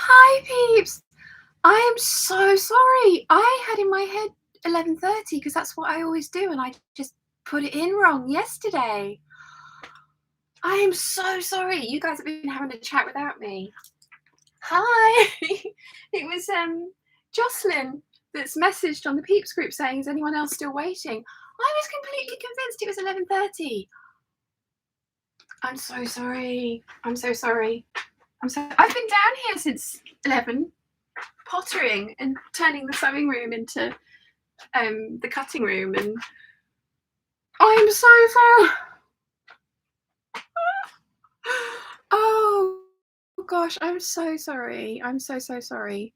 Hi, Peeps. I am so sorry. I had in my head 11:30 because that's what I always do, and I just put it in wrong yesterday. I am so sorry. You guys have been having a chat without me. Hi. It was Jocelyn that's messaged on the Peeps group saying, is anyone else still waiting? I was completely convinced it was 11:30. I'm so sorry. I'm so sorry. I've been down here since 11, pottering and turning the sewing room into the cutting room, and I'm so sorry. Oh gosh, I'm so sorry. I'm so sorry.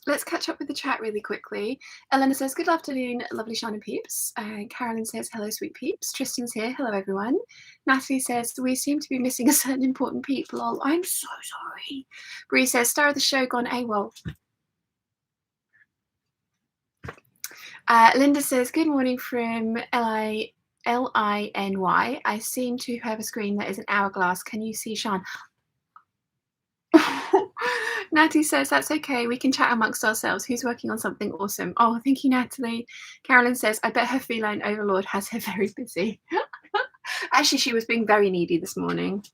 Let's catch up with the chat really quickly. Elena says, good afternoon, lovely Shine Peeps. Carolyn says, hello, sweet peeps. Tristan's here. Hello, everyone. Natalie says, we seem to be missing a certain important people. Oh, I'm so sorry. Bree says, star of the show gone AWOL. Linda says, good morning from Liny. I seem to have a screen that is an hourglass. Can you see Sean? Natalie says, that's okay. We can chat amongst ourselves. Who's working on something awesome? Oh, thank you, Natalie. Carolyn says, I bet her feline overlord has her very busy. Actually, she was being very needy this morning.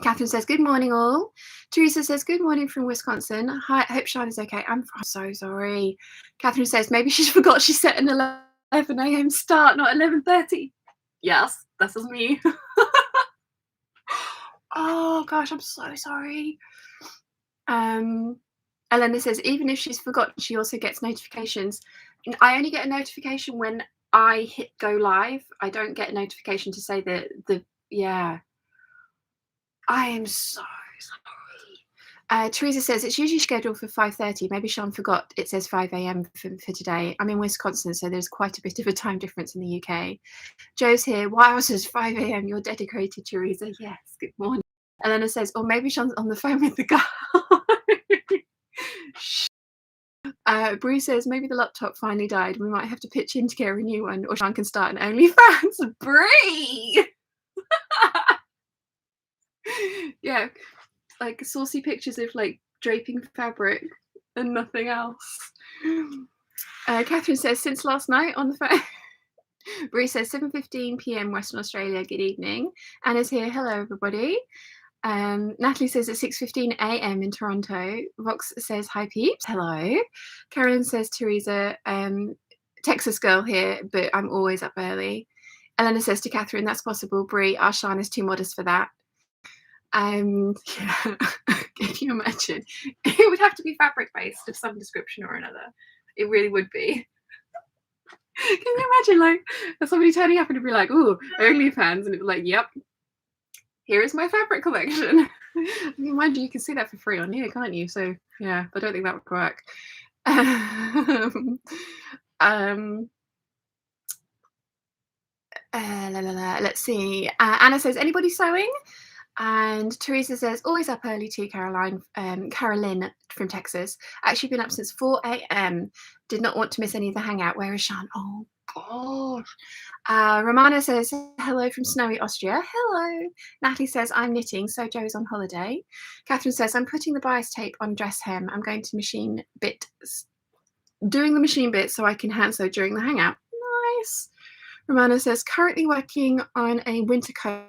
Catherine says, good morning, all. Teresa says, good morning from Wisconsin. Hi, I hope Sean is okay. I'm so sorry. Catherine says, maybe she forgot she set an 11 a.m. start, not 11:30. Yes, this is me. Oh gosh, I'm so sorry. Elena says, even if she's forgotten, she also gets notifications. I only get a notification when I hit go live. I don't get a notification to say that yeah. I am so sorry. Teresa says, it's usually scheduled for 5:30. Maybe Sean forgot it says 5 a.m. for today. I'm in Wisconsin, so there's quite a bit of a time difference in the UK. Joe's here. Wow, it says 5 a.m. You're dedicated, Teresa. Yes, good morning. Elena says, or maybe Sean's on the phone with the guy. Bree says, maybe the laptop finally died. We might have to pitch in to get a new one, or Sean can start an OnlyFans. Bree! Yeah, like saucy pictures of like draping fabric and nothing else. Catherine says, since last night on the phone. Bree says, 7:15 p.m. Western Australia. Good evening. Anna's here. Hello, everybody. Natalie says it's 6:15 a.m. in Toronto. Vox says, hi, peeps. Hello. Carolyn says, Teresa, Texas girl here, but I'm always up early. Elena says to Catherine, that's possible. Brie, our Shan is too modest for that. Yeah. Can you imagine? It would have to be fabric-based of some description or another. It really would be. Can you imagine, like, somebody turning up and it'd be like, ooh, OnlyFans, and it'd be like, yep, here is my fabric collection. Mind you, you can see that for free on here, can't you? So yeah, I don't think that would work. Let's see. Anna says, anybody sewing? And Teresa says, always up early too, Carolyn from Texas. Actually been up since 4 a.m. Did not want to miss any of the hangout. Where is Sean? Oh gosh. Romana says, hello from snowy Austria. Hello. Natalie says, I'm knitting, so Joe's on holiday. Catherine says, I'm putting the bias tape on dress hem. I'm going to machine bits, doing the machine bit so I can hand sew during the hangout. Nice. Romana says, currently working on a winter coat,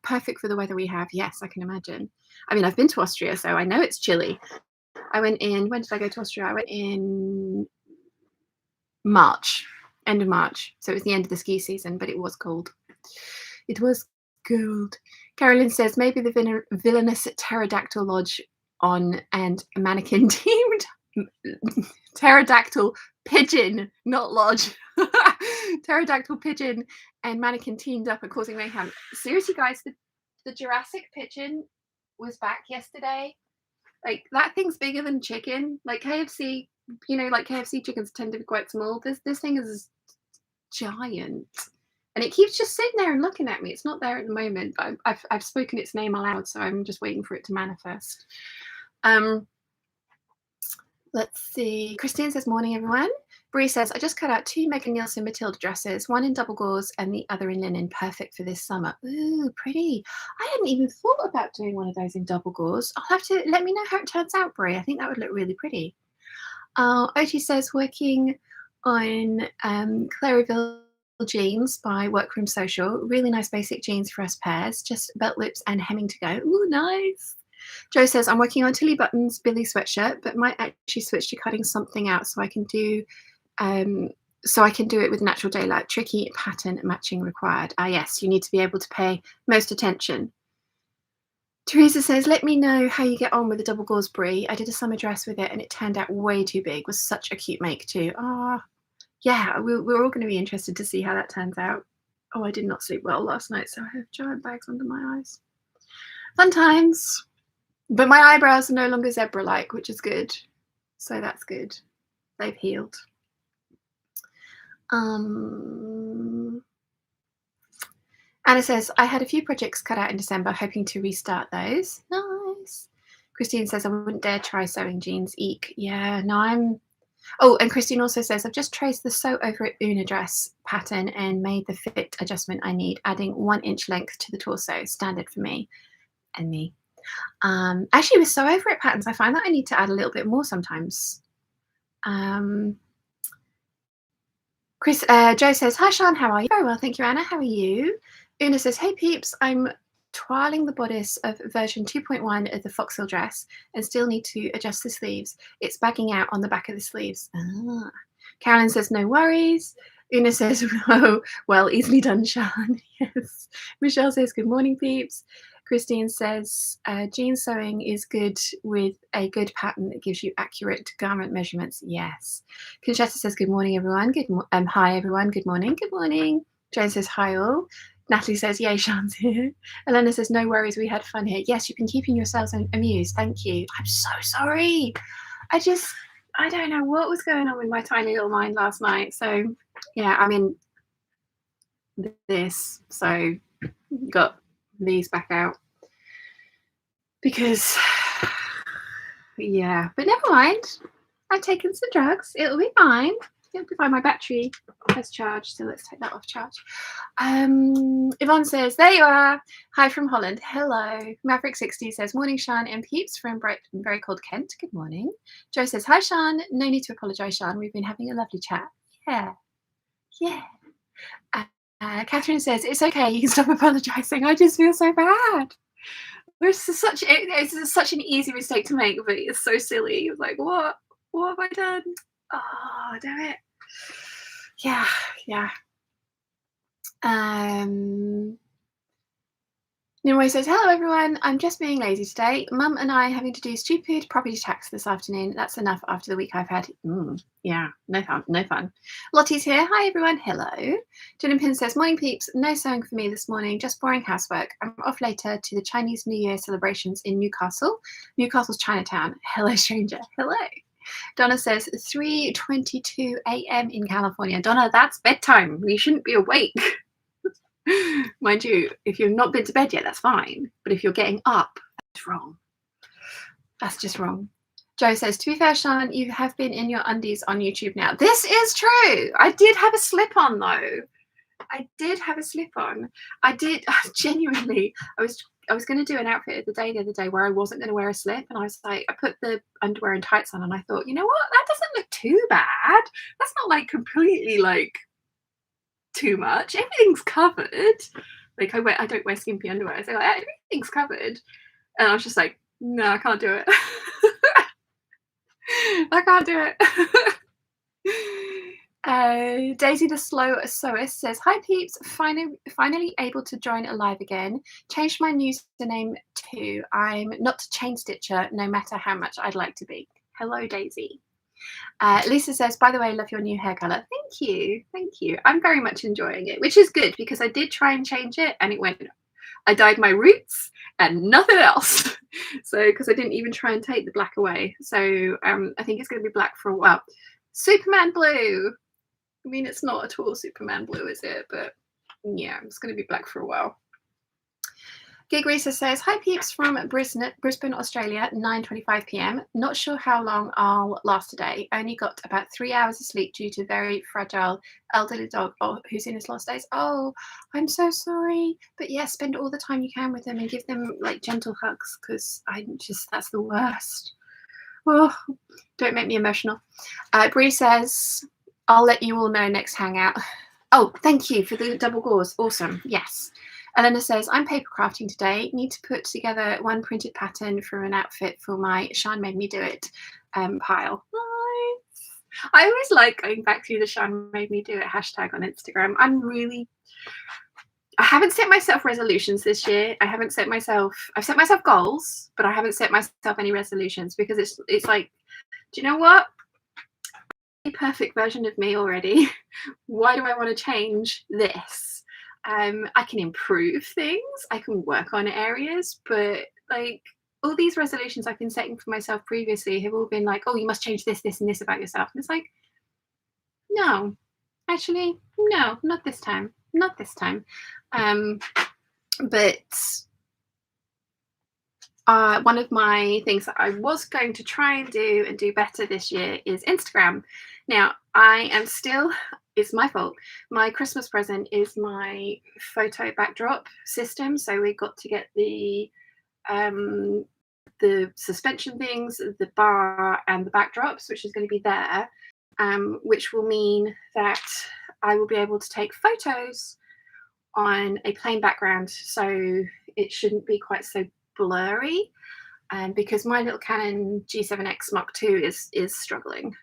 perfect for the weather we have. Yes, I can imagine. I mean, I've been to Austria, so I know it's chilly. I went in, when did I go to Austria? I went in March, end of March. So it was the end of the ski season, but it was cold. It was cold. Carolyn says, maybe the villainous pterodactyl lodge on and mannequin teamed. Pterodactyl pigeon, not lodge. Pterodactyl pigeon and mannequin teamed up and causing mayhem. Seriously, guys, the Jurassic pigeon was back yesterday. Like, that thing's bigger than chicken. Like KFC, you know, like KFC chickens tend to be quite small. This thing is giant, and it keeps just sitting there and looking at me. It's not there at the moment, but I've spoken its name aloud, so I'm just waiting for it to manifest. Let's see. Christine says, morning, everyone. Bree says, I just cut out 2 Megan Nielsen Matilda dresses, one in double gauze and the other in linen. Perfect for this summer. Ooh, pretty. I hadn't even thought about doing one of those in double gauze. I'll have to let me know how it turns out, Bree. I think that would look really pretty. Oti says, working on Clariville jeans by Workroom Social. Really nice basic jeans for us pairs. Just belt loops and hemming to go. Ooh, nice. Joe says, I'm working on Tilly Button's Billy sweatshirt, but might actually switch to cutting something out so I can do it with natural daylight. Tricky pattern matching required. Ah, yes, you need to be able to pay most attention. Teresa says, let me know how you get on with the double gauze Brie. I did a summer dress with it and it turned out way too big. It was such a cute make too. Ah, yeah, we're all going to be interested to see how that turns out. Oh, I did not sleep well last night, so I have giant bags under my eyes. Fun times. But my eyebrows are no longer zebra-like, which is good. So that's good. They've healed. Anna says, I had a few projects cut out in December, hoping to restart those. Nice. Christine says, I wouldn't dare try sewing jeans. Eek. Yeah, no, I'm... Oh, and Christine also says, I've just traced the sew over it Una dress pattern and made the fit adjustment I need, adding 1 inch length to the torso. Standard for me and me. Actually, with sew over it patterns, I find that I need to add a little bit more sometimes. Joe says, hi, Sean, how are you? Very well, thank you, Anna. How are you? Una says, hey, peeps, I'm toiling the bodice of version 2.1 of the Foxhill dress and still need to adjust the sleeves. It's bagging out on the back of the sleeves. Ah. Carolyn says, no worries. Una says, oh, well, easily done, Sean. Yes. Michelle says, good morning, peeps. Christine says, jean sewing is good with a good pattern that gives you accurate garment measurements. Yes. Conchetta says, good morning, everyone. Hi, everyone. Good morning. Good morning. Jane says, hi, all. Natalie says, yay, Sean's here. Elena says, no worries. We had fun here. Yes, you've been keeping yourselves amused. Thank you. I'm so sorry. I don't know what was going on with my tiny little mind last night. So, yeah, I'm in this. So, got these back out because yeah, but never mind, I've taken some drugs, it'll be fine. My battery has charged, so let's take that off charge. Yvonne says, there you are. Hi from Holland. Hello. Maverick60 says, morning, Sean and peeps from Brighton, very cold Kent. Good morning. Joe says, hi, Sean. No need to apologise, Sean. We've been having a lovely chat. Yeah. Catherine says, it's okay, you can stop apologising. I just feel so bad. It's such an easy mistake to make, but it's so silly. It's like, what have I done? Oh, damn it. Yeah. Nimue says, hello everyone, I'm just being lazy today. Mum and I having to do stupid property tax this afternoon. That's enough after the week I've had. Yeah, no fun. Lottie's here. Hi everyone. Hello. Jen Pin says, morning peeps. No sewing for me this morning, just boring housework. I'm off later to the Chinese New Year celebrations in Newcastle. Newcastle's Chinatown. Hello, stranger. Hello. Donna says 3:22 a.m. in California. Donna, that's bedtime. You shouldn't be awake. Mind you, if you've not been to bed yet, that's fine. But if you're getting up, that's wrong. That's just wrong. Joe says, to be fair, Sean, you have been in your undies on YouTube now. This is true. I did have a slip on, though. I did genuinely. I was going to do an outfit of the other day where I wasn't going to wear a slip, and I was like, I put the underwear and tights on, and I thought, you know what? That doesn't look too bad. That's not like completely like too much. Everything's covered. Like I don't wear skimpy underwear, so like, everything's covered. And I was just like, no, I can't do it. I can't do it. Daisy the Slow Sewist says, hi peeps, finally able to join alive again. Changed my username too. I'm not a chain stitcher, no matter how much I'd like to be. Hello, Daisy. Lisa says, by the way, love your new hair colour. Thank you. I'm very much enjoying it, which is good because I did try and change it and it went, I dyed my roots and nothing else. So, because I didn't even try and take the black away. So I think it's going to be black for a while. Superman blue. I mean, it's not at all Superman blue, is it? But yeah, it's going to be black for a while. Gig Risa says, hi Peeps from Brisbane, Australia, 9:25 p.m. Not sure how long I'll last today. Only got about 3 hours of sleep due to very fragile elderly dog who's in his last days. Oh, I'm so sorry. But yeah, spend all the time you can with them and give them like gentle hugs, because that's the worst. Oh, don't make me emotional. Bree says, I'll let you all know next hangout. Oh, thank you for the double gauze. Awesome. Yes. Elena says, I'm paper crafting today. Need to put together one printed pattern for an outfit for my Sean made me do it pile. Nice. I always like going back through the Sean made me do it hashtag on Instagram. I haven't set myself resolutions this year. I've set myself goals, but I haven't set myself any resolutions, because it's like, do you know what? A perfect version of me already. Why do I want to change this? I can improve things, I can work on areas, but like all these resolutions I've been setting for myself previously have all been like, oh, you must change this, this, and this about yourself. And it's like, no, actually, no, not this time. Not this time. But one of my things that I was going to try and do better this year is Instagram. Now, I am still, it's my fault. My Christmas present is my photo backdrop system. So we got to get the suspension things, the bar and the backdrops, which is going to be there, which will mean that I will be able to take photos on a plain background. So it shouldn't be quite so blurry, because my little Canon G7X Mark II is struggling.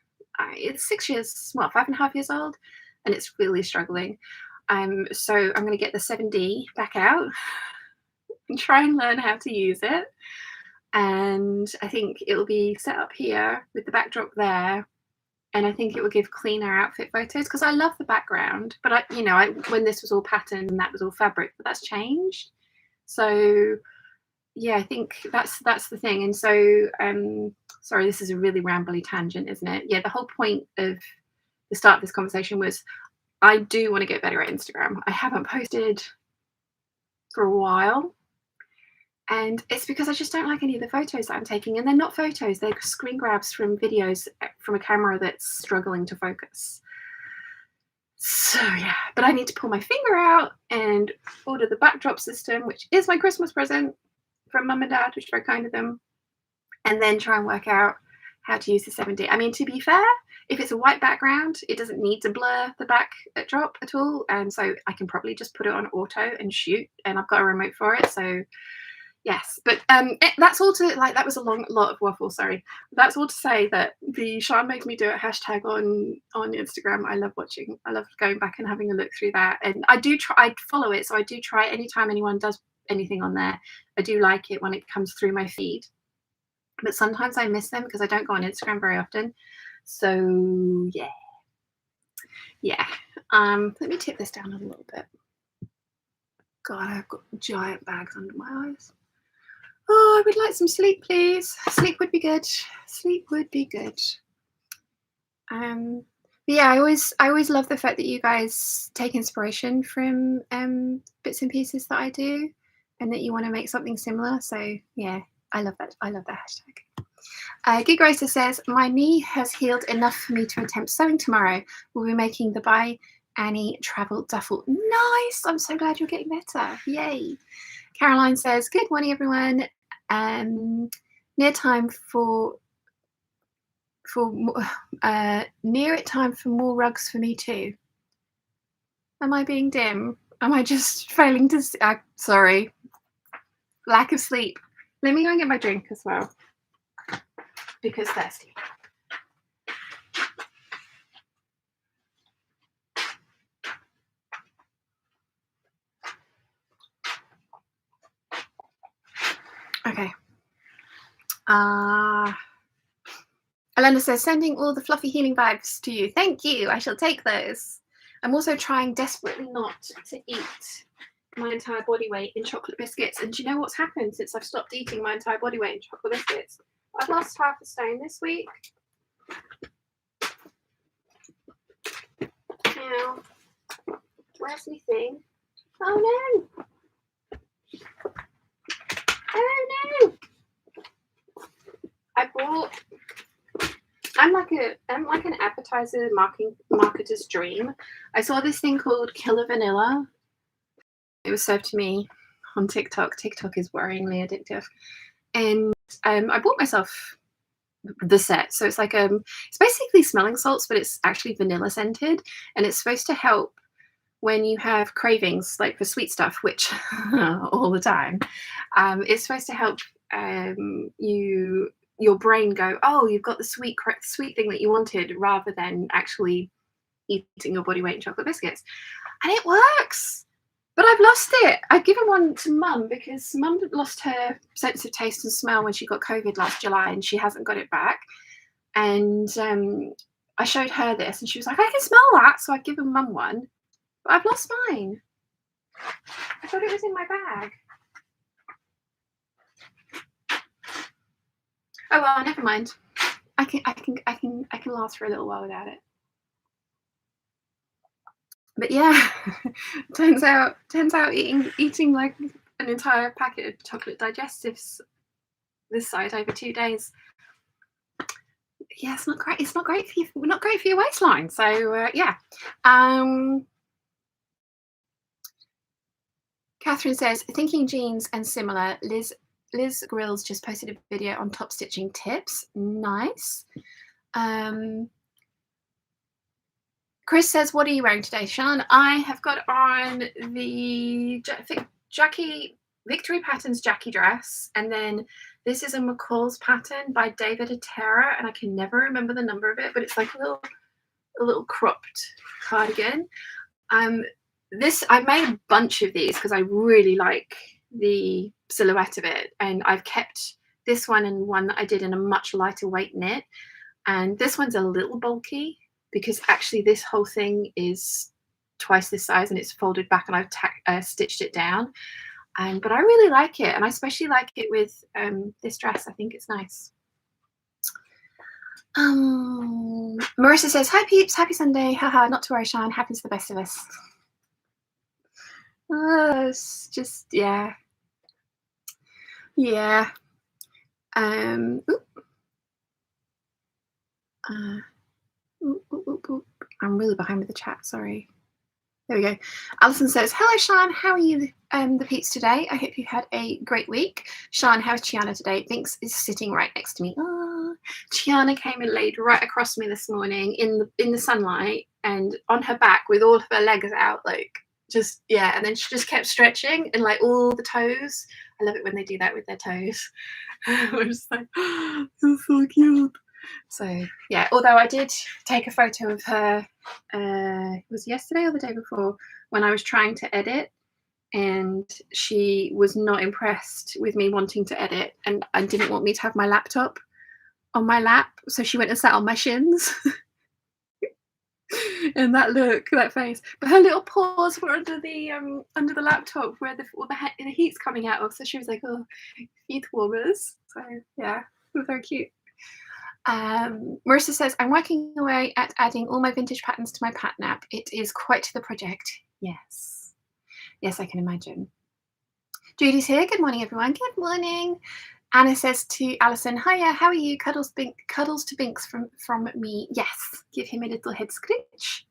It's 5.5 years old, and it's really struggling. So I'm going to get the 7D back out and try and learn how to use it. And I think it'll be set up here with the backdrop there. And I think it will give cleaner outfit photos, because I love the background. But when this was all pattern and that was all fabric, but that's changed. So yeah, I think that's the thing. And so sorry, this is a really rambly tangent, isn't it? Yeah, the whole point of the start of this conversation was I do want to get better at Instagram. I haven't posted for a while, and it's because I just don't like any of the photos that I'm taking, and they're not photos, they're screen grabs from videos from a camera that's struggling to focus. So yeah, but I need to pull my finger out and order the backdrop system, which is my Christmas present from mum and dad, which is very kind of them, and then try and work out how to use the 7D. I mean, to be fair, if it's a white background, it doesn't need to blur the backdrop at all, and so I can probably just put it on auto and shoot, and I've got a remote for it. So yes, but that's all to like. That was a lot of waffle. Sorry. That's all to say that the Sean made me do it hashtag on Instagram. I love watching. I love going back and having a look through that, and I follow it. So I do try anytime anyone does anything on there. I do like it when it comes through my feed, but sometimes I miss them because I don't go on Instagram very often. So yeah. Let me tip this down a little bit. God, I've got giant bags under my eyes. Oh, I would like some sleep, please. Sleep would be good. Sleep would be good. But yeah, I always love the fact that you guys take inspiration from bits and pieces that I do, and that you want to make something similar. So yeah, I love that. I love that hashtag. Gig Racer says, my knee has healed enough for me to attempt sewing tomorrow. We'll be making the By Annie travel duffel. Nice. I'm so glad you're getting better. Yay. Caroline says, good morning, everyone. Near time for near it time for more rugs for me too. Am I being dim? Am I just failing to see? Sorry. Lack of sleep. Let me go and get my drink as well, because thirsty. Okay. Elena says, sending all the fluffy healing vibes to you. Thank you. I shall take those. I'm also trying desperately not to eat my entire body weight in chocolate biscuits. And do you know what's happened since I've stopped eating my entire body weight in chocolate biscuits? I've lost half a stone this week. Now, where's my thing? Oh no! Oh no! I bought. I'm like an advertiser marketer's dream. I saw this thing called Killer Vanilla. It was served to me on TikTok. TikTok is worryingly addictive, and I bought myself the set. So it's like it's basically smelling salts, but it's actually vanilla scented, and it's supposed to help when you have cravings like for sweet stuff, which all the time. It's supposed to help your brain go, oh, you've got the sweet thing that you wanted, rather than actually eating your body weight in chocolate biscuits. And it works. But I've lost it. I've given one to Mum because Mum lost her sense of taste and smell when she got COVID last July, and she hasn't got it back. And I showed her this, and she was like, I can smell that. So I've given Mum one, but I've lost mine. I thought it was in my bag. Oh well, never mind. I can last for a little while without it. But yeah, turns out eating like an entire packet of chocolate digestives this size over 2 days. Yeah, it's not great. It's not great for you. Not great for your waistline. So yeah. Catherine says, thinking jeans and similar. Liz Grills just posted a video on top stitching tips. Nice. Chris says, what are you wearing today, Sean? I have got on the Victory Patterns Jackie dress, and then this is a McCalls pattern by David Atera, and I can never remember the number of it, but it's like a little cropped cardigan. I made a bunch of these because I really like the silhouette of it, and I've kept this one and one that I did in a much lighter weight knit, and this one's a little bulky because actually this whole thing is twice this size and it's folded back, and I've stitched it down. But I really like it, and I especially like it with this dress. I think it's nice. Marissa says, hi Peeps, happy Sunday. Haha, not to worry, Sean, happens to the best of us. It's just, yeah. I'm really behind with the chat, sorry. There we go. Alison says, hello Sean, how are you, the Peeps today? I hope you had a great week. Sean, how's Chiana today? Vinx is sitting right next to me. Oh, Chiana came and laid right across me this morning in the sunlight, and on her back with all of her legs out, like just, yeah, and then she just kept stretching, and like all the toes. I love it when they do that with their toes. I'm just like, oh, it's so cute. So yeah, although I did take a photo of her, it was yesterday or the day before, when I was trying to edit, and she was not impressed with me wanting to edit, and didn't want me to have my laptop on my lap, so she went and sat on my shins. And that look, that face, but her little paws were under the laptop where the heat's coming out of, so she was like, oh, feet warmers. So yeah, it was very cute. Marissa says, I'm working away at adding all my vintage patterns to my pattern app. It is quite the project. Yes, I can imagine. Judy's here. Good morning, everyone. Good morning. Anna says to Alison, hiya, how are you? Cuddles to Binks from me. Yes, give him a little head scritch.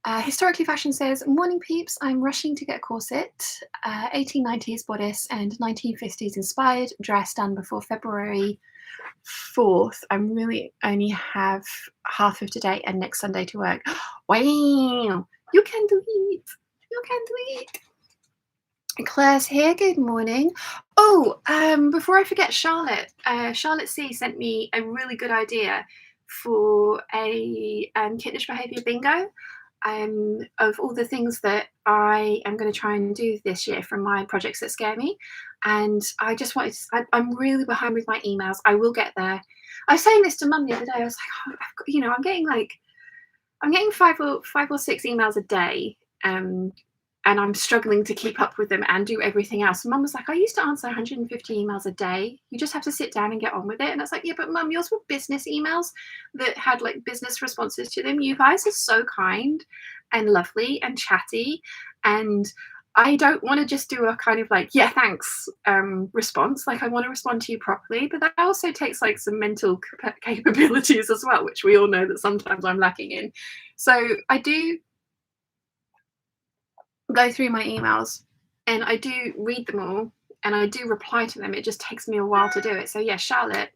Historically Fashion says, morning Peeps, I'm rushing to get a corset, 1890s bodice and 1950s inspired dress done before February 4th. I really only have half of today and next Sunday to work. Wow, you can do it. You can do it. Claire's here. Good morning. Oh, before I forget, Charlotte C sent me a really good idea for a Kittenish Behaviour bingo. Of all the things that I am going to try and do this year from my projects that scare me, and I just wanted to, I'm really behind with my emails. I will get there. I was saying this to Mum the other day. I was like, oh, I'm getting five or six emails a day, and I'm struggling to keep up with them and do everything else. And Mum was like, I used to answer 150 emails a day. You just have to sit down and get on with it. And I was like, yeah, but Mum, yours were business emails that had like business responses to them. You guys are so kind and lovely and chatty. And I don't want to just do a kind of like, yeah, thanks response. Like, I want to respond to you properly, but that also takes like some mental capabilities as well, which we all know that sometimes I'm lacking in. So I do go through my emails and I do read them all and I do reply to them. It just takes me a while to do it. So yeah, Charlotte,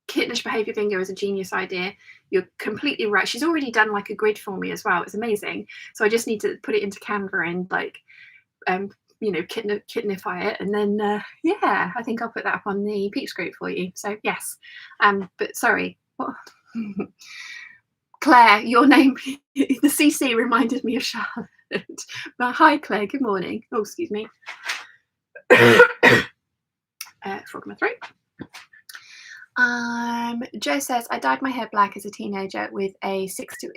Kittenish Behaviour Bingo is a genius idea. You're completely right. She's already done like a grid for me as well. It's amazing. So I just need to put it into Canva and like, you know, kittenify it. And then, yeah, I think I'll put that up on the Peeps group for you. So yes, but sorry. What? Claire, your name, the CC reminded me of Charlotte. But hi, Claire. Good morning. Oh, excuse me. Frog in my throat. Joe says, I dyed my hair black as a teenager with a 6 to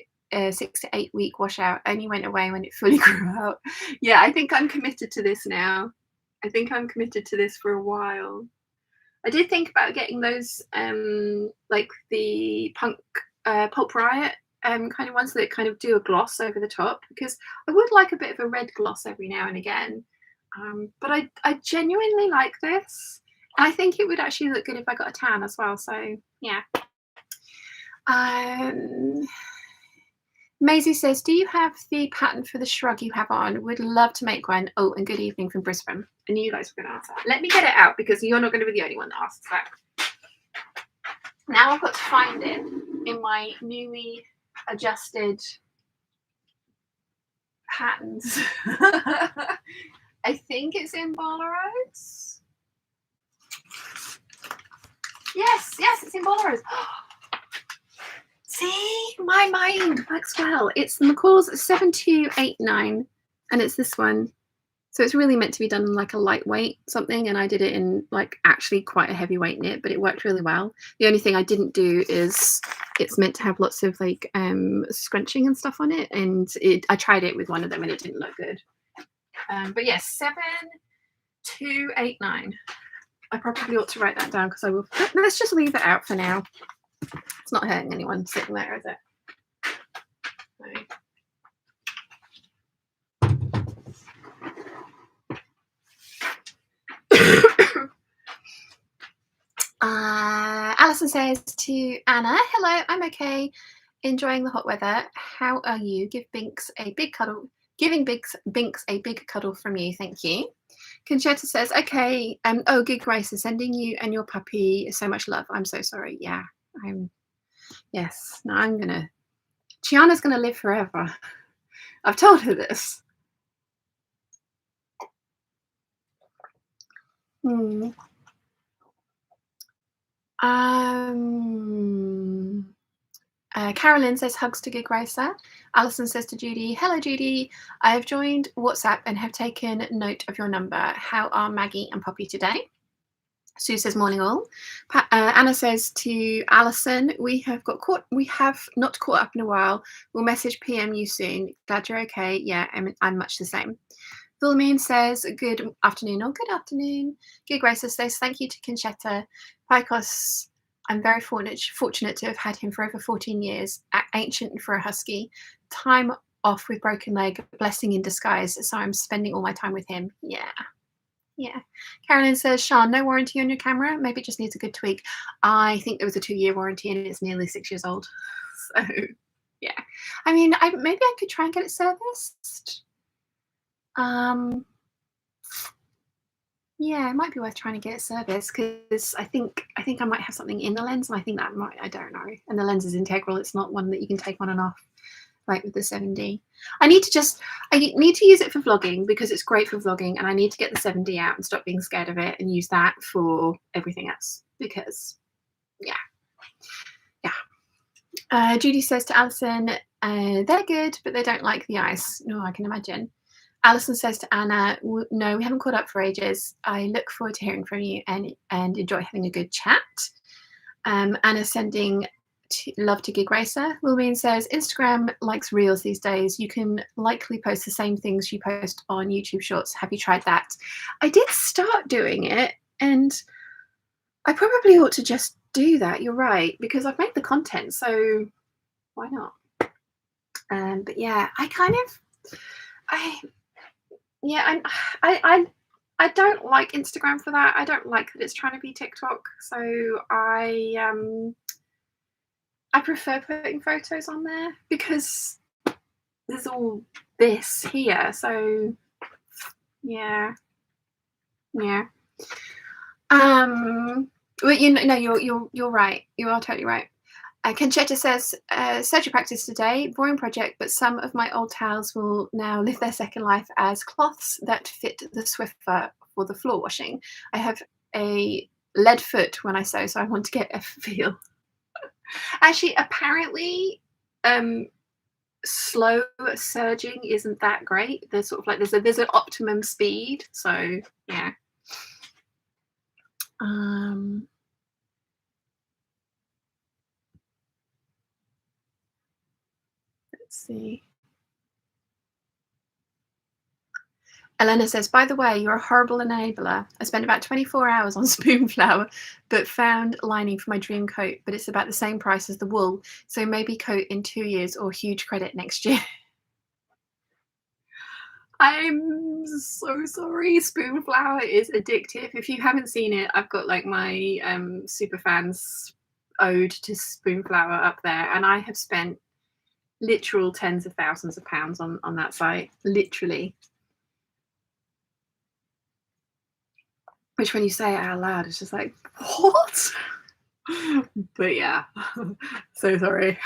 8 week washout. Only went away when it fully grew out. Yeah, I think I'm committed to this now. I think I'm committed to this for a while. I did think about getting those, like the punk Pulp Riot kind of ones that kind of do a gloss over the top, because I would like a bit of a red gloss every now and again. But I genuinely like this. I think it would actually look good if I got a tan as well. So yeah. Maisie says, do you have the pattern for the shrug you have on? Would love to make one. Oh, and good evening from Brisbane. I knew you guys were going to ask that. Let me get it out because you're not going to be the only one that asks that. Now I've got to find it in my newly adjusted patterns. I think it's in Bolaro's. Yes, it's in Bolaro's. See, my mind works well. It's the McCalls 7289, and it's this one. So it's really meant to be done in like a lightweight something, and I did it in like actually quite a heavyweight knit, but it worked really well. The only thing I didn't do is it's meant to have lots of like scrunching and stuff on it, and I tried it with one of them and it didn't look good. But yes, 7289. I probably ought to write that down because I will. Let's just leave it out for now. It's not hurting anyone sitting there, is it? No. Alison says to Anna, hello, I'm okay. Enjoying the hot weather. How are you? Give Binks a big cuddle. Giving Binks a big cuddle from you. Thank you. Conchetta says, okay. Oh, Gig Grace is sending you and your puppy so much love. I'm so sorry. Yeah, yes. No, Chiana's gonna live forever. I've told her this. Carolyn says hugs to Gig Racer. Alison says to Judy, hello Judy, I have joined WhatsApp and have taken note of your number. How are Maggie and Poppy today? Sue says morning all. Anna says to Alison, we have not caught up in a while. We'll message PM you soon. Glad you're okay. Yeah, I'm much the same. Philomene says good afternoon or good afternoon. Gig Racer says thank you to Conchetta. Picos, I'm very fortunate to have had him for over 14 years. Ancient for a husky. Time off with broken leg, blessing in disguise. So I'm spending all my time with him. Yeah. Carolyn says, Sean, no warranty on your camera. Maybe it just needs a good tweak. I think there was a 2-year warranty and it's nearly 6 years old. So yeah. I mean, maybe I could try and get it serviced. Yeah, it might be worth trying to get it serviced because I think I might have something in the lens, and I think that might, I don't know. And the lens is integral; it's not one that you can take on and off, like with the 7D. I need to use it for vlogging because it's great for vlogging, and I need to get the 7D out and stop being scared of it and use that for everything else because, yeah. Judy says to Alison, they're good, but they don't like the ice. No, I can imagine. Alison says to Anna, no, we haven't caught up for ages. I look forward to hearing from you and enjoy having a good chat. Anna's sending love to Gig Racer. Wilmeen says, Instagram likes reels these days. You can likely post the same things you post on YouTube Shorts. Have you tried that? I did start doing it, and I probably ought to just do that. You're right, because I've made the content, so why not? But yeah, Yeah, I don't like Instagram for that. I don't like that it's trying to be TikTok. So I prefer putting photos on there because there's all this here. So yeah, yeah. Well, no, you're right. You are totally right. Conchetta says, surgery practice today, boring project, but some of my old towels will now live their second life as cloths that fit the Swiffer for the floor washing. I have a lead foot when I sew, so I want to get a feel. Actually, apparently, um, slow surging isn't that great. There's sort of like there's an optimum speed. So yeah. Let's see. Elena says, by the way, you're a horrible enabler. I spent about 24 hours on spoon flour, but found lining for my dream coat, but it's about the same price as the wool. So maybe coat in 2 years or huge credit next year. I'm so sorry. Spoon flour is addictive. If you haven't seen it, I've got like my super fans ode to spoon flour up there, and I have spent literal tens of thousands of pounds on that site. Literally. Which when you say it out loud, it's just like, what? But yeah, so sorry.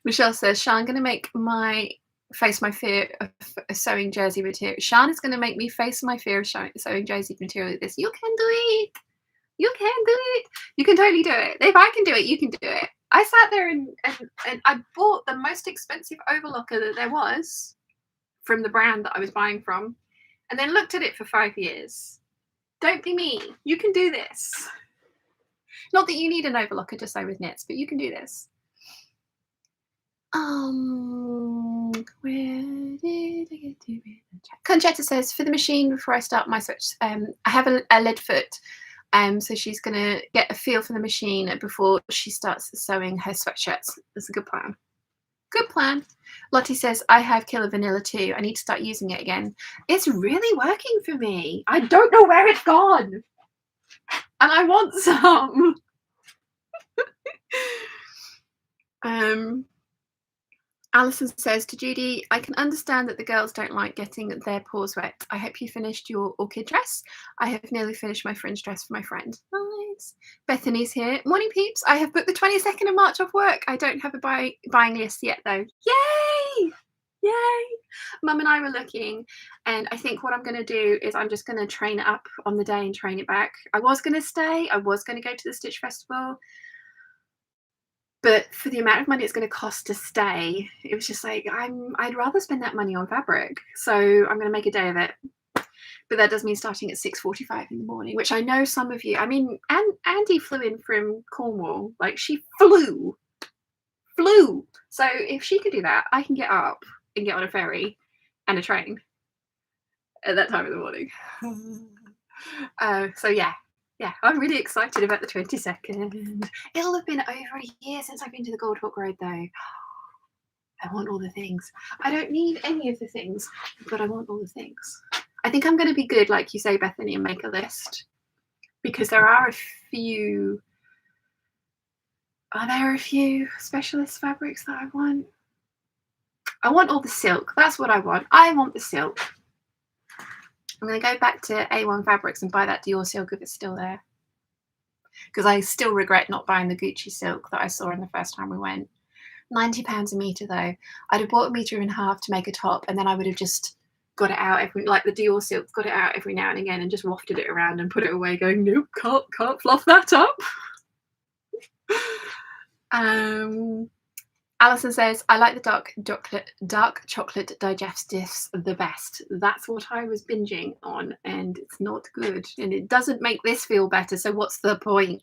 Michelle says, Sean going to make my face my fear of sewing jersey material. Sean is going to make me face my fear of sewing jersey material. This, you can do it. You can do it. You can totally do it. If I can do it, you can do it. I sat there and I bought the most expensive overlocker that there was from the brand that I was buying from, and then looked at it for 5 years. Don't be me. You can do this. Not that you need an overlocker to sew with knits, but you can do this. Where did I get to? Conchetta says, for the machine before I start my switch, I have a lead foot. So she's going to get a feel for the machine before she starts sewing her sweatshirts. That's a good plan. Good plan. Lottie says, I have Killer Vanilla too. I need to start using it again. It's really working for me. I don't know where it's gone. And I want some. Alison says to Judy, I can understand that the girls don't like getting their paws wet. I hope you finished your orchid dress. I have nearly finished my fringe dress for my friend. Nice. Bethany's here. Morning, peeps. I have booked the 22nd of March off work. I don't have a buying list yet, though. Yay! Yay! Mum and I were looking, and I think what I'm going to do is I'm just going to train it up on the day and train it back. I was going to stay. I was going to go to the Stitch Festival. But for the amount of money it's going to cost to stay, it was just like, I'd rather spend that money on fabric. So I'm going to make a day of it. But that does mean starting at 6:45 in the morning, which I know some of you, I mean, Andy flew in from Cornwall. Like, she flew. So if she could do that, I can get up and get on a ferry and a train at that time of the morning. So yeah, I'm really excited about the 22nd. It'll have been over a year since I've been to the Gold Hawk Road, though. I want all the things. I don't need any of the things, but I want all the things. I think I'm going to be good, like you say, Bethany, and make a list, because there are a few. Are there a few specialist fabrics that I want? I want all the silk. That's what I want. I want the silk. I'm going to go back to A1 Fabrics and buy that Dior silk if it's still there. Because I still regret not buying the Gucci silk that I saw in the first time we went. £90 a metre though. I'd have bought a metre and a half to make a top, and then I would have just got it out like the Dior silk, got it out every now and again and just wafted it around and put it away going, nope, can't fluff that up. Alison says, I like the dark chocolate digestives the best. That's what I was binging on, and it's not good. And it doesn't make this feel better, so what's the point?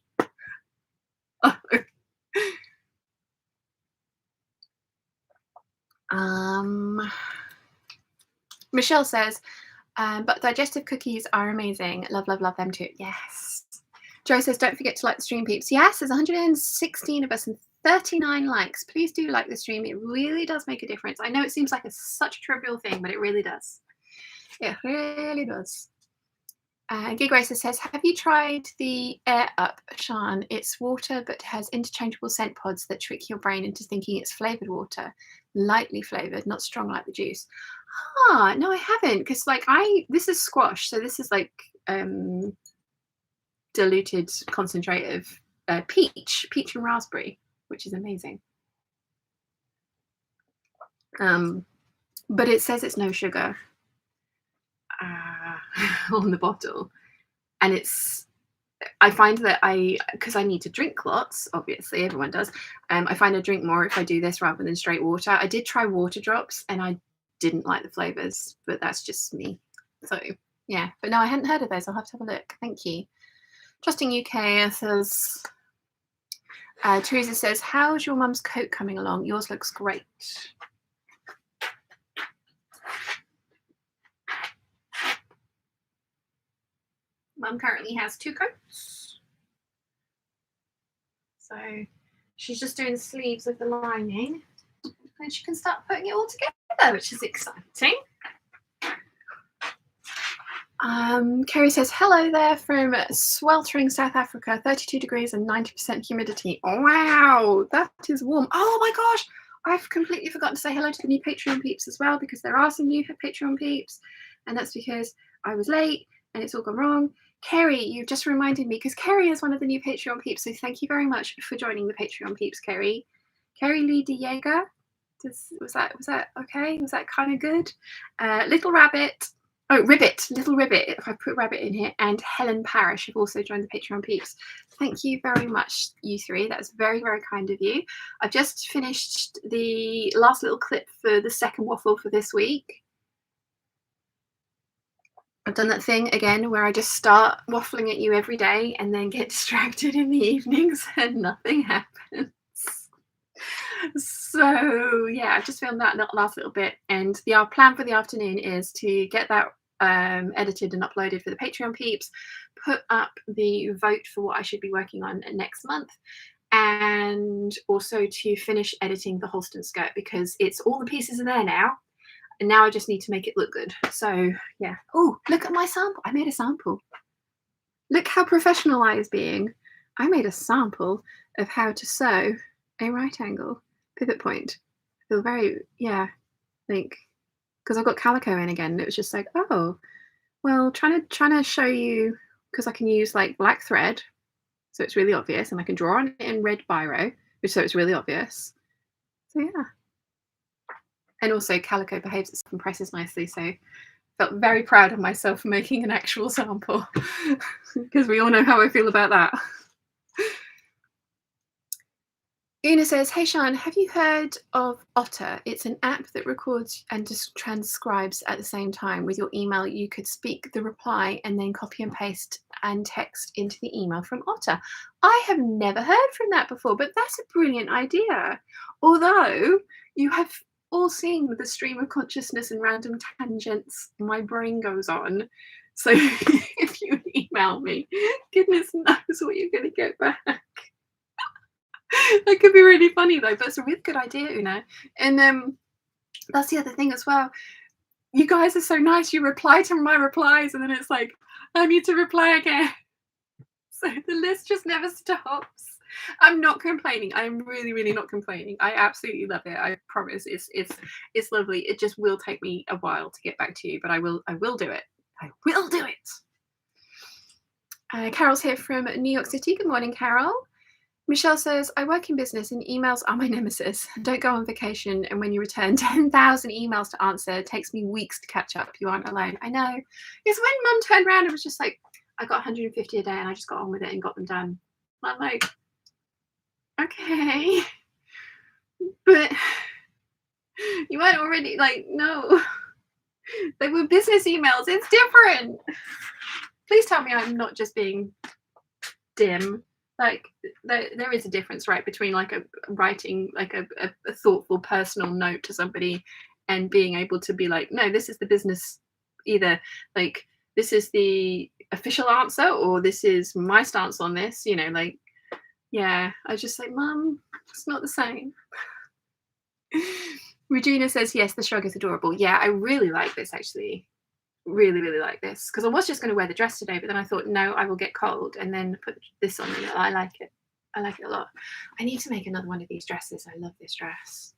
Michelle says, but digestive cookies are amazing. Love them too. Yes. Joe says, don't forget to like the stream, peeps. Yes, there's 116 of us and 39 likes. Please do like the stream. It really does make a difference. I know it seems like such a trivial thing, but it really does. It really does. Gig Racer says, have you tried the Air Up, Sian? It's water but has interchangeable scent pods that trick your brain into thinking it's flavoured water. Lightly flavoured, not strong like the juice. Ah, no, I haven't, because like this is squash, so this is like diluted concentrate of peach and raspberry, which is amazing. But it says it's no sugar on the bottle, and I find that because I need to drink lots, obviously everyone does, I find I drink more if I do this rather than straight water. I did try water drops and I didn't like the flavors, but that's just me. So yeah, but no, I hadn't heard of those. I'll have to have a look. Thank you. Trusting UK says, Teresa says, how's your mum's coat coming along? Yours looks great. Mum currently has 2 coats. So she's just doing the sleeves of the lining and she can start putting it all together, which is exciting. Kerry says, hello there from sweltering South Africa, 32 degrees and 90% humidity. Oh, wow, that is warm. Oh my gosh, I've completely forgotten to say hello to the new Patreon peeps as well, because there are some new Patreon peeps, and that's because I was late and it's all gone wrong. Kerry, you've just reminded me, because Kerry is one of the new Patreon peeps, so thank you very much for joining the Patreon peeps, Kerry. Kerry Lee de Jaeger, was that okay? Was that kind of good? Little Rabbit. Oh, Ribbit, Little Ribbit, if I put Rabbit in here, and Helen Parrish have also joined the Patreon peeps. Thank you very much, you three. That's very, very kind of you. I've just finished the last little clip for the second waffle for this week. I've done that thing again where I just start waffling at you every day and then get distracted in the evenings and nothing happens. So yeah, I've just filmed that last little bit, and the plan for the afternoon is to get that edited and uploaded for the Patreon peeps, put up the vote for what I should be working on next month, and also to finish editing the Holston skirt, because it's all the pieces are there now, and now I just need to make it look good. So yeah. Oh, look at my sample. I made a sample. Look how professional I was being. I made a sample of how to sew a right angle pivot point. I feel very, yeah, like, because I've got calico in again, and it was just like, oh, well, trying to show you, because I can use like black thread, so it's really obvious, and I can draw on it in red biro, so it's really obvious. So yeah. And also calico behaves itself and presses nicely, so felt very proud of myself for making an actual sample, because we all know how I feel about that. Una says, hey Sian, have you heard of Otter? It's an app that records and just transcribes at the same time. With your email, you could speak the reply and then copy and paste and text into the email from Otter. I have never heard from that before, but that's a brilliant idea. Although you have all seen with the stream of consciousness and random tangents my brain goes on. So if you email me, goodness knows what you're going to get back. That could be really funny though, but it's a really good idea, Una. And that's the other thing as well. You guys are so nice. You reply to my replies, and then it's like, I need to reply again. So the list just never stops. I'm not complaining. I'm really, really not complaining. I absolutely love it. I promise. It's lovely. It just will take me a while to get back to you, but I will do it. I will do it. Carol's here from New York City. Good morning, Carol. Michelle says, I work in business and emails are my nemesis. Don't go on vacation, and when you return 10,000 emails to answer, it takes me weeks to catch up. You aren't alone. I know. Because when Mum turned around, it was just like, I got 150 a day and I just got on with it and got them done. I'm like, okay. But you weren't already, like, no. They were business emails. It's different. Please tell me I'm not just being dim. Like there is a difference, right, between like writing like a thoughtful personal note to somebody and being able to be like, no, this is the business, either like this is the official answer or this is my stance on this, you know, like, yeah. I was just like, Mum, it's not the same. Regina says, yes, the shrug is adorable. Yeah, I really like this actually. really, really like this, because I was just going to wear the dress today, but then I thought, no, I will get cold, and then put this on. And I like it. I like it a lot. I need to make another one of these dresses. I love this dress.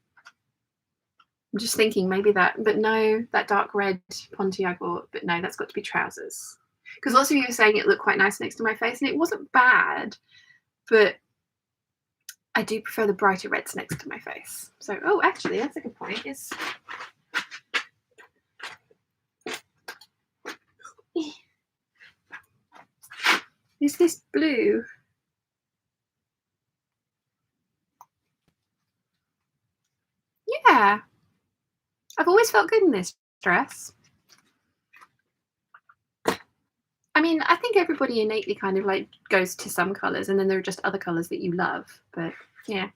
I'm just thinking maybe that, but no, that dark red ponte I bought, but no, that's got to be trousers. Because lots of you were saying it looked quite nice next to my face, and it wasn't bad, but I do prefer the brighter reds next to my face. So, oh, actually, that's a good point. Is this blue? Yeah. I've always felt good in this dress. I mean, I think everybody innately kind of like goes to some colours, and then there are just other colours that you love. But yeah.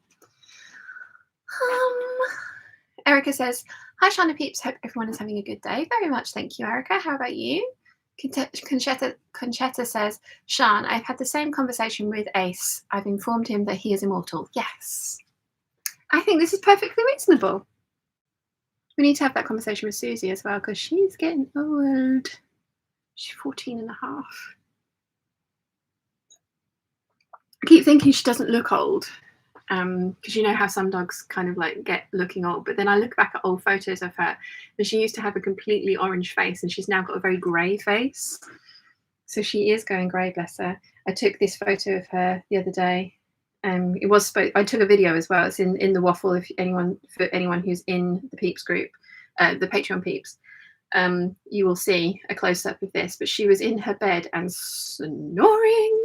Erica says, hi, Shana Peeps. Hope everyone is having a good day. Very much. Thank you, Erica. How about you? Conchetta says, Shan, I've had the same conversation with Ace. I've informed him that he is immortal. Yes. I think this is perfectly reasonable. We need to have that conversation with Susie as well, because she's getting old. She's 14 and a half. I keep thinking she doesn't look old, because you know how some dogs kind of like get looking old, but then I look back at old photos of her, and she used to have a completely orange face, and she's now got a very grey face. So she is going grey, bless her. I took this photo of her the other day. I took a video as well. It's in the waffle. If for anyone who's in the Peeps group, the Patreon Peeps, you will see a close up of this. But she was in her bed and snoring.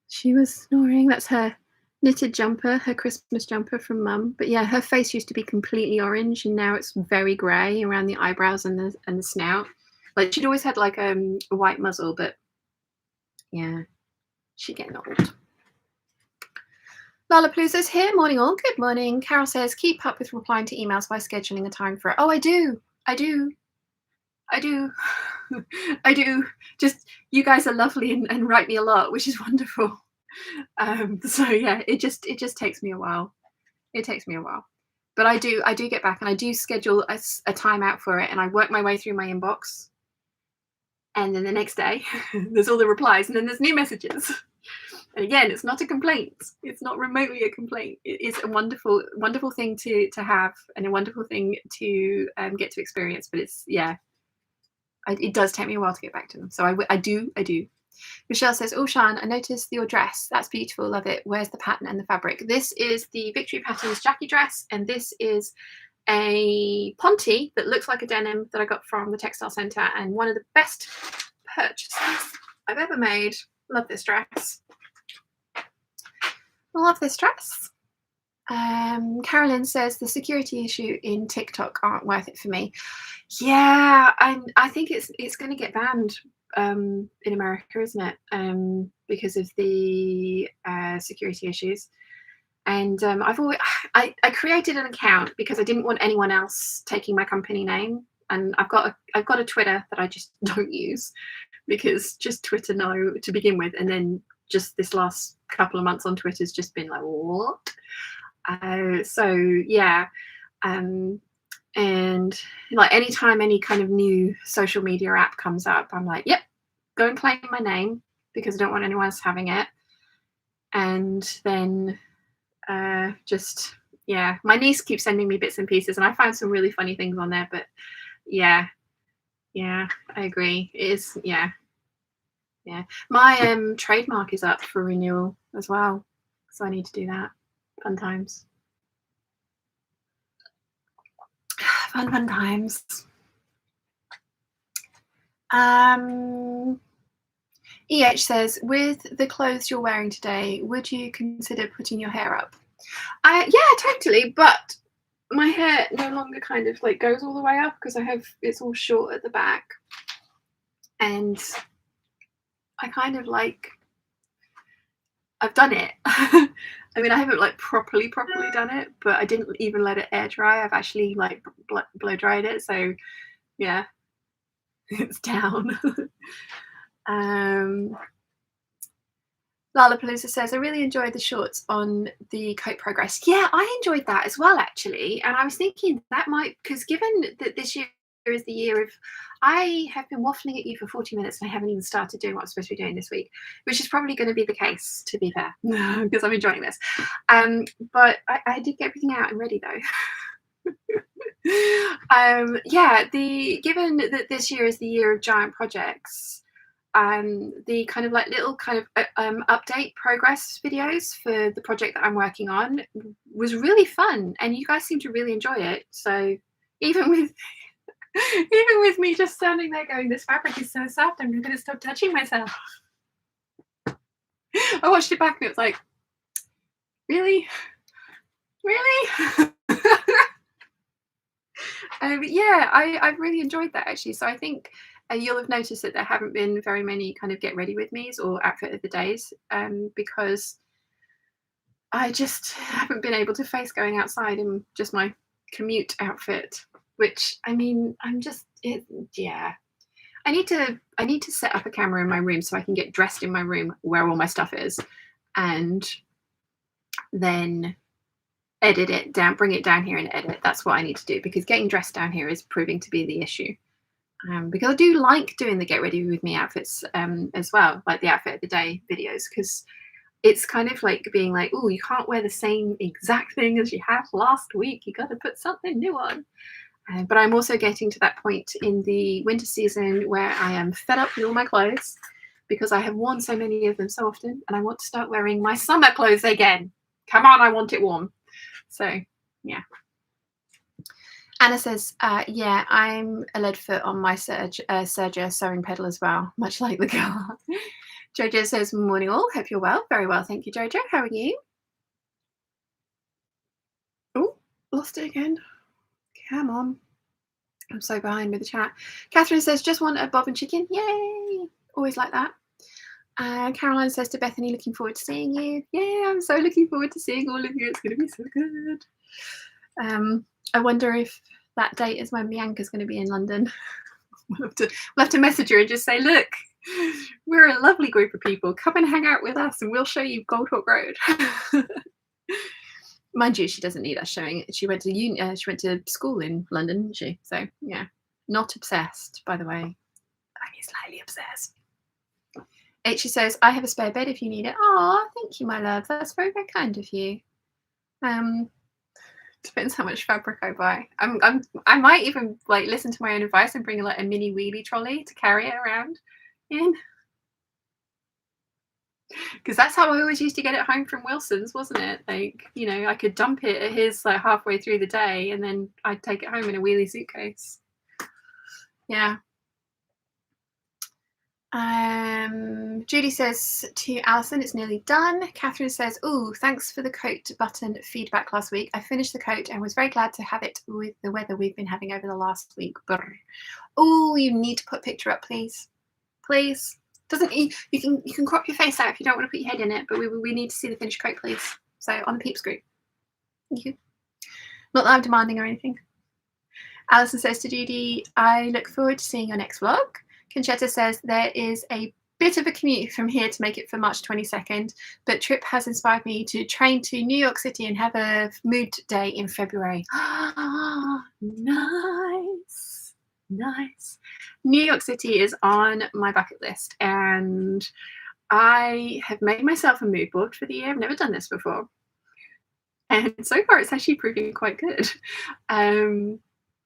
She was snoring. That's her knitted jumper, her Christmas jumper from Mum. But yeah, her face used to be completely orange, and now it's very grey around the eyebrows and the snout. Like she'd always had like a white muzzle, but yeah, she's getting old. Lollapalooza's here. Morning all. Good morning. Carol says, keep up with replying to emails by scheduling a time for it. Oh, I do. Just, you guys are lovely and write me a lot, which is wonderful. So yeah, it just takes me a while. It takes me a while. But I do get back, and I do schedule a time out for it, and I work my way through my inbox. And then the next day, there's all the replies, and then there's new messages. And again, it's not a complaint. It's not remotely a complaint. It is a wonderful, wonderful thing to have, and a wonderful thing to get to experience. But it's, yeah, it does take me a while to get back to them. So I do. Michelle says, oh, Shan, I noticed your dress. That's beautiful. Love it. Where's the pattern and the fabric? This is the Victory Patterns Jackie dress, and this is a ponte that looks like a denim that I got from the Textile Centre, and one of the best purchases I've ever made. Love this dress. Love this dress. Carolyn says the security issue in TikTok aren't worth it for me. Yeah, I think it's going to get banned in America, isn't it? Because of the security issues. And I created an account because I didn't want anyone else taking my company name. And I've got a Twitter that I just don't use, because just Twitter to begin with, and then just this last couple of months on Twitter's just been like, what? So yeah, and like anytime any kind of new social media app comes up, I'm like, yep, go and claim my name, because I don't want anyone else having it. And then just, yeah, my niece keeps sending me bits and pieces, and I found some really funny things on there. But yeah, I agree. It is, yeah. My trademark is up for renewal as well, so I need to do that. Fun times. Fun times. EH says, with the clothes you're wearing today, would you consider putting your hair up? Yeah, totally, but my hair no longer kind of like goes all the way up, because it's all short at the back, and I kind of like, I've done it. I mean, I haven't like properly done it, but I didn't even let it air dry. I've actually like blow dried it, so yeah, it's down. Lollapalooza says, I really enjoyed the shorts on the Coat Progress. Yeah, I enjoyed that as well, actually. And I was thinking that might, because given that this year is the year of, I have been waffling at you for 40 minutes and I haven't even started doing what I'm supposed to be doing this week, which is probably going to be the case, to be fair, because I'm enjoying this. But I did get everything out and ready though. Yeah, given that this year is the year of giant projects, the kind of like little kind of update progress videos for the project that I'm working on was really fun, and you guys seem to really enjoy it. So even with even with me just standing there going, this fabric is so soft, I'm going to stop touching myself. I watched it back and it was like, really? Yeah, I've really enjoyed that actually. So I think you'll have noticed that there haven't been very many kind of get ready with me's or outfit of the days, because I just haven't been able to face going outside in just my commute outfit, which I mean, yeah. I need to set up a camera in my room so I can get dressed in my room where all my stuff is, and then edit it down, bring it down here and edit. That's what I need to do, because getting dressed down here is proving to be the issue. Because I do like doing the get ready with me outfits as well, like the outfit of the day videos, because it's kind of like being like, oh, you can't wear the same exact thing as you have last week. You got to put something new on. But I'm also getting to that point in the winter season where I am fed up with all my clothes because I have worn so many of them so often, and I want to start wearing my summer clothes again. Come on, I want it warm. So, yeah. Anna says, yeah, I'm a lead foot on my Serger sewing pedal as well, much like the car. Jojo says, morning all, hope you're well. Very well, thank you, Jojo. How are you? Oh, lost it again. Come on. I'm so behind with the chat. Catherine says, just want a bob and chicken. Yay. Always like that. Caroline says to Bethany, looking forward to seeing you. Yeah, I'm so looking forward to seeing all of you. It's going to be so good. I wonder if that date is when Bianca's going to be in London. We'll have to message her and just say, look, we're a lovely group of people. Come and hang out with us and we'll show you Goldhawk Road. Mind you, she doesn't need us showing. She went to school in London, didn't she? So yeah, not obsessed, by the way. I'm slightly obsessed. She says, I have a spare bed if you need it. Oh, thank you, my love. That's very, very kind of you. Depends how much fabric I buy. I might even like listen to my own advice and bring like a mini wheelie trolley to carry it around in. Because that's how I always used to get it home from Wilson's, wasn't it? Like, you know, I could dump it at his like halfway through the day and then I'd take it home in a wheelie suitcase. Yeah. Judy says to Alison, it's nearly done. Catherine says, oh, thanks for the coat button feedback last week. I finished the coat and was very glad to have it with the weather we've been having over the last week. Oh, you need to put a picture up, please. Please. You can crop your face out if you don't want to put your head in it, but we need to see the finished coat, please. So on the Peeps group. Thank you. Not that I'm demanding or anything. Alison says to Judy, I look forward to seeing your next vlog. Conchetta says there is a bit of a commute from here to make it for March 22nd, but trip has inspired me to train to New York City and have a mood day in February. Nice. New York City is on my bucket list, and I have made myself a mood board for the year. I've never done this before, and so far it's actually proving quite good.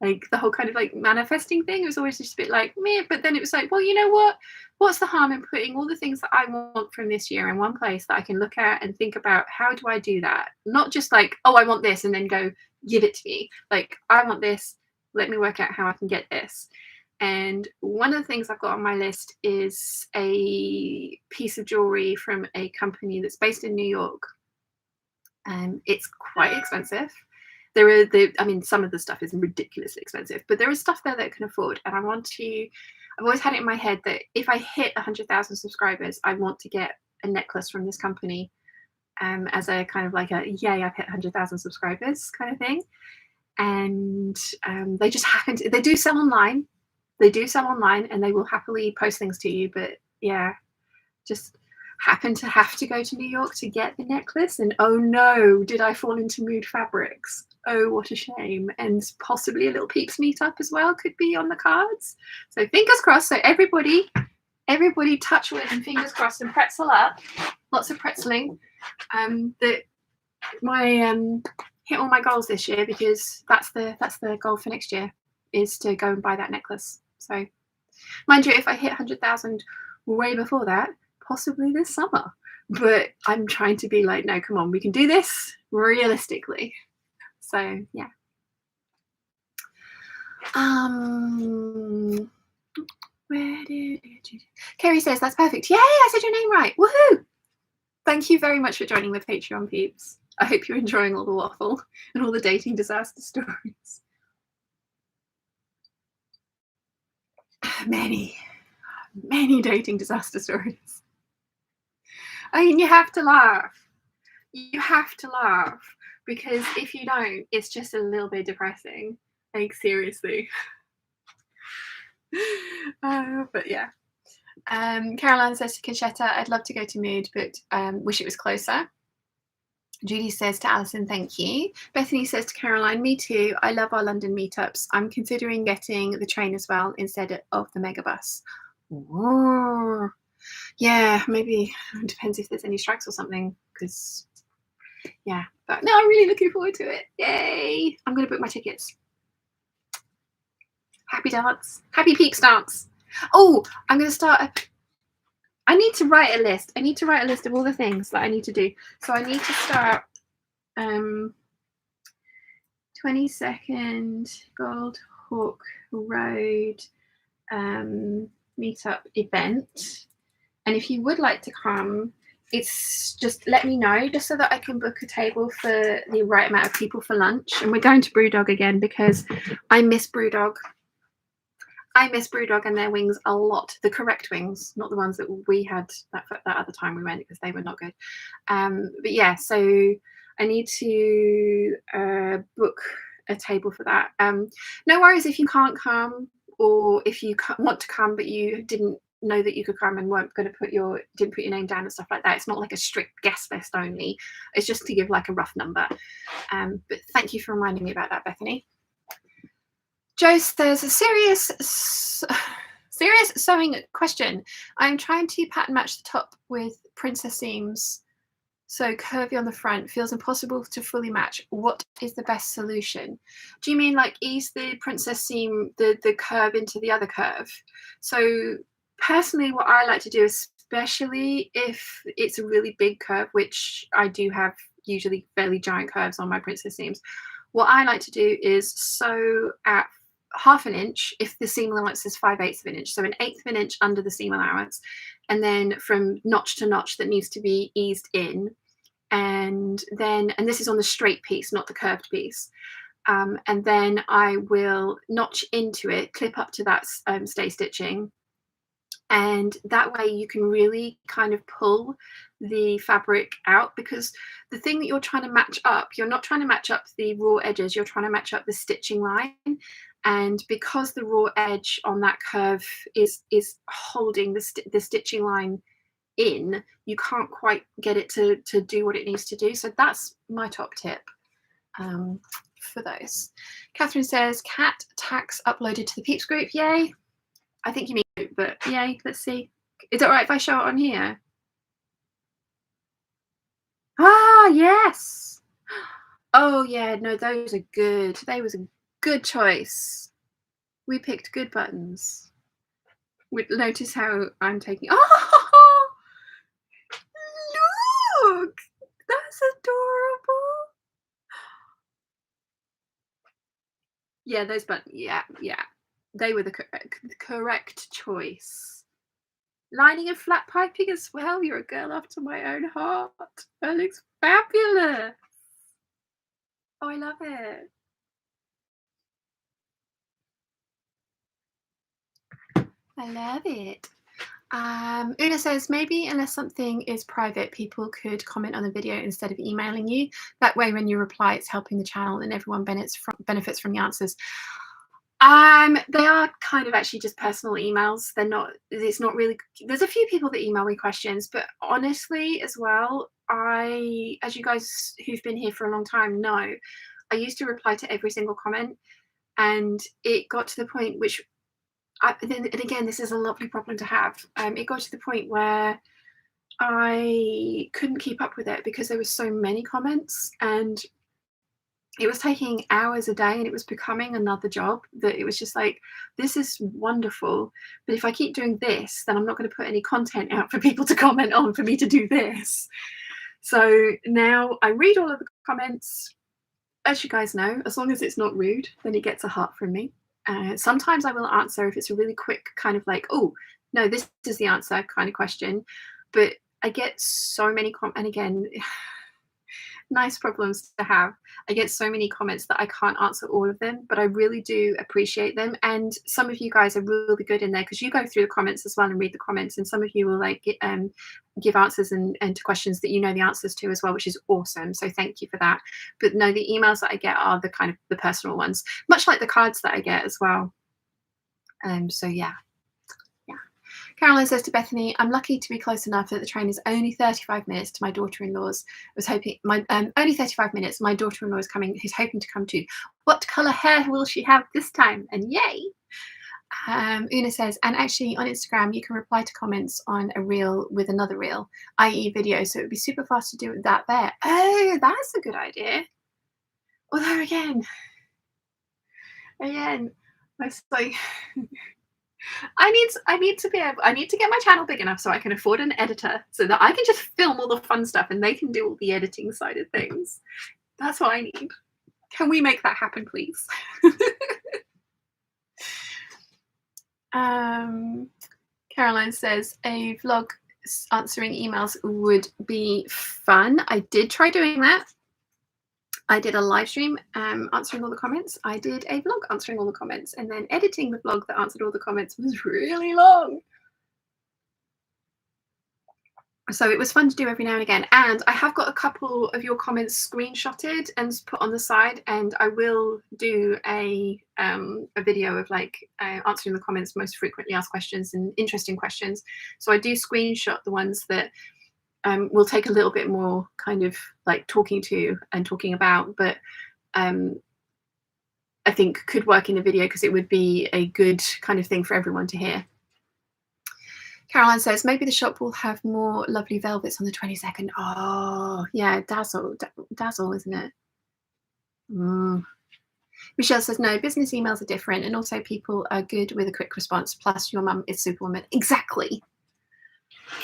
Like the whole kind of like manifesting thing, it was always just a bit like meh, but then it was like, well, you know what? What's the harm in putting all the things that I want from this year in one place that I can look at and think about, how do I do that? Not just like, oh, I want this and then go give it to me. Like, I want this, let me work out how I can get this. And one of the things I've got on my list is a piece of jewelry from a company that's based in New York. It's quite expensive. I mean, some of the stuff is ridiculously expensive, but there is stuff there that I can afford. And I've always had it in my head that if I hit 100,000 subscribers, I want to get a necklace from this company as a kind of like a, yay, I've hit 100,000 subscribers kind of thing. And they just they do sell online. And they will happily post things to you. But yeah, just happen to have to go to New York to get the necklace. And oh no, did I fall into mood fabrics? Oh, what a shame. And possibly a little Peeps meetup as well could be on the cards. So fingers crossed. So everybody touch wood and fingers crossed and pretzel up. Lots of pretzeling. That my hit all my goals this year, because that's the goal for next year, is to go and buy that necklace. So mind you, if I hit 100,000 way before that, possibly this summer. But I'm trying to be like, no, come on, we can do this realistically. So yeah. Where did you? Kerry says that's perfect. Yay! I said your name right. Woohoo! Thank you very much for joining the Patreon, peeps. I hope you're enjoying all the waffle and all the dating disaster stories. Many dating disaster stories. I mean, you have to laugh. You have to laugh, because if you don't, it's just a little bit depressing. Like, seriously. But yeah. Caroline says to Conchetta, I'd love to go to Mood, but wish it was closer. Judy says to Alison, thank you. Bethany says to Caroline, me too. I love our London meetups. I'm considering getting the train as well instead of the megabus. Ooh. Yeah, maybe. It depends if there's any strikes or something, because yeah. But no, I'm really looking forward to it. Yay! I'm going to book my tickets. Happy dance. Happy Peeps dance. Oh, I'm going to start I need to write a list. I need to write a list of all the things that I need to do. So I need to start 22nd Gold Hawk Road meetup event. And if you would like to come, it's just let me know, just so that I can book a table for the right amount of people for lunch. And we're going to Brewdog again, because I miss Brewdog. I miss Brewdog and their wings a lot. The correct wings, not the ones that we had that other time we went, because they were not good. But yeah, so I need to book a table for that. No worries if you can't come, or if you want to come but you didn't know that you could come and weren't going to didn't put your name down and stuff like that. It's not like a strict guest list only. It's just to give like a rough number. But thank you for reminding me about that, Bethany. Joe says, a serious sewing question. I'm trying to pattern match the top with princess seams, so curvy on the front. Feels impossible to fully match. What is the best solution? Do you mean like ease the princess seam, the curve into the other curve? So personally, what I like to do, especially if it's a really big curve, which I do have usually fairly giant curves on my princess seams, what I like to do is sew at half an inch if the seam allowance is 5/8 of an inch, so an eighth of an inch under the seam allowance, and then from notch to notch that needs to be eased in, and this is on the straight piece, not the curved piece, and then I will notch into it, clip up to that stay stitching, and that way you can really kind of pull the fabric out, because the thing that you're trying to match up, you're not trying to match up the raw edges, you're trying to match up the stitching line. And because the raw edge on that curve is holding the stitching line in, you can't quite get it to do what it needs to do. So that's my top tip for those. Catherine says, cat tax uploaded to the Peeps group. Yay. I think you mean, but yay, let's see. Is it all right if I show it on here? Ah, yes. Oh yeah, no, those are good. They was a good choice. We picked good buttons. Notice how I'm taking. Oh, look, that's adorable. Yeah, those buttons. Yeah, they were the correct choice. Lining and flat piping as well. You're a girl after my own heart. That looks fabulous. Oh, I love it. I love it. Una says, maybe unless something is private, people could comment on the video instead of emailing you. That way, when you reply, it's helping the channel and everyone benefits from the answers. They are kind of actually just personal emails. It's not really, there's a few people that email me questions, but honestly as well, as you guys who've been here for a long time know, I used to reply to every single comment, and it got to the point which and again, this is a lovely problem to have. It got to the point where I couldn't keep up with it because there were so many comments, and it was taking hours a day, and it was becoming another job that it was just like, this is wonderful, but if I keep doing this, then I'm not going to put any content out for people to comment on for me to do this. So now I read all of the comments. As you guys know, as long as it's not rude, then it gets a heart from me. Sometimes I will answer if it's a really quick kind of like, oh, no, this is the answer kind of question. But I get so many and again, nice problems to have. I get so many comments that I can't answer all of them, but I really do appreciate them. And some of you guys are really good in there because you go through the comments as well and read the comments. And some of you will like give answers and to questions that you know the answers to as well, which is awesome. So thank you for that. But no, the emails that I get are the kind of the personal ones, much like the cards that I get as well. So yeah. Caroline says to Bethany, I'm lucky to be close enough that the train is only 35 minutes to my daughter-in-law's. I was hoping, only 35 minutes, my daughter-in-law is coming, who's hoping to come too. What colour hair will she have this time? And yay! Una says, and actually on Instagram, you can reply to comments on a reel with another reel, i.e. video, so it would be super fast to do that there. Oh, that's a good idea. Although again, I was like... I need to get my channel big enough so I can afford an editor so that I can just film all the fun stuff and they can do all the editing side of things. That's what I need. Can we make that happen, please? Caroline says a vlog answering emails would be fun. I did try doing that. I did a live stream answering all the comments. I did a vlog answering all the comments, and then editing the vlog that answered all the comments was really long. So it was fun to do every now and again. And I have got a couple of your comments screenshotted and put on the side, and I will do a video of like answering the comments most frequently asked questions and interesting questions. So I do screenshot the ones that will take a little bit more kind of like talking to and talking about, but I think could work in a video because it would be a good kind of thing for everyone to hear. Caroline says, maybe the shop will have more lovely velvets on the 22nd. Oh, yeah, dazzle, isn't it? Michelle says, no, business emails are different. And also people are good with a quick response. Plus your mum is Superwoman. Exactly.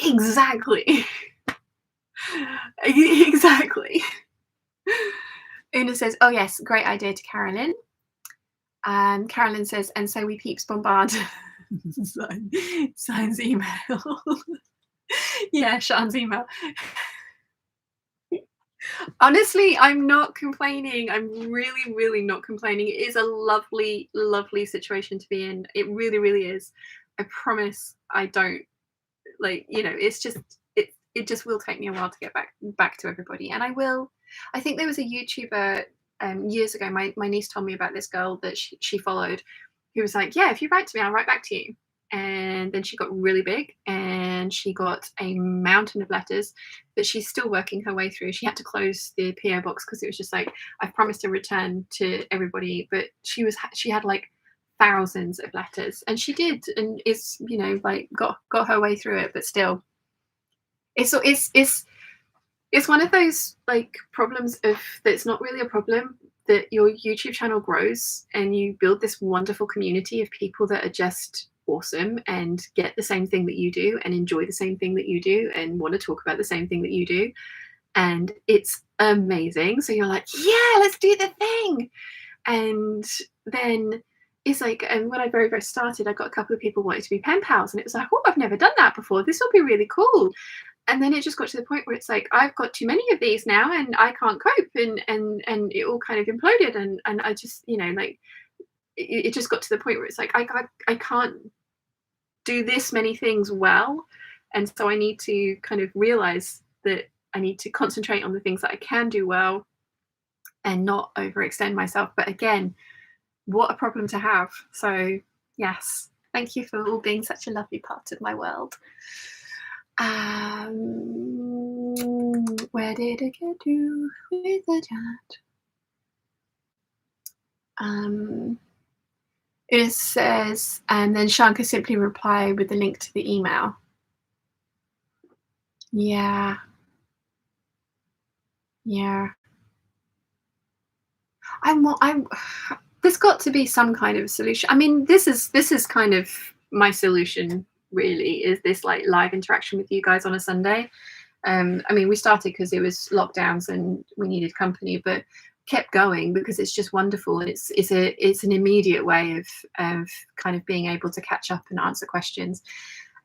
Exactly. Exactly. Una says, oh yes, great idea to Carolyn. Carolyn says, and so we peeps bombard. Sign's email. Yeah, Sean's email. Honestly, I'm not complaining. I'm really, really not complaining. It is a lovely, lovely situation to be in. It really, really is. I promise I don't like, you know, it's just, it just will take me a while to get back to everybody. And I will. I think there was a YouTuber years ago, my niece told me about this girl that she followed who was like, yeah, if you write to me, I'll write back to you. And then she got really big and she got a mountain of letters that she's still working her way through. She had to close the PO box because it was just like, I've promised to return to everybody, but she had like thousands of letters, and she did, and is, you know, like got her way through it. But still, it's one of those like problems of that's not really a problem, that your YouTube channel grows and you build this wonderful community of people that are just awesome and get the same thing that you do and enjoy the same thing that you do and want to talk about the same thing that you do, and it's amazing. So you're like, yeah, let's do the thing. And then it's like, and when I very first started, I got a couple of people wanting to be pen pals, and it was like, oh, I've never done that before, this will be really cool. And then it just got to the point where it's like, I've got too many of these now and I can't cope, and it all kind of imploded, and I just, you know, like it just got to the point where it's like I can't do this many things well, and so I need to kind of realize that I need to concentrate on the things that I can do well and not overextend myself. But again, what a problem to have. So yes, thank you for all being such a lovely part of my world. Where did it get to with the chat? It says, and then Sean can simply reply with the link to the email. Yeah. Yeah. There's got to be some kind of solution. I mean, this is kind of my solution, really, is this like live interaction with you guys on a Sunday. I mean, we started because it was lockdowns and we needed company, but kept going because it's just wonderful, and it's an immediate way of kind of being able to catch up and answer questions.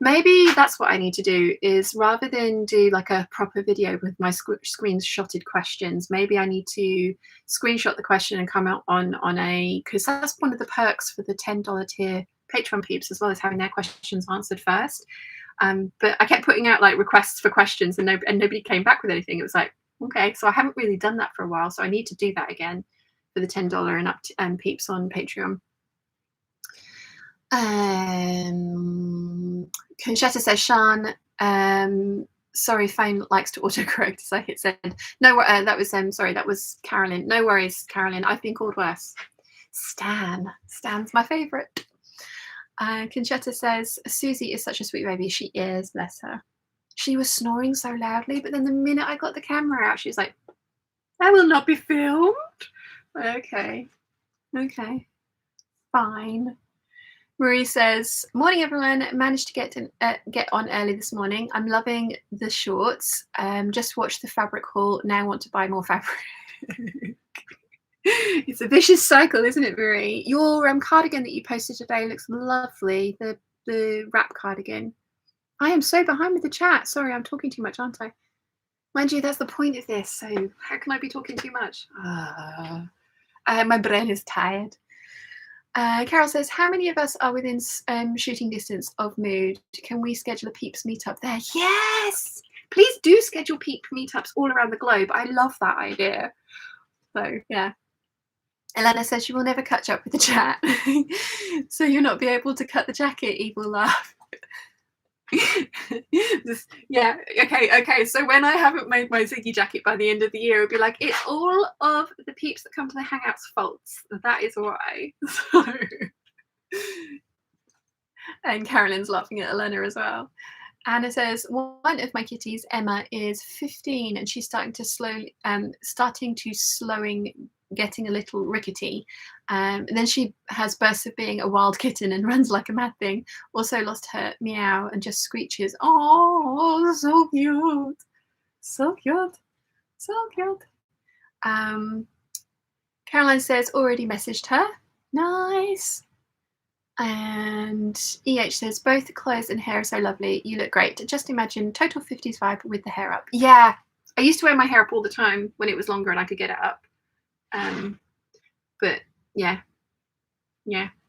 Maybe that's what I need to do, is rather than do like a proper video with my screenshotted questions, maybe I need to screenshot the question and come out on a, because that's one of the perks for the $10 tier Patreon peeps, as well as having their questions answered first. But I kept putting out like requests for questions and nobody came back with anything. It was like, okay, so I haven't really done that for a while, so I need to do that again for the $10 and up to, peeps on Patreon. Conchetta says, Sean, sorry, phone likes to autocorrect, so it said, no, that was, sorry, that was Carolyn. No worries, Carolyn, I've been called worse. Stan's my favourite. Conchetta says, Susie is such a sweet baby. She is, bless her. She was snoring so loudly, but then the minute I got the camera out, she was like, that will not be filmed. Okay, fine. Marie says, morning everyone, managed to get on early this morning. I'm loving the shorts. Just watched the fabric haul, now want to buy more fabric. It's a vicious cycle, isn't it, Marie? Your cardigan that you posted today looks lovely, the wrap cardigan. I am so behind with the chat. Sorry, I'm talking too much, aren't I? Mind you, that's the point of this, so how can I be talking too much? My brain is tired. Carol says, how many of us are within shooting distance of Mood? Can we schedule a Peeps meetup there? Yes! Please do schedule Peep meetups all around the globe. I love that idea. So, yeah. Elena says she will never catch up with the chat. So you'll not be able to cut the jacket, evil laugh. Yeah, okay. So when I haven't made my Ziggy jacket by the end of the year, it'll be like, it's all of the peeps that come to the Hangouts faults. That is why. So. And Carolyn's laughing at Elena as well. Anna says, one of my kitties, Emma, is 15 and she's starting to getting a little rickety. And then she has bursts of being a wild kitten and runs like a mad thing. Also lost her meow and just screeches. Oh, so cute. So cute. So cute. Caroline says, already messaged her. Nice. And EH says, both the clothes and hair are so lovely. You look great. Just imagine total 50s vibe with the hair up. Yeah, I used to wear my hair up all the time when it was longer and I could get it up. But yeah.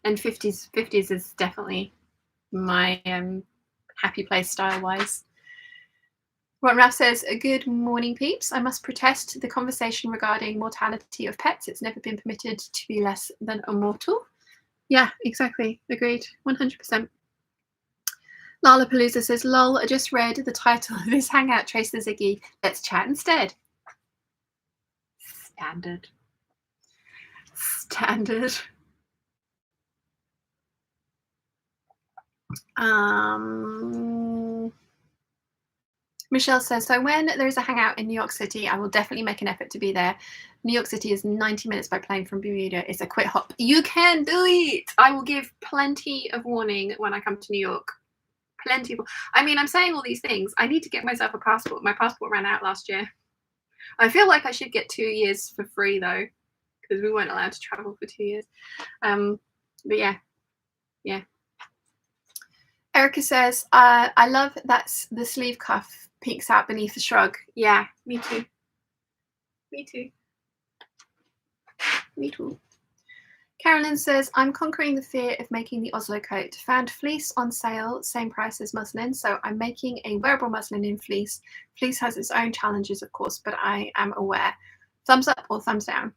And 50s is definitely my happy place style-wise. Ron Ralph says, good morning, peeps. I must protest the conversation regarding mortality of pets. It's never been permitted to be less than a mortal. Yeah, exactly. Agreed. 100%. Lollapalooza says, lol, I just read the title of this hangout, Trace the Ziggy. Let's chat instead. Standard. Michelle says, so when there's a hangout in New York City, I will definitely make an effort to be there. New York City is 90 minutes by plane from Bermuda. It's a quick hop. You can do it. I will give plenty of warning when I come to New York. Plenty of, I mean, I'm saying all these things. I need to get myself a passport. My passport ran out last year. I feel like I should get 2 years for free though, because we weren't allowed to travel for 2 years. But yeah. Erica says, I love that the sleeve cuff peeks out beneath the shrug. Yeah, me too. Carolyn says, I'm conquering the fear of making the Oslo coat. Found fleece on sale, same price as muslin, so I'm making a wearable muslin in fleece. Fleece has its own challenges, of course, but I am aware. Thumbs up or thumbs down?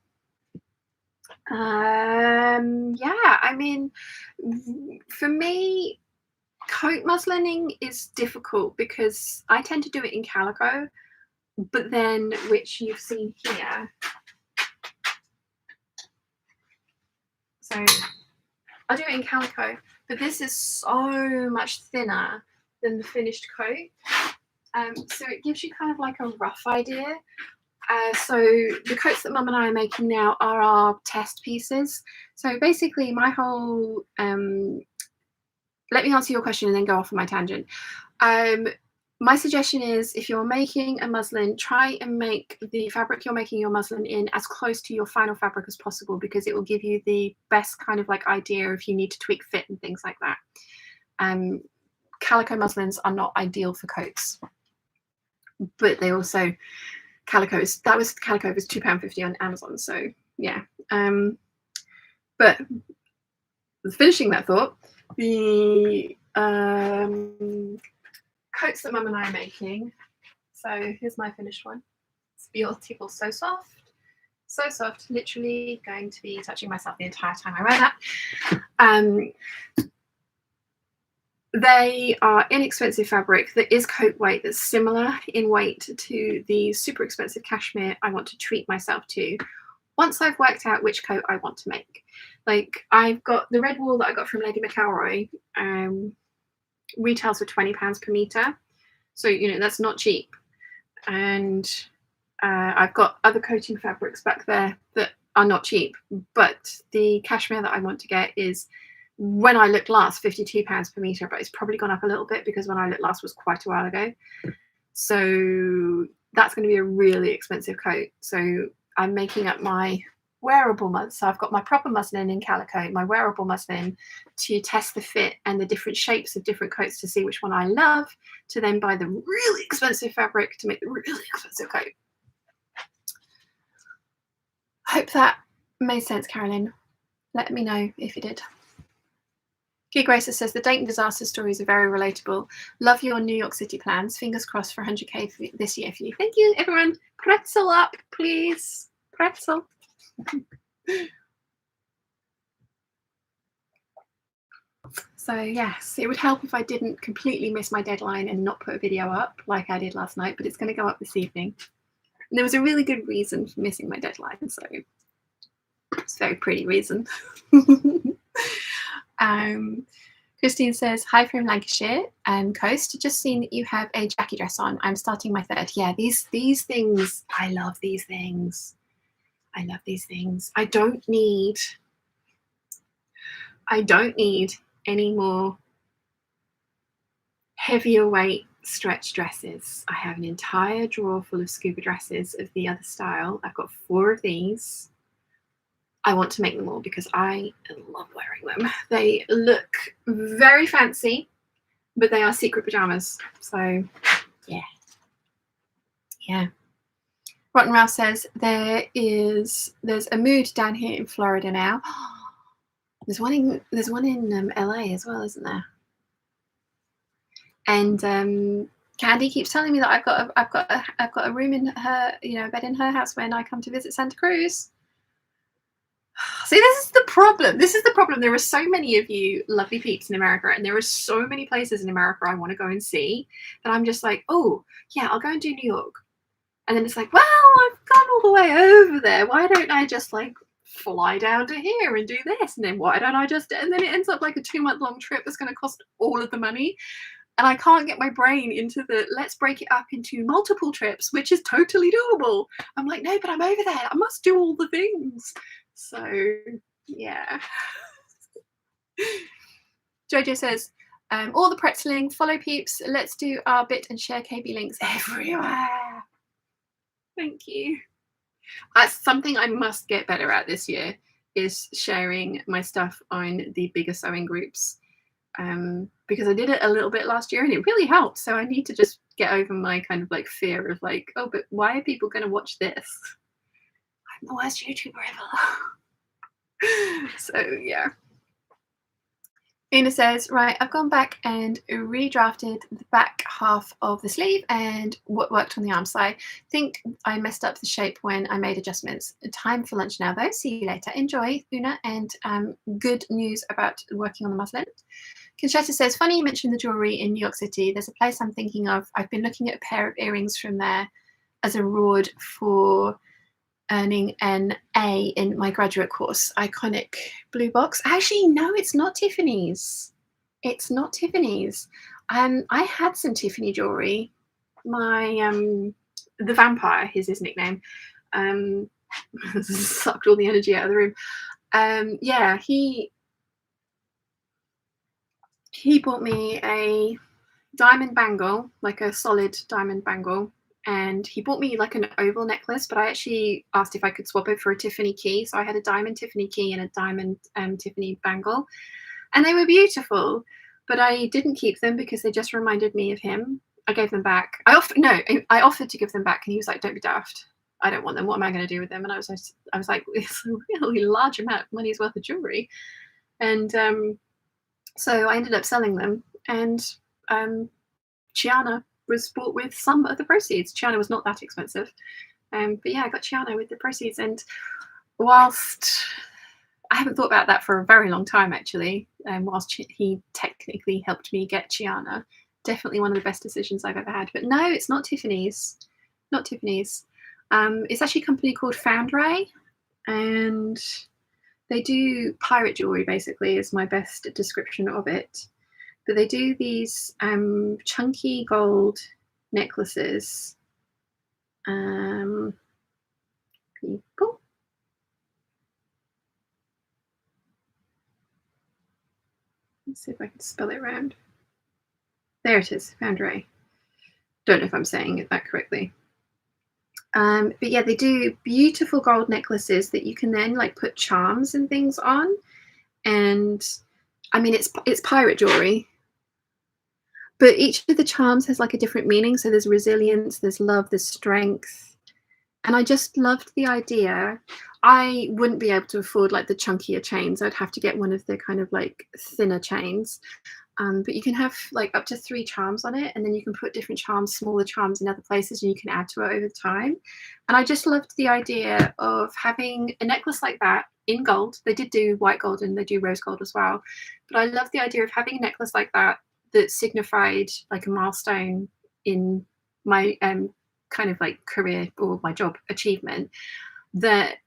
Yeah, I mean, for me, coat muslining is difficult because I tend to do it in calico, but then, which you've seen here, So I'll do it in calico, but this is so much thinner than the finished coat. So it gives you kind of like a rough idea. So the coats that Mum and I are making now are our test pieces. So basically my whole, let me answer your question and then go off on my tangent. My suggestion is if you're making a muslin, try and make the fabric you're making your muslin in as close to your final fabric as possible, because it will give you the best kind of like idea if you need to tweak fit and things like that. Calico muslins are not ideal for coats, but they also, calico was £2.50 on Amazon. So yeah. But finishing that thought, the coats that Mum and I are making. So here's my finished one. It's beautiful, so soft, literally going to be touching myself the entire time I wear that. They are inexpensive fabric that is coat weight, that's similar in weight to the super expensive cashmere I want to treat myself to once I've worked out which coat I want to make. Like I've got the red wool that I got from Lady McElroy, retails for £20 per metre. So, you know, that's not cheap. And I've got other coating fabrics back there that are not cheap. But the cashmere that I want to get is, when I looked last, £52 per metre, but it's probably gone up a little bit because when I looked last was quite a while ago. So that's going to be a really expensive coat. So I'm making up my wearable muslin. So I've got my proper muslin in calico, my wearable muslin to test the fit and the different shapes of different coats to see which one I love, to then buy the really expensive fabric to make the really expensive coat. Hope that made sense, Carolyn. Let me know if it did. Gig Racer says the Dayton disaster stories are very relatable. Love your New York City plans. Fingers crossed for 100k this year for you. Thank you, everyone. Pretzel up, please. Pretzel. So yes, it would help if I didn't completely miss my deadline and not put a video up like I did last night, but it's going to go up this evening. And there was a really good reason for missing my deadline, so it's a very pretty reason. Christine says, hi from Lancashire and Coast. Just seen that you have a Jackie dress on. I'm starting my third. Yeah, these things, I love these things. I love these things. I don't need any more heavier weight stretch dresses. I have an entire drawer full of scuba dresses of the other style. I've got 4 of these. I want to make them all because I love wearing them. They look very fancy, but they are secret pajamas. So yeah. Rotten Ralph says there's a mood down here in Florida now. There's one in LA as well, isn't there? And Candy keeps telling me that I've got a room in her, a bed in her house when I come to visit Santa Cruz. See, this is the problem. There are so many of you lovely peeps in America, and there are so many places in America I want to go and see that I'm just like, oh yeah, I'll go and do New York. And then it's like, well, I've gone all the way over there. Why don't I just like fly down to here and do this? And then why don't I just, and then it ends up like a 2-month-long trip that's going to cost all of the money. And I can't get my brain into the, let's break it up into multiple trips, which is totally doable. I'm like, no, but I'm over there. I must do all the things. So, yeah. Jojo says, all the pretzeling, follow Peeps. Let's do our bit and share KB links everywhere. Thank you. That's something I must get better at this year, is sharing my stuff on the bigger sewing groups. Because I did it a little bit last year and it really helped. So I need to just get over my kind of like fear of like, oh, but why are people going to watch this? I'm the worst YouTuber ever. So yeah. Ina says, right, I've gone back and redrafted the back half of the sleeve and what worked on the arm. So I think I messed up the shape when I made adjustments. Time for lunch now though. See you later. Enjoy, Una, and good news about working on the muslin. Conchetta says, funny you mentioned the jewellery in New York City. There's a place I'm thinking of. I've been looking at a pair of earrings from there as a reward for earning an A in my graduate course. Iconic blue box. Actually, no, it's not Tiffany's. It's not Tiffany's. I had some Tiffany jewelry. My the vampire is his nickname. Sucked all the energy out of the room. Yeah, he bought me a diamond bangle, like a solid diamond bangle, and he bought me like an oval necklace, but I actually asked if I could swap it for a Tiffany key. So I had a diamond Tiffany key and a diamond Tiffany bangle, and they were beautiful, but I didn't keep them because they just reminded me of him. I gave them back. I offered to give them back, and he was like, "Don't be daft. I don't want them. What am I going to do with them?" And I was like, it's a really large amount of money's worth of jewelry, and so I ended up selling them, and Chiana was bought with some of the proceeds. Chiana was not that expensive, but yeah, I got Chiana with the proceeds. And whilst I haven't thought about that for a very long time, actually, whilst he technically helped me get Chiana, definitely one of the best decisions I've ever had. But no, it's not Tiffany's. Not Tiffany's. It's actually a company called Foundry, and they do pirate jewelry, basically, is my best description of it. But they do these chunky gold necklaces. People. Let's see if I can spell it round. There it is, Foundry. Don't know if I'm saying it that correctly. But yeah, they do beautiful gold necklaces that you can then like put charms and things on. And I mean, it's pirate jewelry, but each of the charms has like a different meaning. So there's resilience, there's love, there's strength. And I just loved the idea. I wouldn't be able to afford like the chunkier chains. I'd have to get one of the kind of like thinner chains. But you can have like up to 3 charms on it, and then you can put different charms, smaller charms in other places, and you can add to it over time. And I just loved the idea of having a necklace like that in gold. They did do white gold and they do rose gold as well. But I love the idea of having a necklace like that that signified like a milestone in my kind of like career or my job achievement that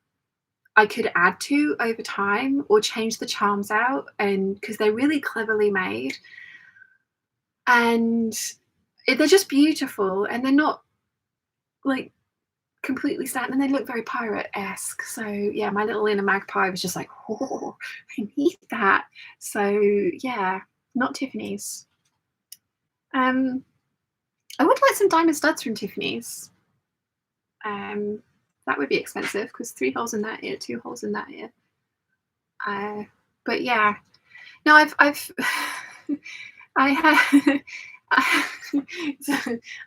I could add to over time or change the charms out, and because they're really cleverly made and they're just beautiful, and they're not like completely standard, and they look very pirate-esque. So yeah, my little inner magpie was just like, oh, I need that. So yeah, not Tiffany's. I would like some diamond studs from Tiffany's. That would be expensive because 3 holes in that ear, 2 holes in that ear. But yeah, no, I've I had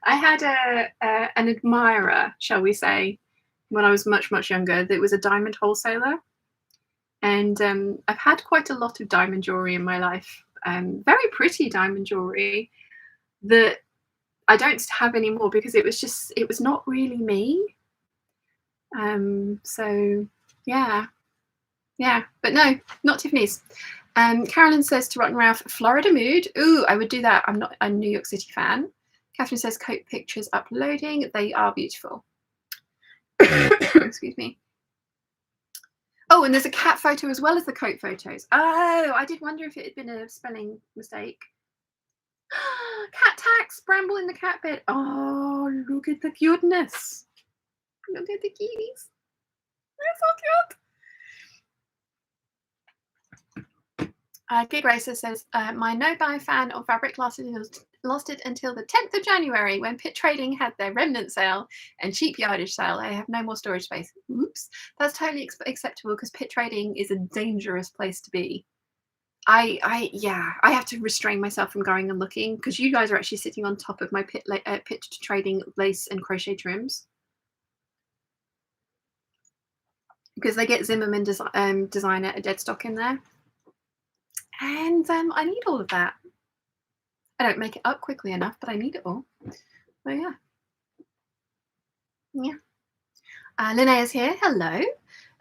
I had an admirer, shall we say, when I was much younger. That was a diamond wholesaler, and I've had quite a lot of diamond jewelry in my life. Very pretty diamond jewelry that I don't have anymore because it was not really me. So yeah, but no, not Tiffany's. Carolyn says to Rotten Ralph, Florida mood. Ooh, I would do that. I'm not a New York City fan. Catherine says coat pictures uploading. They are beautiful. Excuse me. Oh, and there's a cat photo as well as the coat photos. Oh, I did wonder if it had been a spelling mistake. Cat tax, bramble in the cat bed. Oh, look at the cuteness. Look at the kitties. They're so cute. Gig Racer says, my no-buy fan of fabric lasted until the 10th of January when Pit Trading had their remnant sale and cheap yardage sale. I have no more storage space. Oops. That's totally acceptable because Pit Trading is a dangerous place to be. I have to restrain myself from going and looking because you guys are actually sitting on top of my Pit Trading lace and crochet trims. Because they get Zimmerman designer a dead stock in there. And I need all of that. I don't make it up quickly enough, but I need it all. So yeah. Linnea's here. Hello.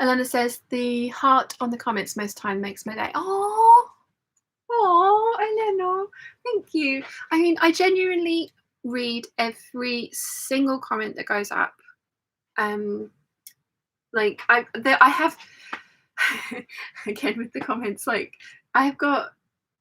Elena says the heart on the comments most time makes my day. Oh, Elena, thank you. I mean, I genuinely read every single comment that goes up. Like I have again with the comments, like I've got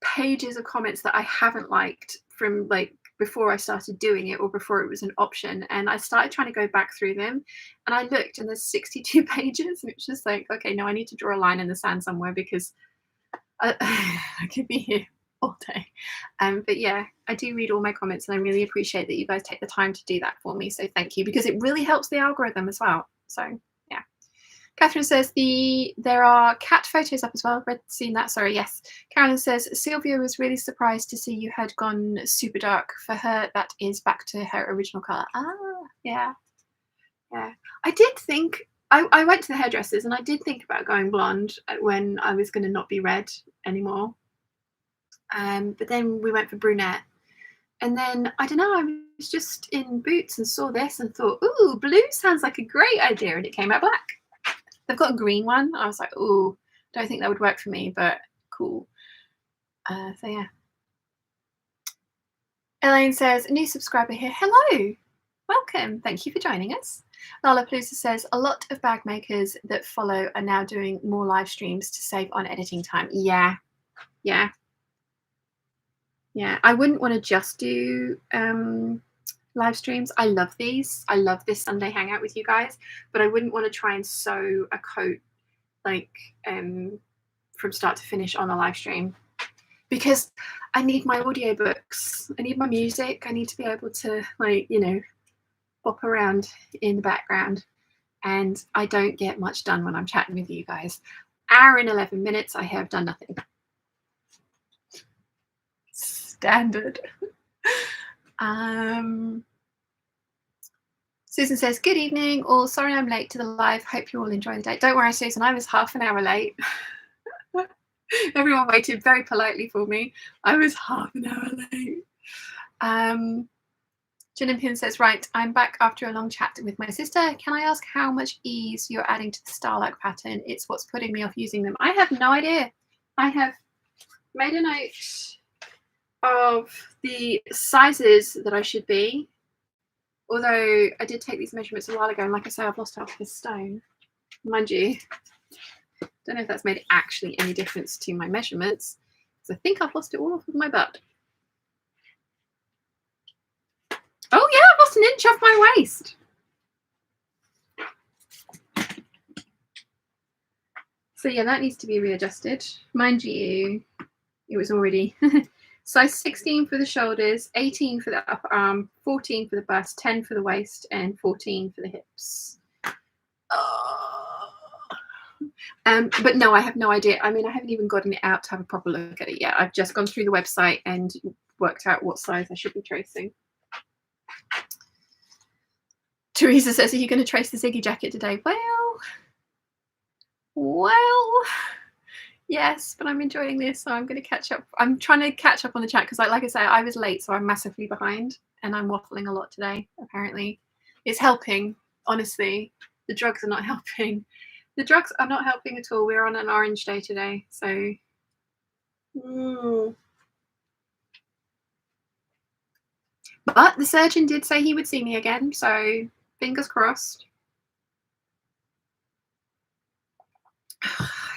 pages of comments that I haven't liked from like before I started doing it or before it was an option. And I started trying to go back through them and I looked and there's 62 pages and it's just like, okay, no, I need to draw a line in the sand somewhere because I, I could be here all day. But yeah, I do read all my comments and I really appreciate that you guys take the time to do that for me. So thank you because it really helps the algorithm as well. So yeah. Catherine says there are cat photos up as well. Read seen that. Sorry, yes. Carolyn says Sylvia was really surprised to see you had gone super dark. For her, that is back to her original colour. Ah, yeah, yeah. I did think I went to the hairdressers and I did think about going blonde when I was going to not be red anymore. But then we went for brunette, and then I don't know. I was just in Boots and saw this and thought, ooh, blue sounds like a great idea, and it came out black. They've got a green one. I was like, oh, don't think that would work for me, but cool. So yeah. Elaine says, new subscriber here. Hello. Welcome. Thank you for joining us. Lala Palooza says, a lot of bag makers that follow are now doing more live streams to save on editing time. Yeah. Yeah. Yeah. I wouldn't want to just do live streams. I love these. I love this Sunday hangout with you guys, but I wouldn't want to try and sew a coat like from start to finish on a live stream because I need my audiobooks, I need my music, I need to be able to like, you know, bop around in the background, and I don't get much done when I'm chatting with you guys. Hour and 11 minutes, I have done nothing. Standard. Susan says, good evening, all. Sorry I'm late to the live. Hope you all enjoy the day. Don't worry, Susan, I was half an hour late. Everyone waited very politely for me. I was half an hour late. Jin and Pin says, right, I'm back after a long chat with my sister. Can I ask how much ease you're adding to the starlight pattern? It's what's putting me off using them. I have no idea. I have made a note of the sizes that I should be. Although I did take these measurements a while ago, and like I say, I've lost half this stone. Mind you, don't know if that's made actually any difference to my measurements, because I think I've lost it all off of my butt. Oh yeah, I've lost an inch off my waist. So yeah, that needs to be readjusted. Mind you, it was already size 16 for the shoulders, 18 for the upper arm, 14 for the bust, 10 for the waist, and 14 for the hips. But no, I have no idea. I mean, I haven't even gotten it out to have a proper look at it yet. I've just gone through the website and worked out what size I should be tracing. Teresa says, are you going to trace the Ziggy jacket today? Well, yes, but I'm enjoying this, so I'm going to catch up. I'm trying to catch up on the chat because, like I say, I was late, so I'm massively behind, and I'm waffling a lot today, apparently. It's helping, honestly. The drugs are not helping. The drugs are not helping at all. We're on an orange day today, so... But the surgeon did say he would see me again, so fingers crossed.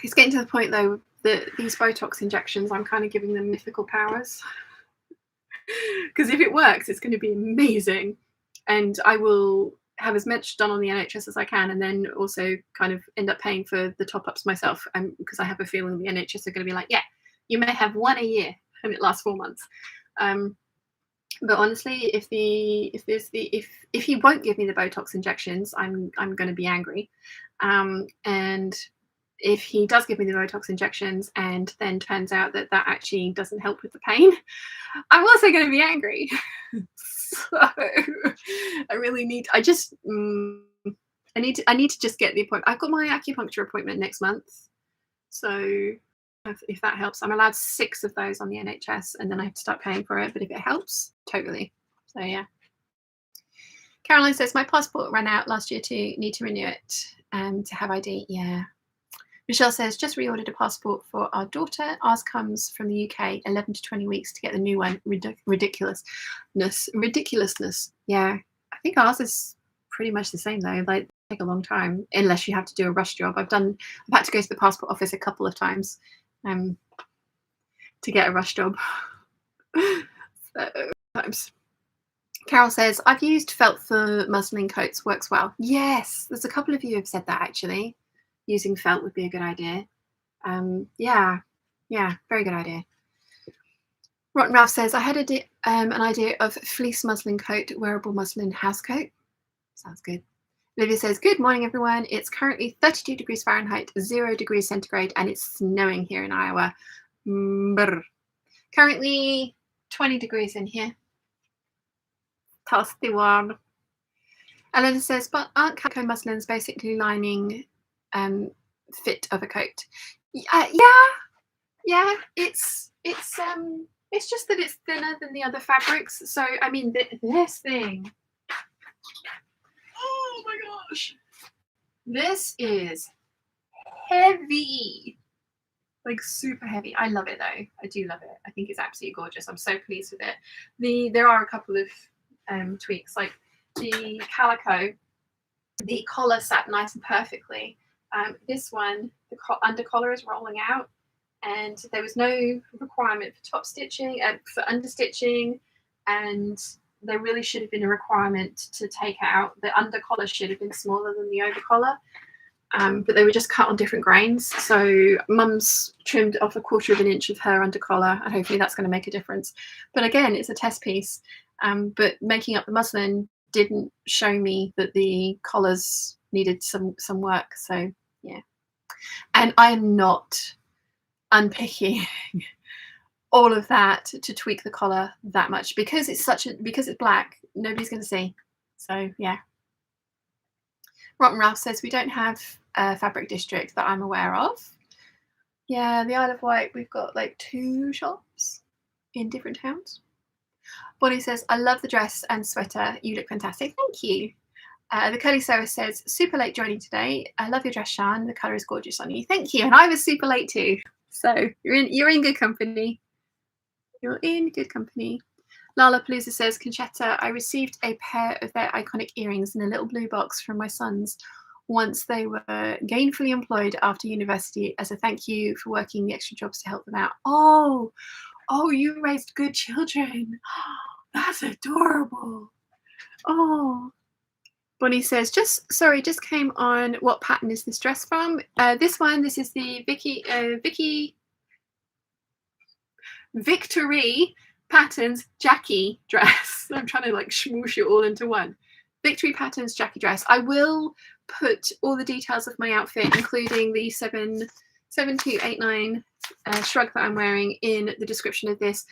It's getting to the point, though, that these Botox injections, I'm kind of giving them mythical powers. Because if it works, it's going to be amazing. And I will have as much done on the NHS as I can, and then also kind of end up paying for the top-ups myself, because I have a feeling the NHS are going to be like, yeah, you may have one a year, and it lasts 4 months. But honestly, if he won't give me the Botox injections, I'm going to be angry. And if he does give me the Botox injections and then turns out that that actually doesn't help with the pain, I'm also going to be angry. So I really need, I need to just get the appointment. I've got my acupuncture appointment next month. So if that helps, I'm allowed 6 of those on the NHS, and then I have to start paying for it. But if it helps, totally. So yeah. Caroline says, my passport ran out last year too. Need to renew it to have ID. Yeah. Michelle says, just reordered a passport for our daughter. Ours comes from the UK, 11 to 20 weeks to get the new one. Ridiculousness. Yeah. I think ours is pretty much the same though. Like take a long time unless you have to do a rush job. I've had to go to the passport office a couple of times to get a rush job. Times. Carol says, I've used felt for muslin coats, works well. Yes, there's a couple of you have said that actually. Using felt would be a good idea. Yeah, very good idea. Rotten Ralph says, I had an idea of fleece muslin coat, wearable muslin house coat. Sounds good. Olivia says, good morning, everyone. It's currently 32 degrees Fahrenheit, 0 degrees centigrade, and it's snowing here in Iowa. Brr. Currently 20 degrees in here. Toasty warm. Elena says, but aren't calico muslins basically lining fit of a coat? Yeah. It's just that it's thinner than the other fabrics. So I mean, this thing. Oh my gosh, this is heavy, like super heavy. I love it though. I do love it. I think it's absolutely gorgeous. I'm so pleased with it. There are a couple of tweaks, like the calico. The collar sat nice and perfectly. This one, the under collar is rolling out, and there was no requirement for top stitching, for under stitching, and there really should have been a requirement to take out the under collar. Should have been smaller than the over collar, but they were just cut on different grains. So Mum's trimmed off 1/4 of an inch of her under collar, and hopefully that's going to make a difference. But again, it's a test piece. But making up the muslin didn't show me that the collars needed some work. So yeah, and I am not unpicking all of that to tweak the collar that much because it's black. Nobody's going to see. So yeah. Rotten Ralph says we don't have a fabric district that I'm aware of. Yeah, the Isle of Wight, we've got like 2 shops in different towns. Bonnie says, I love the dress and sweater. You look fantastic. Thank you. The Curly Sewer says, super late joining today. I love your dress, Shan. The colour is gorgeous on you. Thank you. And I was super late too. So you're in good company. You're in good company. Lala Palooza says, Conchetta, I received a pair of their iconic earrings in a little blue box from my sons once they were gainfully employed after university as a thank you for working the extra jobs to help them out. Oh, you raised good children. That's adorable. Oh. Bonnie says, just came on. What pattern is this dress from? This is the Victory Patterns Jackie dress. I'm trying to like smoosh it all into one. Victory Patterns Jackie dress. I will put all the details of my outfit, including the 7289 shrug that I'm wearing, in the description of this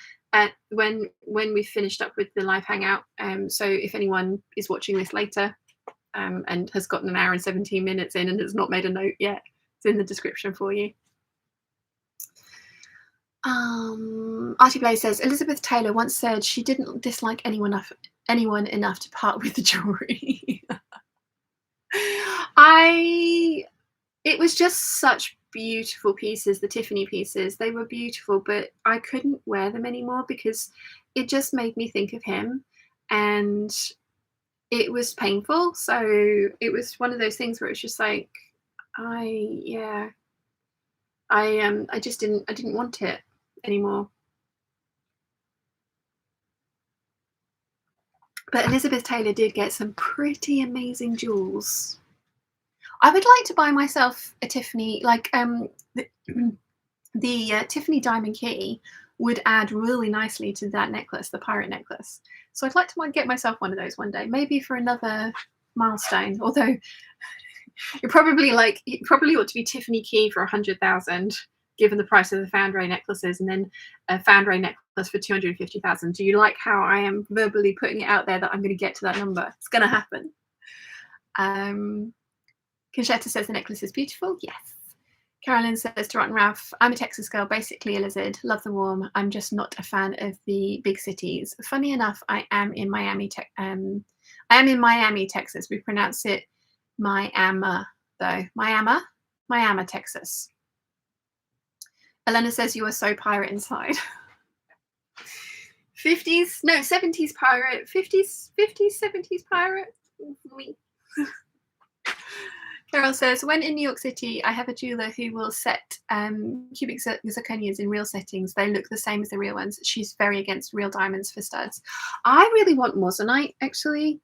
when we've finished up with the live hangout. So if anyone is watching this later and has gotten an hour and 17 minutes in and has not made a note yet, it's in the description for you. Artie Blaze says, Elizabeth Taylor once said she didn't dislike anyone enough to part with the jewelry. It was just such beautiful pieces, the Tiffany pieces. They were beautiful, but I couldn't wear them anymore because it just made me think of him, and it was painful. So it was one of those things where it's just like, I didn't want it anymore. But Elizabeth Taylor did get some pretty amazing jewels. I would like to buy myself a Tiffany, like the Tiffany diamond key would add really nicely to that necklace, the pirate necklace. So I'd like to get myself one of those one day, maybe for another milestone. Although it probably ought to be Tiffany key for 100,000, given the price of the Foundry necklaces, and then a Foundry necklace for 250,000. Do you like how I am verbally putting it out there that I'm going to get to that number? It's going to happen. Conchetta says the necklace is beautiful. Yes. Carolyn says to Rotten Ralph, I'm a Texas girl, basically a lizard. Love the warm. I'm just not a fan of the big cities. Funny enough, I am in Miami, Texas. We pronounce it Miami, though. Miami, Texas. Elena says you are so pirate inside. 70s pirate. 70s pirate. Me. Carol says, when in New York City, I have a jeweler who will set cubic zirconias in real settings. They look the same as the real ones. She's very against real diamonds for studs. I really want moissanite, actually.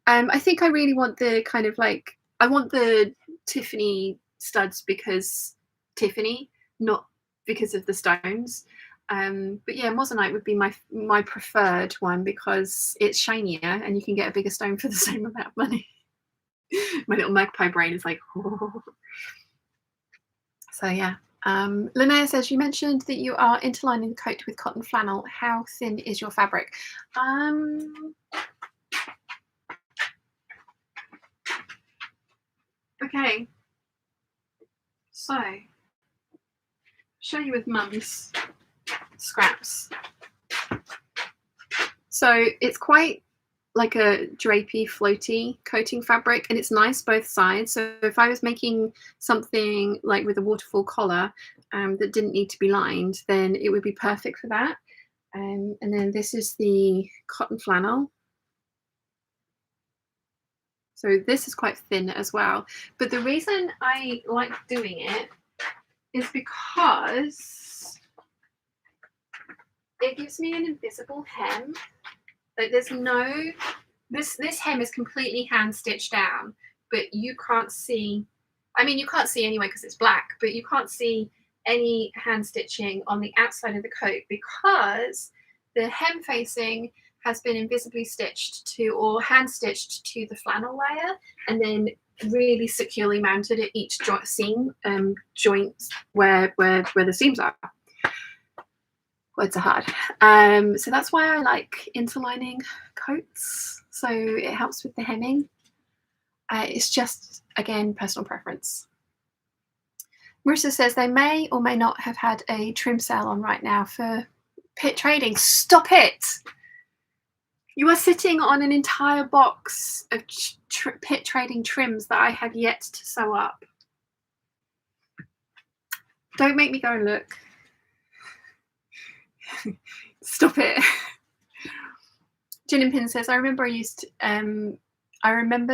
I think I really want the kind of like, I want the Tiffany studs because Tiffany, not because of the stones. But yeah, moissanite would be my preferred one because it's shinier and you can get a bigger stone for the same amount of money. My little magpie brain is like, oh. So yeah. Linnea says, you mentioned that you are interlining the coat with cotton flannel. How thin is your fabric? Okay. So, show you with Mum's scraps. So it's quite like a drapey, floaty coating fabric, and it's nice both sides. So if I was making something like with a waterfall collar that didn't need to be lined, then it would be perfect for that. And then this is the cotton flannel. So this is quite thin as well. But the reason I like doing it is because it gives me an invisible hem. Like there's no, this hem is completely hand stitched down, but you can't see, I mean, you can't see anyway because it's black, but you can't see any hand stitching on the outside of the coat because the hem facing has been invisibly stitched to, or hand stitched to the flannel layer, and then really securely mounted at each seam joints where the seams are. Words are hard. So that's why I like interlining coats. So it helps with the hemming. It's just, again, personal preference. Marissa says they may or may not have had a trim sale on right now for Pit Trading. Stop it! You are sitting on an entire box of Pit Trading trims that I have yet to sew up. Don't make me go and look. Stop it. Gin and Pin says, I remember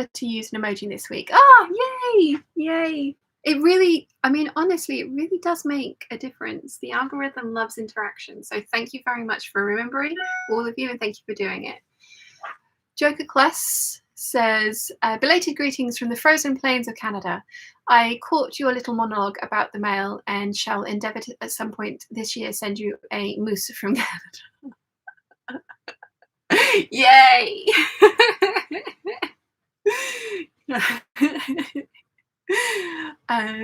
to use an emoji this week. Oh, yay! Yay. It really, I mean, honestly, it really does make a difference. The algorithm loves interaction. So thank you very much for remembering, all of you, and thank you for doing it. Joker Kless says, belated greetings from the frozen plains of Canada. I caught your little monologue about the mail and shall endeavour to, at some point this year, send you a moose from Canada. Yay!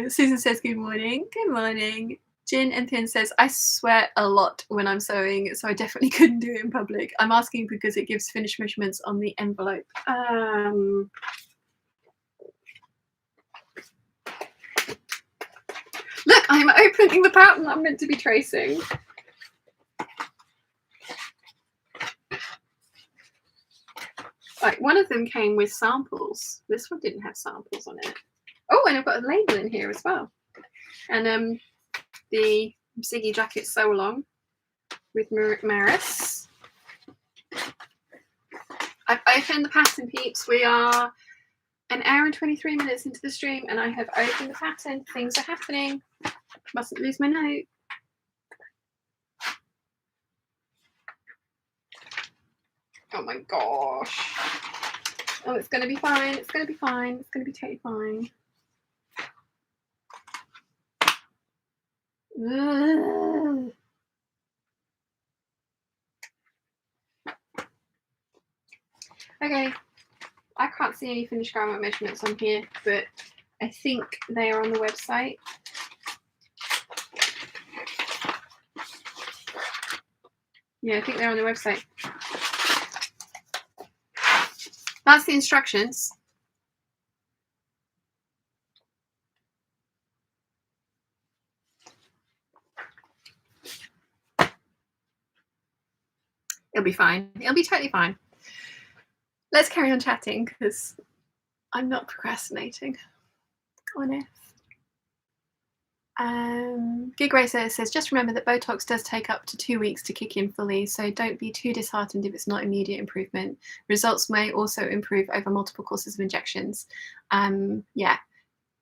Susan says, good morning. Good morning. Gin and Pin says, I sweat a lot when I'm sewing, so I definitely couldn't do it in public. I'm asking because it gives finished measurements on the envelope. Look, I'm opening the pattern I'm meant to be tracing. Like, one of them came with samples. This one didn't have samples on it. Oh, and I've got a label in here as well. And the Ziggi Jacket sew along with Maris. I've opened the pattern, peeps. We are an hour and 23 minutes into the stream, and I have opened the pattern. Things are happening. Mustn't lose my note. Oh my gosh. Oh, it's going to be fine. It's going to be fine. It's going to be totally fine. Ugh. Okay, I can't see any finished garment measurements on here, but I think they are on the website. Yeah, I think they're on the website. That's the instructions. It'll be fine. It'll be totally fine. Let's carry on chatting because I'm not procrastinating on it. Gig Racer says, just remember that Botox does take up to 2 weeks to kick in fully, so don't be too disheartened if it's not immediate improvement. Results may also improve over multiple courses of injections. Yeah.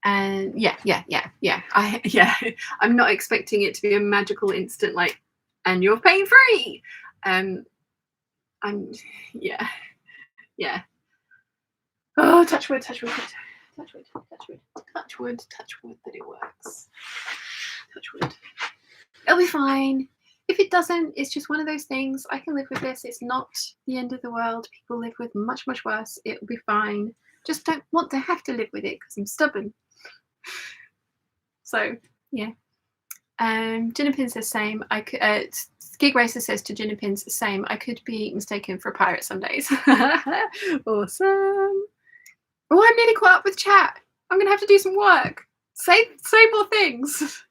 And I'm not expecting it to be a magical instant, like, and you're pain free. Yeah. Oh, touch wood that it works. Touch wood. It'll be fine. If it doesn't, it's just one of those things. I can live with this. It's not the end of the world. People live with much, much worse. It'll be fine. Just don't want to have to live with it because I'm stubborn. So, yeah. Ginnapin says same. Gig Racer says to Ginnapin's same. I could be mistaken for a pirate some days. Awesome. Oh, I'm nearly caught up with chat. I'm going to have to do some work. Say more things.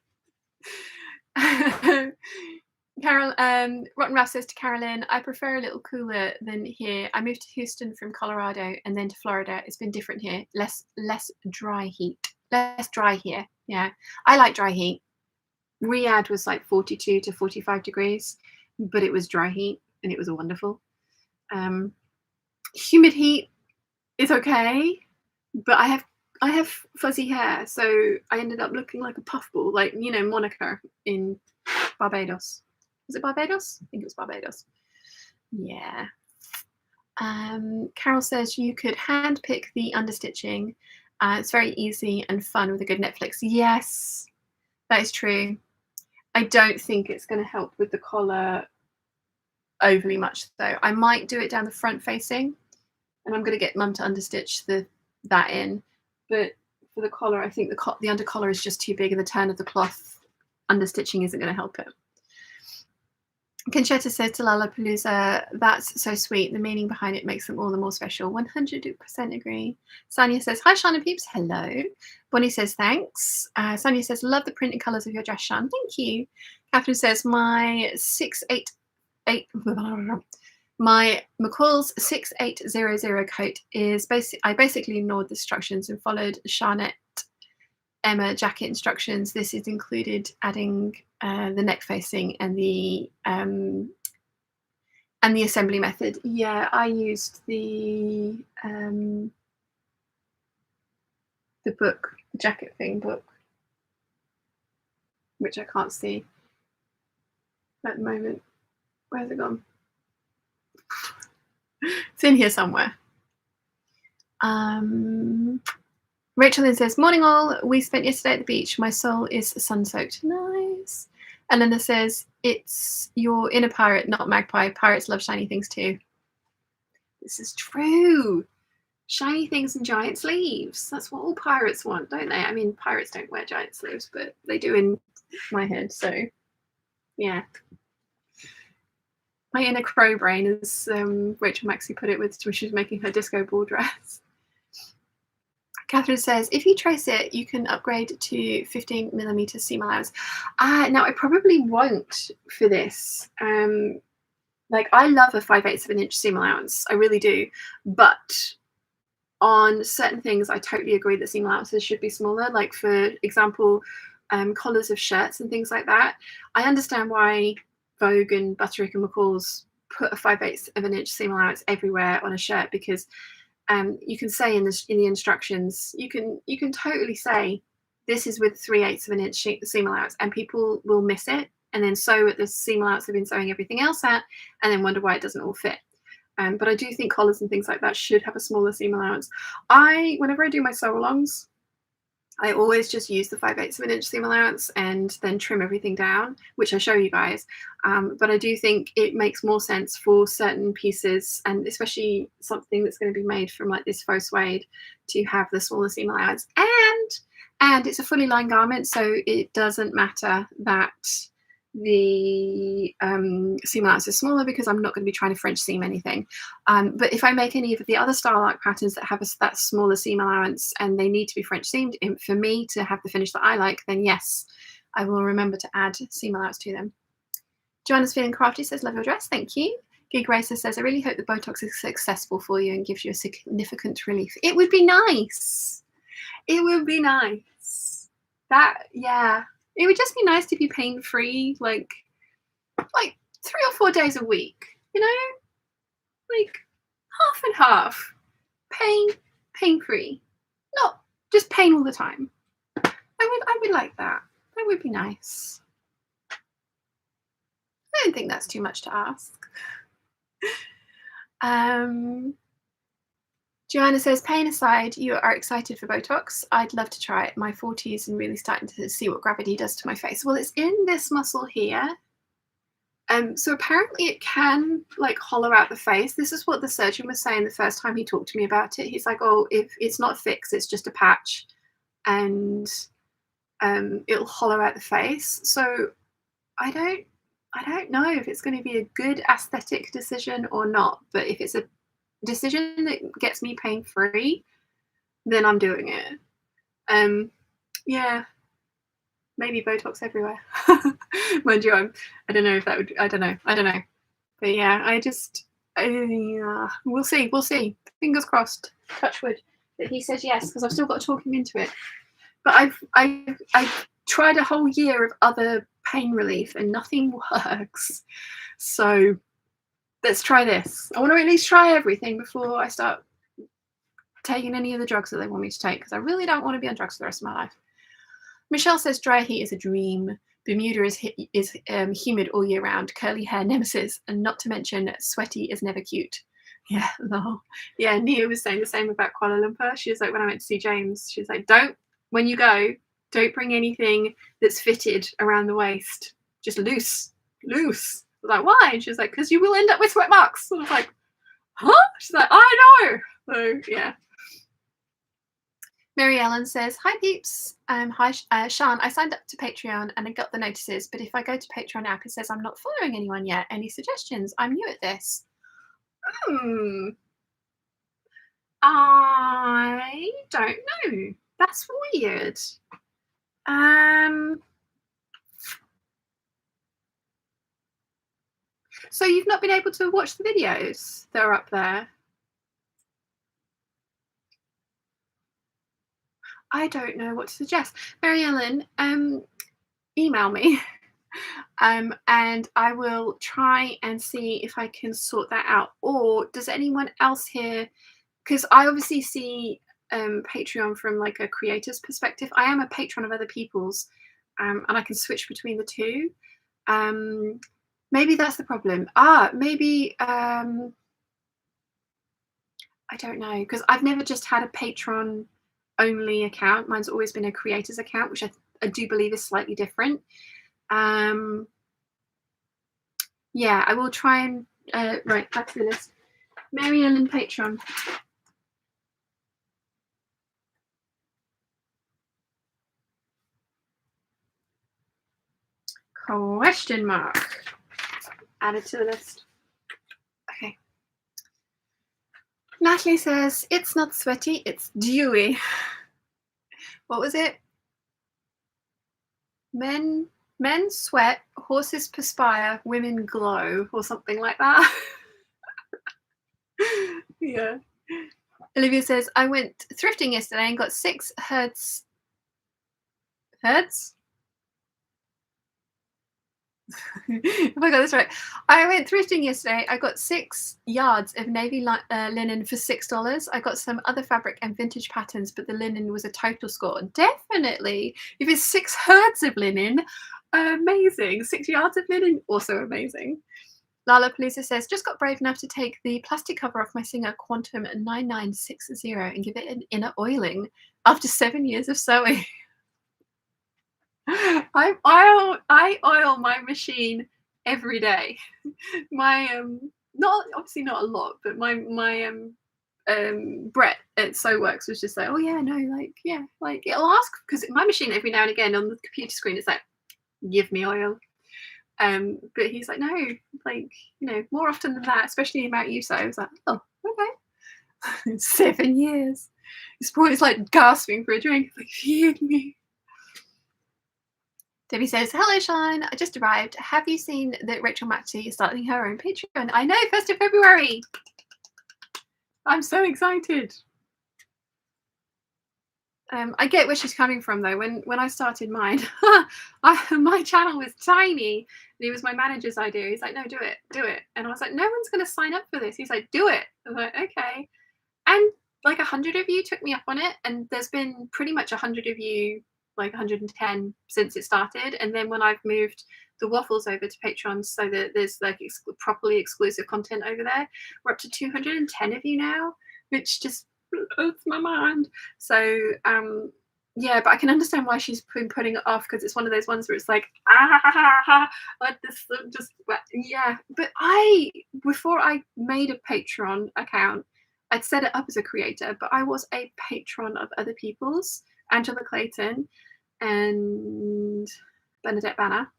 Carol, Rotten Ralph says to Carolyn, I prefer a little cooler than here. I moved to Houston from Colorado and then to Florida. It's been different here. Less dry heat. Less dry here. Yeah. I like dry heat. Riyadh was like 42 to 45 degrees, but it was dry heat and it was wonderful. Humid heat is okay, but I have fuzzy hair, so I ended up looking like a puffball, like, you know, Monica in Barbados. Was it Barbados? I think it was Barbados. Yeah. Carol says you could handpick the understitching. It's very easy and fun with a good Netflix. Yes, that is true. I don't think it's going to help with the collar overly much, though. I might do it down the front facing, and I'm going to get Mum to understitch that in. But for the collar, I think the under collar is just too big, and the turn of the cloth understitching isn't going to help it. Conchetta says to Lollapalooza, that's so sweet. The meaning behind it makes them all the more special. 100% agree. Sonia says, hi, Shan and Peeps. Hello. Bonnie says, thanks. Sonia says, love the print and colours of your dress, Shan. Thank you. Catherine says, my McCalls 6800 coat is I basically ignored the instructions and followed Shanette Emma jacket instructions. This is included adding the neck facing and the assembly method. Yeah, I used the book, the jacket thing book, which I can't see at the moment. Where's it gone? It's in here somewhere. Rachel then says, morning all, we spent yesterday at the beach. My soul is sun-soaked. Nice. Elena says, it's your inner pirate, not magpie. Pirates love shiny things too. This is true. Shiny things and giant sleeves. That's what all pirates want, don't they? I mean, pirates don't wear giant sleeves, but they do in my head, so yeah. My inner crow brain, as Rachel Maxey put it when she was making her disco ball dress. Catherine says, if you trace it, you can upgrade to 15mm seam allowance. Now, I probably won't for this. Like, I love a 5/8 of an inch seam allowance. I really do. But on certain things, I totally agree that seam allowances should be smaller. Like, for example, collars of shirts and things like that. I understand why Vogue and Butterick and McCalls put a 5/8 of an inch seam allowance everywhere on a shirt, because you can say in the instructions, you can totally say this is with 3/8 of an inch seam allowance, and people will miss it and then sew at the seam allowance they've been sewing everything else at, and then wonder why it doesn't all fit. But I do think collars and things like that should have a smaller seam allowance. Whenever I do my sew-alongs, I always just use the 5/8 of an inch seam allowance and then trim everything down, which I show you guys. But I do think it makes more sense for certain pieces, and especially something that's going to be made from like this faux suede, to have the smaller seam allowance. And it's a fully lined garment, so it doesn't matter that the seam allowance is smaller, because I'm not going to be trying to French seam anything. But if I make any of the other style arc patterns that have that smaller seam allowance and they need to be French seamed for me to have the finish that I like, then yes, I will remember to add seam allowance to them. Joanna's feeling crafty says, love your dress, thank you. Gig Racer says, I really hope the Botox is successful for you and gives you a significant relief. It would be nice. It would be nice. Yeah. It would just be nice to be pain-free, like 3 or 4 days a week, you know? Like half and half. Pain-free. Not just pain all the time. I would like that. That would be nice. I don't think that's too much to ask. Joanna says, pain aside, you are excited for Botox. I'd love to try it. My 40s and really starting to see what gravity does to my face. Well, it's in this muscle here. So apparently it can like hollow out the face. This is what the surgeon was saying the first time he talked to me about it. He's like, oh, if it's not fixed, it's just a patch, and it'll hollow out the face. So I don't know if it's going to be a good aesthetic decision or not. But if it's a decision that gets me pain-free, then I'm doing it. Yeah. Maybe Botox everywhere. Mind you, I don't know if that would. I don't know. But yeah, we'll see. Fingers crossed. Touch wood that he says yes, because I've still got to talk him into it. But I've tried a whole year of other pain relief and nothing works. So let's try this. I want to at least try everything before I start taking any of the drugs that they want me to take, because I really don't want to be on drugs for the rest of my life. Michelle says dry heat is a dream. Bermuda is humid all year round. Curly hair nemesis, and not to mention sweaty is never cute. Yeah, no. Yeah, Nia was saying the same about Kuala Lumpur. She was like, when I went to see James, she was like, when you go, don't bring anything that's fitted around the waist. Just loose. I was like, why? And she was like, because you will end up with sweat marks. And I was like, huh? She's like, I know. So yeah. Mary Ellen says, hi peeps. Hi Sean, I signed up to Patreon and I got the notices, but if I go to Patreon app, it says I'm not following anyone yet. Any suggestions? I'm new at this. I don't know. That's weird. So you've not been able to watch the videos that are up there? I don't know what to suggest. Mary Ellen, email me. And I will try and see if I can sort that out. Or does anyone else here, because I obviously see Patreon from like a creator's perspective. I am a patron of other people's, and I can switch between the two. Maybe that's the problem. Maybe I don't know, because I've never just had a patron only account. Mine's always been a creator's account, which I do believe is slightly different. Yeah, I will try and right, back to the list. Mary Ellen Patreon. Question mark. Added to the list. Okay. Natalie says, it's not sweaty, it's dewy. What was it? Men sweat, horses perspire, women glow, or something like that. Yeah. Olivia says, I went thrifting yesterday and got 6 herds? If I got this right. I went thrifting yesterday. I got 6 yards of navy linen for $6. I got some other fabric and vintage patterns, but the linen was a total score. Definitely. If it's 6 herds of linen, amazing. 6 yards of linen, also amazing. Lala Palooza says, just got brave enough to take the plastic cover off my Singer Quantum 9960 and give it an inner oiling after 7 years of sewing. I oil my machine every day. My not obviously not a lot, but my Brett at Sew Works was just like, oh yeah, no, like it'll ask, because my machine every now and again on the computer screen is like, give me oil. But he's like, no, like, you know, more often than that, especially the amount you sew. I was like, oh, okay. 7 years. It's probably like gasping for a drink, like, feed me. Debbie says, hello Shine, I just arrived. Have you seen that Rachel Maxey is starting her own Patreon? I know, 1st of February. I'm so excited. I get where she's coming from though. When I started mine, my channel was tiny. And it was my manager's idea. He's like, no, do it. And I was like, no one's going to sign up for this. He's like, do it. I was like, okay. And like 100 of you took me up on it. And there's been pretty much 100 of you, like 110 since it started. And then when I've moved the waffles over to Patreon so that there's like properly exclusive content over there, we're up to 210 of you now, which just blows my mind. So yeah, but I can understand why she's been putting it off, because it's one of those ones where it's like like this just yeah. But before I made a Patreon account, I'd set it up as a creator, but I was a patron of other people's, Angela Clayton and Bernadette Banner,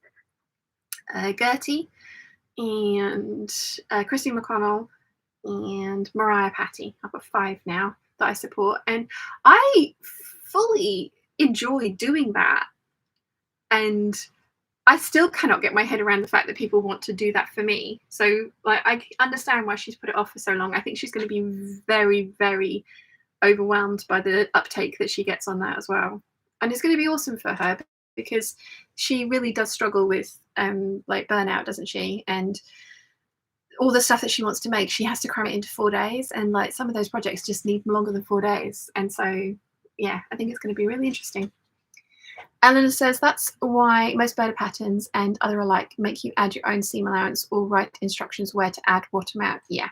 Gertie and Christine McConnell and Mariah Patty. I've got 5 now that I support, and I fully enjoy doing that. And I still cannot get my head around the fact that people want to do that for me. So like, I understand why she's put it off for so long. I think she's going to be very, very overwhelmed by the uptake that she gets on that as well. And it's going to be awesome for her, because she really does struggle with like burnout, doesn't she? And all the stuff that she wants to make, she has to cram it into 4 days, and like some of those projects just need longer than 4 days. And so yeah, I think it's going to be really interesting. Eleanor says that's why most birder patterns and other alike make you add your own seam allowance or write instructions where to add what amount. Yeah.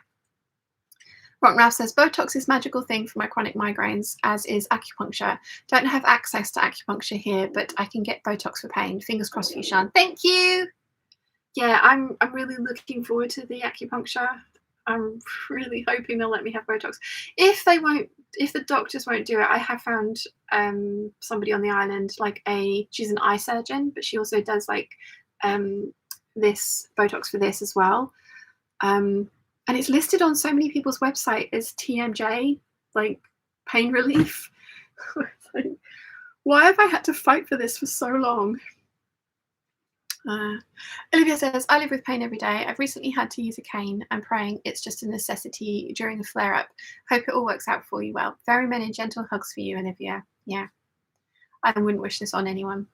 Rock Ralph says Botox is magical thing for my chronic migraines, as is acupuncture. Don't have access to acupuncture here, but I can get Botox for pain. Fingers crossed for you, Sian. Thank you. Yeah, I'm really looking forward to the acupuncture. I'm really hoping they'll let me have Botox. If the doctors won't do it, I have found somebody on the island, like she's an eye surgeon, but she also does like this Botox for this as well. And it's listed on so many people's website as TMJ, like pain relief. Like, why have I had to fight for this for so long? Olivia says, I live with pain every day. I've recently had to use a cane. I'm praying it's just a necessity during a flare-up. Hope it all works out for you well. Very many gentle hugs for you, Olivia. Yeah, I wouldn't wish this on anyone.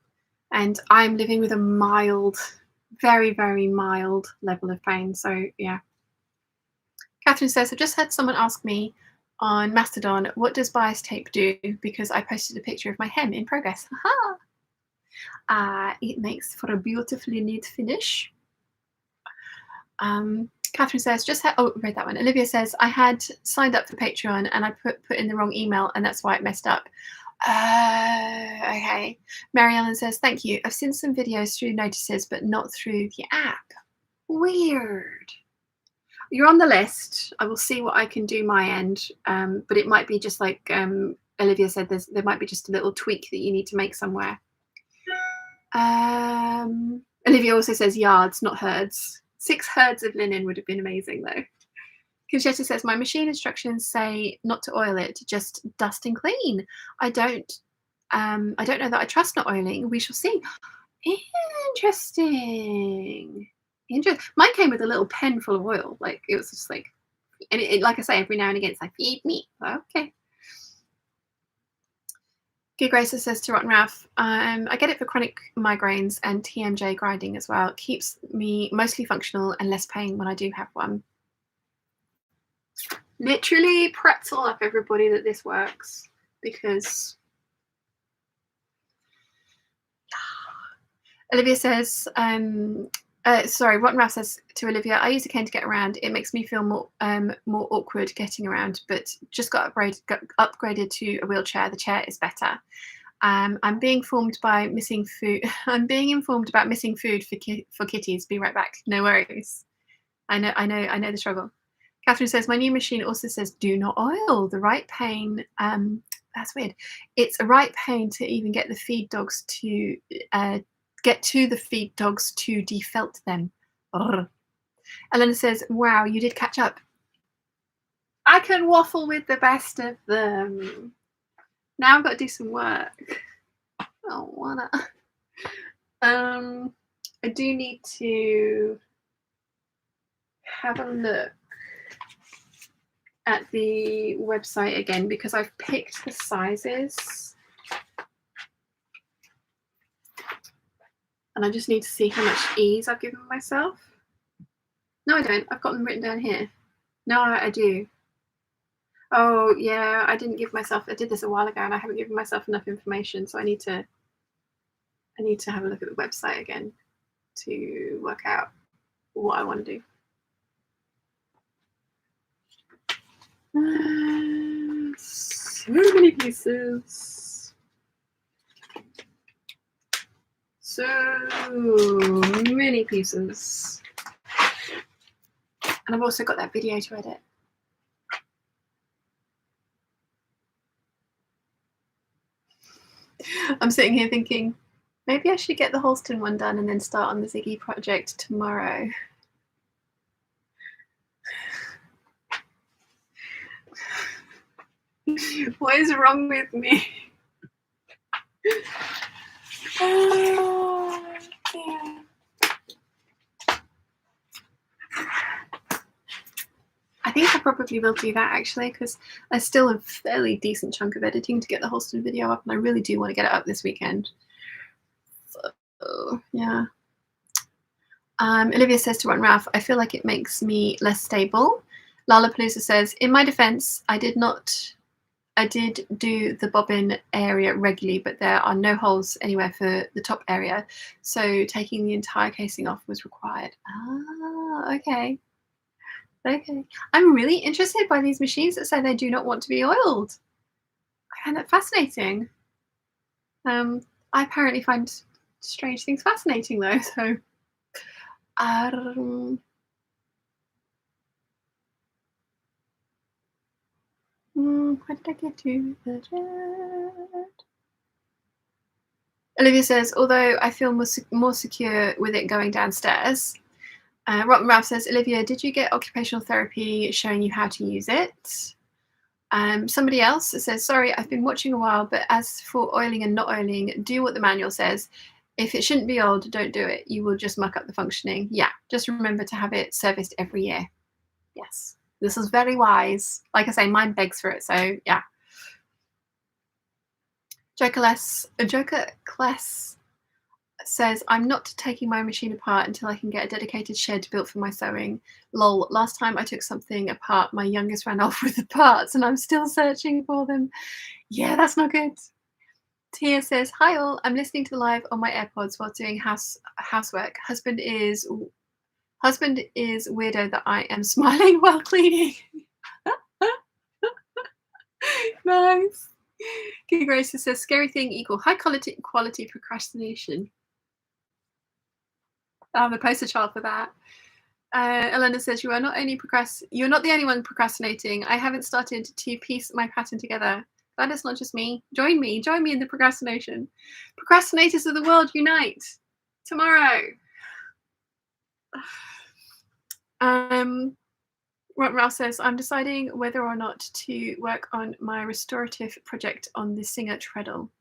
And I'm living with a mild, very, very mild level of pain. So yeah. Catherine says, I've just had someone ask me on Mastodon, what does bias tape do? Because I posted a picture of my hem in progress. It makes for a beautifully neat finish. Catherine says, read that one. Olivia says, I had signed up for Patreon and I put in the wrong email and that's why it messed up. Okay. Mary Ellen says, thank you. I've seen some videos through notices, but not through the app. Weird. You're on the list. I will see what I can do my end. But it might be just like Olivia said, there might be just a little tweak that you need to make somewhere. Olivia also says yards, not herds. 6 herds of linen would have been amazing though. Conchetta says, my machine instructions say not to oil it, just dust and clean. I don't know that I trust not oiling. We shall see. Interesting. Mine came with a little pen full of oil. Like it was just like, and it, like I say, every now and again it's like, feed me. Okay. Good Grace says to Rotten Ralph, I get it for chronic migraines and TMJ grinding as well. It keeps me mostly functional and less pain when I do have one. Literally pretzel up everybody that this works, because Olivia says, Rotten Ralph says to Olivia, I use a cane to get around. It makes me feel more awkward getting around, but just got upgraded to a wheelchair. The chair is better. I'm being informed about missing food for kitties. Be right back. No worries. I know the struggle. Catherine says, my new machine also says do not oil. The right pain. That's weird. It's a right pain to even get the feed dogs to defelt them. Ugh. Elena says, wow, you did catch up. I can waffle with the best of them. Now I've got to do some work. I don't wanna. I do need to have a look at the website again, because I've picked the sizes And I just need to see how much ease I've given myself. No, I don't. I've got them written down here. No, I do. Oh, yeah, I didn't give myself, I did this a while ago and I haven't given myself enough information, so I need to have a look at the website again to work out what I want to do. So many pieces. So many pieces. And I've also got that video to edit. I'm sitting here thinking, maybe I should get the Holston one done and then start on the Ziggy project tomorrow. What is wrong with me? Oh, yeah. I think I probably will do that actually, because there's still a fairly decent chunk of editing to get the Holston video up, and I really do want to get it up this weekend. So, yeah. Olivia says to Ron Ralph, I feel like it makes me less stable. Lollapalooza says, in my defense, I did do the bobbin area regularly, but there are no holes anywhere for the top area, so taking the entire casing off was required. Ah, okay. Okay. I'm really interested by these machines that say they do not want to be oiled. I find that fascinating. I apparently find strange things fascinating though, so where did I get to? The jet. Olivia says, although I feel more secure with it going downstairs. Rotten Ralph says, Olivia, did you get occupational therapy showing you how to use it? Somebody else says, sorry, I've been watching a while, but as for oiling and not oiling, do what the manual says. If it shouldn't be oiled, don't do it. You will just muck up the functioning. Yeah, just remember to have it serviced every year. Yes, this is very wise. Like I say, mine begs for it, so yeah. Joker Kless says, I'm not taking my machine apart until I can get a dedicated shed built for my sewing. Lol, last time I took something apart, my youngest ran off with the parts and I'm still searching for them. Yeah, that's not good. Tia says, hi all, I'm listening to the live on my AirPods while doing housework. Husband is weirdo that I am smiling while cleaning. Nice. King Grace says, scary thing equal high quality procrastination. I'm a poster child for that. Elena says, you're not the only one procrastinating. I haven't started to piece my pattern together. That is not just me. Join me in the procrastination. Procrastinators of the world, unite tomorrow. Ralph says, I'm deciding whether or not to work on my restorative project on the Singer treadle.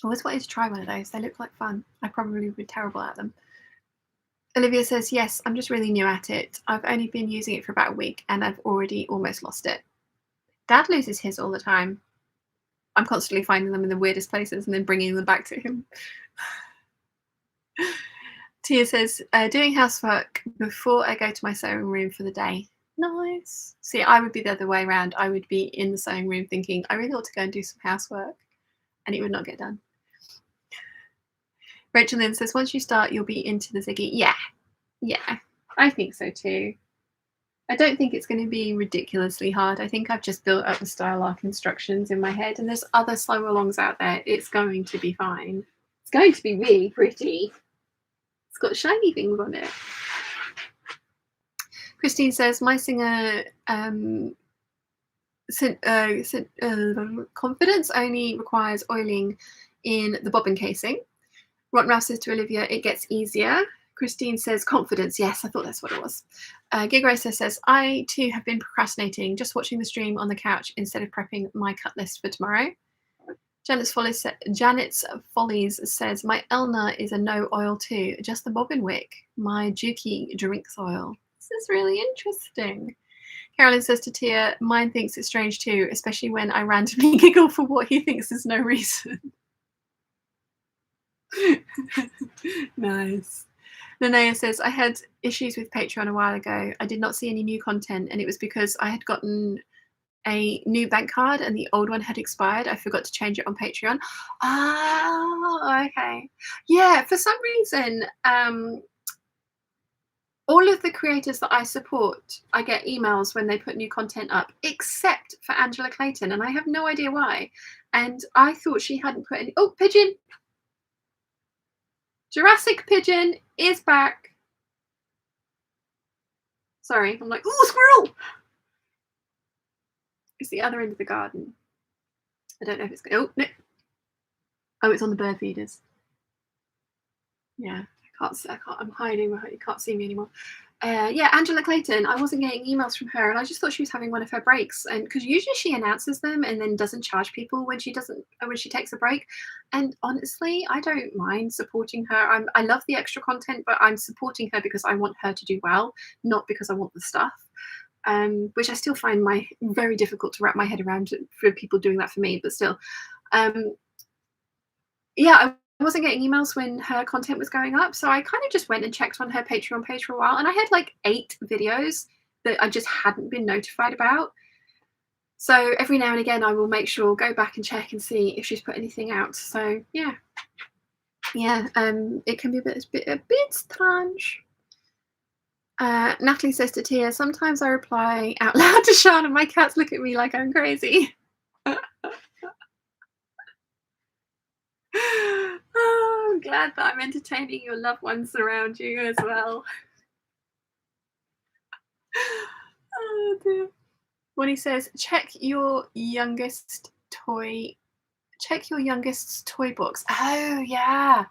I always wanted to try one of those. They look like fun. I probably would be terrible at them. Olivia says, yes, I'm just really new at it. I've only been using it for about a week and I've already almost lost it. Dad loses his all the time. I'm constantly finding them in the weirdest places and then bringing them back to him. Tia says, doing housework before I go to my sewing room for the day. Nice. See, I would be the other way around. I would be in the sewing room thinking, I really ought to go and do some housework. And it would not get done. Rachel Lynn says, once you start, you'll be into the Ziggy. Yeah, I think so too. I don't think it's going to be ridiculously hard. I think I've just built up the style arc instructions in my head, and there's other sew alongs out there. It's going to be fine. It's going to be really pretty. It's got shiny things on it. Christine says, my Singer confidence only requires oiling in the bobbin casing. Ron Ralph says to Olivia, it gets easier. Christine says, confidence. Yes, I thought that's what it was. Gig Racer says, I too have been procrastinating, just watching the stream on the couch instead of prepping my cut list for tomorrow. Janet's Follies says, my Elna is a no oil too, just the bobbin wick. My Juki drinks oil. This is really interesting. Carolyn says to Tia, mine thinks it's strange too, especially when I randomly giggle for what he thinks is no reason. Nice. Linnea says, I had issues with Patreon a while ago. I did not see any new content, and it was because I had gotten a new bank card and the old one had expired. I forgot to change it on Patreon. Oh, okay. Yeah, for some reason, all of the creators that I support, I get emails when they put new content up, except for Angela Clayton, and I have no idea why. And I thought she hadn't put any. Oh, pigeon! Jurassic Pigeon is back. Sorry, I'm like, oh, squirrel! It's the other end of the garden. I don't know if it's. Oh, no. Oh, it's on the bird feeders. Yeah, I can't. I'm hiding. You can't see me anymore. Yeah, Angela Clayton. I wasn't getting emails from her, and I just thought she was having one of her breaks. And because usually she announces them and then doesn't charge people when she takes a break. And honestly, I don't mind supporting her. I love the extra content, but I'm supporting her because I want her to do well, not because I want the stuff. Which I still find very difficult to wrap my head around for people doing that for me. But still, yeah, I wasn't getting emails when her content was going up, so I kind of just went and checked on her Patreon page for a while, and I had like 8 videos that I just hadn't been notified about. So every now and again, I will make sure, go back and check and see if she's put anything out. So yeah, it can be a bit strange. Natalie says to Tia, sometimes I reply out loud to Sean and my cats look at me like I'm crazy. Oh, I'm glad that I'm entertaining your loved ones around you as well. Oh dear. Bonnie says, check your youngest's toy box. Oh yeah.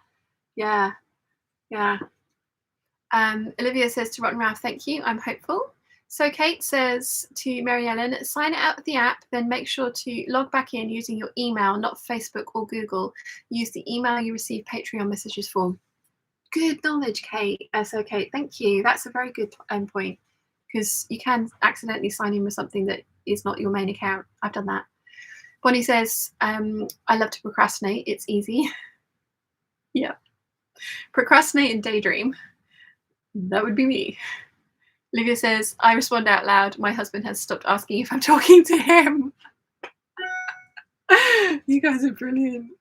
Olivia says to Rotten Ralph, thank you, I'm hopeful. So Kate says to Mary Ellen, sign out of the app, then make sure to log back in using your email, not Facebook or Google. Use the email you receive Patreon messages for. Good knowledge, Kate. So Kate, thank you. That's a very good point, because you can accidentally sign in with something that is not your main account. I've done that. Bonnie says, I love to procrastinate. It's easy. Yeah. Procrastinate and daydream. That would be me. Olivia says, I respond out loud. My husband has stopped asking if I'm talking to him. You guys are brilliant.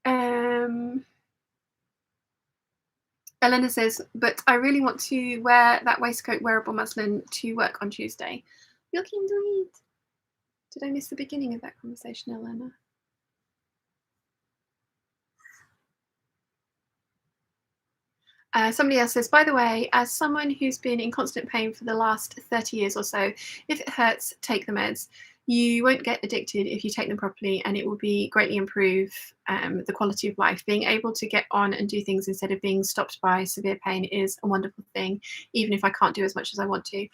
Elena says, but I really want to wear that waistcoat wearable muslin to work on Tuesday. You're keen to read. Did I miss the beginning of that conversation, Elena? Somebody else says, by the way, as someone who's been in constant pain for the last 30 years or so, if it hurts, take the meds. You won't get addicted if you take them properly, and it will greatly improve the quality of life. Being able to get on and do things instead of being stopped by severe pain is a wonderful thing, even if I can't do as much as I want to.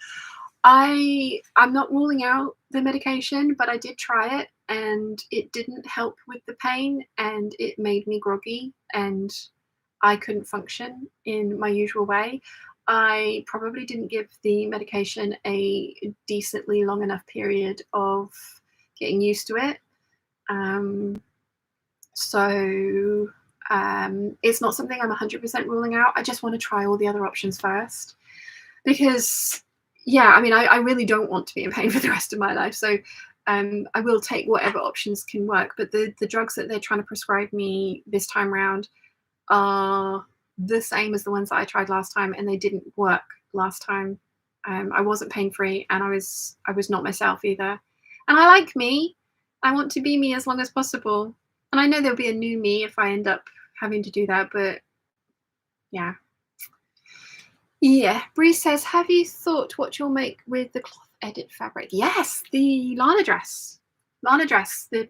I'm not ruling out the medication, but I did try it, and it didn't help with the pain, and it made me groggy, and I couldn't function in my usual way. I probably didn't give the medication a decently long enough period of getting used to it. It's not something I'm 100% ruling out. I just want to try all the other options first, because I really don't want to be in pain for the rest of my life. So I will take whatever options can work. But the drugs that they're trying to prescribe me this time around are the same as the ones that I tried last time, and they didn't work last time. I wasn't pain-free, and I was not myself either. And I like me. I want to be me as long as possible. And I know there'll be a new me if I end up having to do that, but yeah. Yeah, Bree says, have you thought what you'll make with the cloth edit fabric? Yes, the Lana dress. The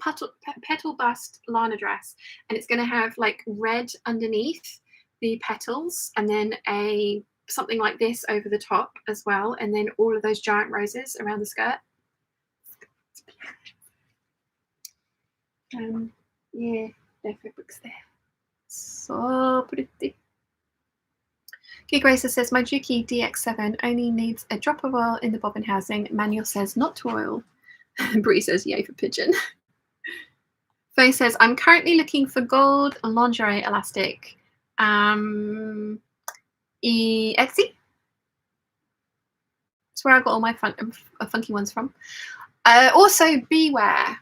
petal bust Lana dress. And it's going to have like red underneath the petals, and then something like this over the top as well, and then all of those giant roses around the skirt. Yeah, their fabrics there. So pretty. Gig Racer says, my Juki DX7 only needs a drop of oil in the bobbin housing. Manual says, not to oil. Bree says, yay for pigeon. Faye says, I'm currently looking for gold lingerie elastic. Etsy. That's where I got all my funky ones from. Also, Beware.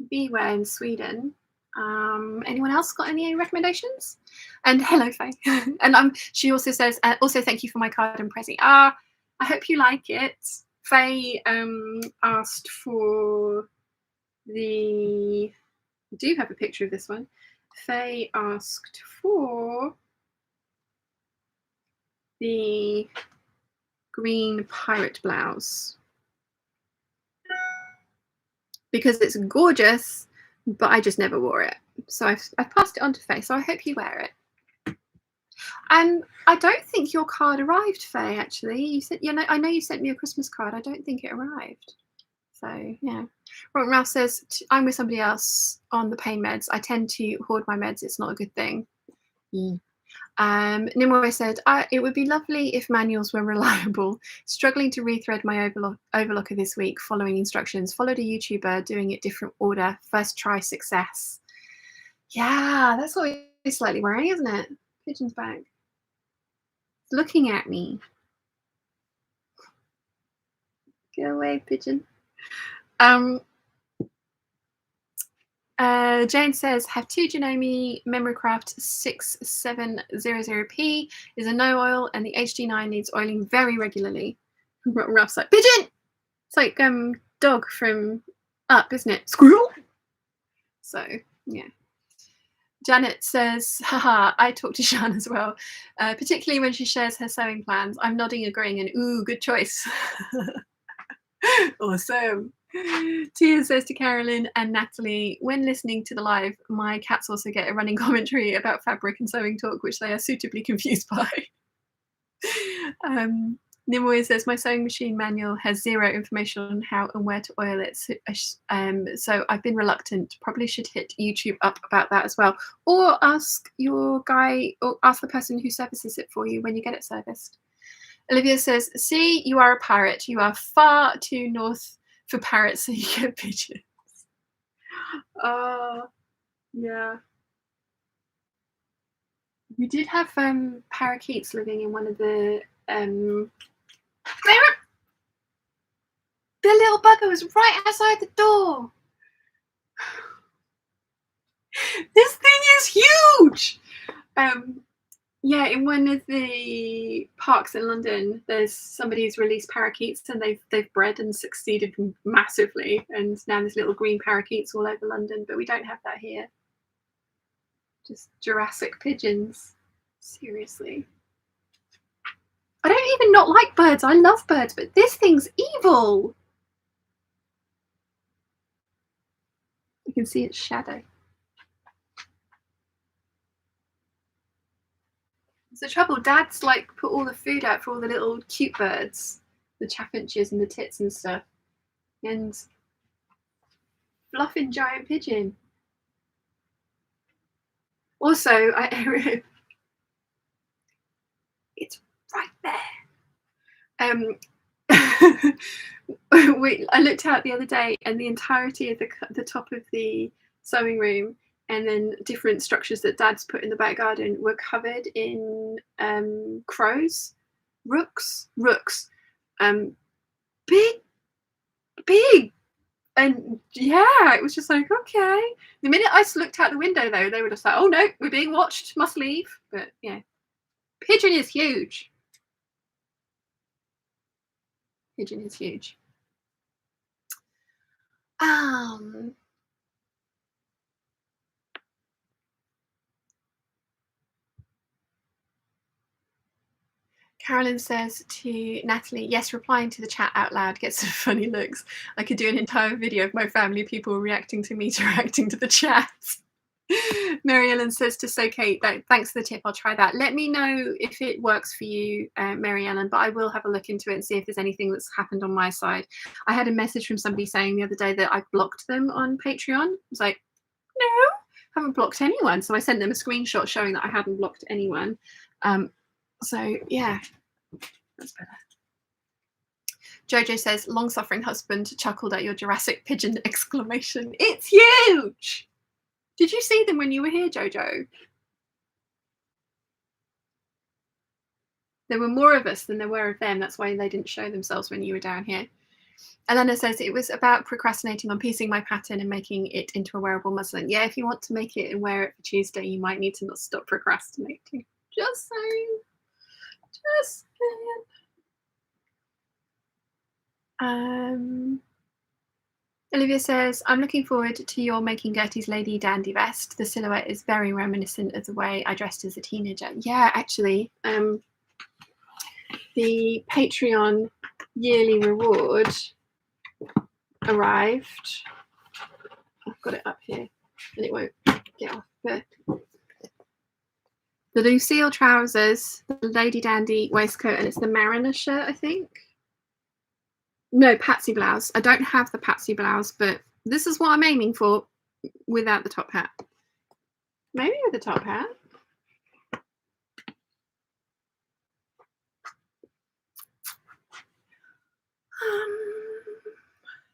Beware in Sweden. Anyone else got any recommendations? And hello, Faye. And she also says, also thank you for my card and Prezi. I hope you like it. Faye asked for the. I do have a picture of this one. Faye asked for the green pirate blouse because it's gorgeous, but I just never wore it. So I've passed it on to Faye, so I hope you wear it. And I don't think your card arrived, Faye, actually. You said, I know you sent me a Christmas card. I don't think it arrived. So, yeah. Ralph says, I'm with somebody else on the pain meds. I tend to hoard my meds. It's not a good thing. Nimue said, it would be lovely if manuals were reliable. Struggling to rethread my overlocker this week, following instructions. Followed a YouTuber doing it different order. First try success. Yeah, that's always slightly worrying, isn't it? Pigeon's back. It's looking at me. Go away, pigeon. Jane says, have two Janome Memoricraft 6700P is a no oil, and the HD9 needs oiling very regularly. Ralph's like, pigeon! It's like dog from Up, isn't it? Squirrel! So, yeah. Janet says, haha, I talk to Sian as well, particularly when she shares her sewing plans. I'm nodding, agreeing, and ooh, good choice. Awesome. Tia says to Carolyn and Natalie, when listening to the live, my cats also get a running commentary about fabric and sewing talk, which they are suitably confused by. Nimue says, my sewing machine manual has zero information on how and where to oil it. So I've been reluctant. Probably should hit YouTube up about that as well. Or ask your guy, or ask the person who services it for you when you get it serviced. Olivia says, see, you are a parrot. You are far too north for parrots, so you get pigeons. Yeah. We did have parakeets living in one of the little bugger was right outside the door. This thing is huge. Yeah, in one of the parks in London, there's somebody who's released parakeets, and they've bred and succeeded massively. And now there's little green parakeets all over London, but we don't have that here. Just Jurassic pigeons. Seriously. I don't even not like birds. I love birds, but this thing's evil. You can see its shadow. It's the trouble. Dad's like put all the food out for all the little cute birds, the chaffinches and the tits and stuff, and fluffing giant pigeon. Also, it's right there. I looked out the other day, and the entirety of the top of the sewing room, and then different structures that Dad's put in the back garden, were covered in crows, rooks, big, and yeah, it was just like, okay. The minute I looked out the window, though, they were just like, oh no, we're being watched, must leave. But yeah, pigeon is huge. Pigeon is huge. Carolyn says to Natalie, yes, replying to the chat out loud gets some funny looks. I could do an entire video of my family people reacting to me reacting to the chat. Mary Ellen says to So Kate, thanks for the tip, I'll try that. Let me know if it works for you, Mary Ellen, but I will have a look into it and see if there's anything that's happened on my side. I had a message from somebody saying the other day that I blocked them on Patreon. I was like, no, I haven't blocked anyone. So I sent them a screenshot showing that I hadn't blocked anyone. So yeah, that's better. Jojo says, long-suffering husband chuckled at your Jurassic pigeon exclamation. It's huge! Did you see them when you were here, Jojo? There were more of us than there were of them. That's why they didn't show themselves when you were down here. Elena says, it was about procrastinating on piecing my pattern and making it into a wearable muslin. Yeah, if you want to make it and wear it for Tuesday, you might need to not stop procrastinating. Just saying. Just saying. Olivia says, I'm looking forward to your making Gertie's Lady Dandy vest. The silhouette is very reminiscent of the way I dressed as a teenager. Yeah, actually, the Patreon yearly reward arrived. I've got it up here and it won't get off. But the Lucille trousers, the Lady Dandy waistcoat, and it's the Mariner shirt, I think. No, Patsy blouse. I don't have the Patsy blouse, but this is what I'm aiming for without the top hat. Maybe with the top hat.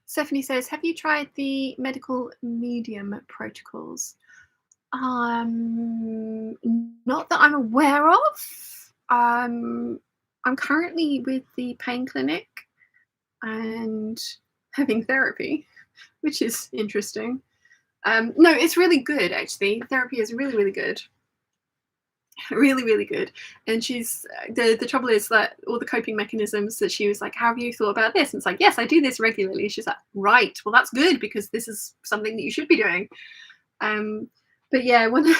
Stephanie says, have you tried the medical medium protocols? Not that I'm aware of. I'm currently with the pain clinic and having therapy, which is interesting. No, it's really good, actually. Therapy is really, really good. Really, really good. And she's the trouble is that all the coping mechanisms that she was like, how have you thought about this? And it's like, yes, I do this regularly. She's like, right, well, that's good because this is something that you should be doing. But yeah, when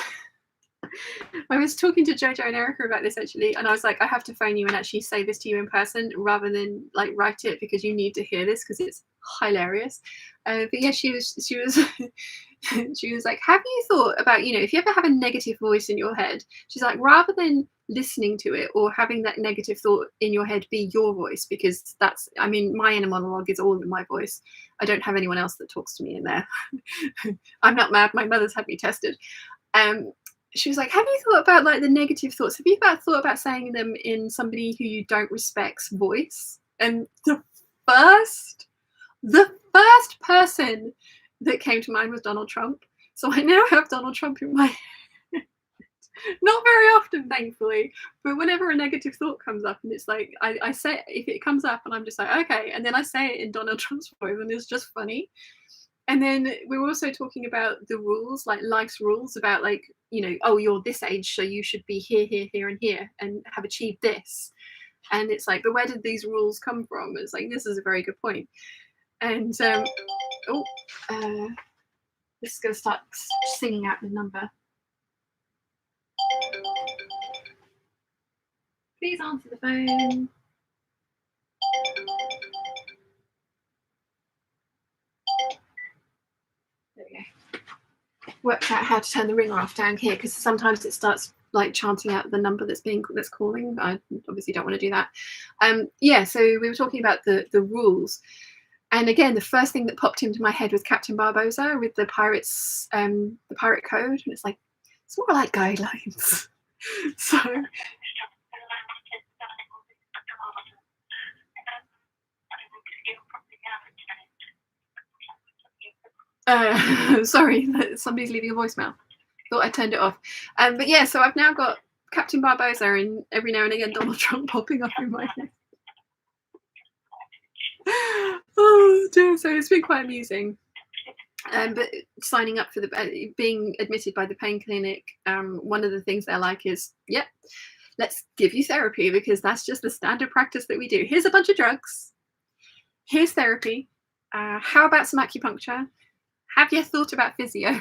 I was talking to Jojo and Erica about this actually, and I was like, I have to phone you and actually say this to you in person rather than like write it because you need to hear this because it's hilarious. But yeah, she was she was like, have you thought about, you know, if you ever have a negative voice in your head, she's like, rather than listening to it or having that negative thought in your head be your voice, because that's, I mean, my inner monologue is all in my voice. I don't have anyone else that talks to me in there. I'm not mad. My mother's had me tested. She was like, have you thought about like the negative thoughts? Have you thought about saying them in somebody who you don't respect's voice? And the first person that came to mind was Donald Trump. So I now have Donald Trump in my head. Not very often, thankfully, but whenever a negative thought comes up and it's like, I say, if it comes up and I'm just like, okay, and then I say it in Donald Trump's voice and it's just funny. And then we were also talking about the rules, like life's rules about like, you know, oh, you're this age, so you should be here, here, here, and here and have achieved this. And it's like, but where did these rules come from? It's like, this is a very good point. And this is going to start singing out the number. Please answer the phone. There we go. Worked out how to turn the ringer off down here because sometimes it starts like chanting out the number that's calling. I obviously don't want to do that. Yeah, so we were talking about the rules. And again, the first thing that popped into my head was Captain Barbosa with the pirates, the pirate code. And it's like, it's more like guidelines. So. Sorry, somebody's leaving a voicemail. Thought I turned it off. But yeah, so I've now got Captain Barbosa and every now and again Donald Trump popping up in my head. Oh dear, so it's been quite amusing. But signing up for the being admitted by the pain clinic, one of the things they're like is, yep, let's give you therapy because that's just the standard practice that we do. Here's a bunch of drugs. Here's therapy. How about some acupuncture? Have you thought about physio?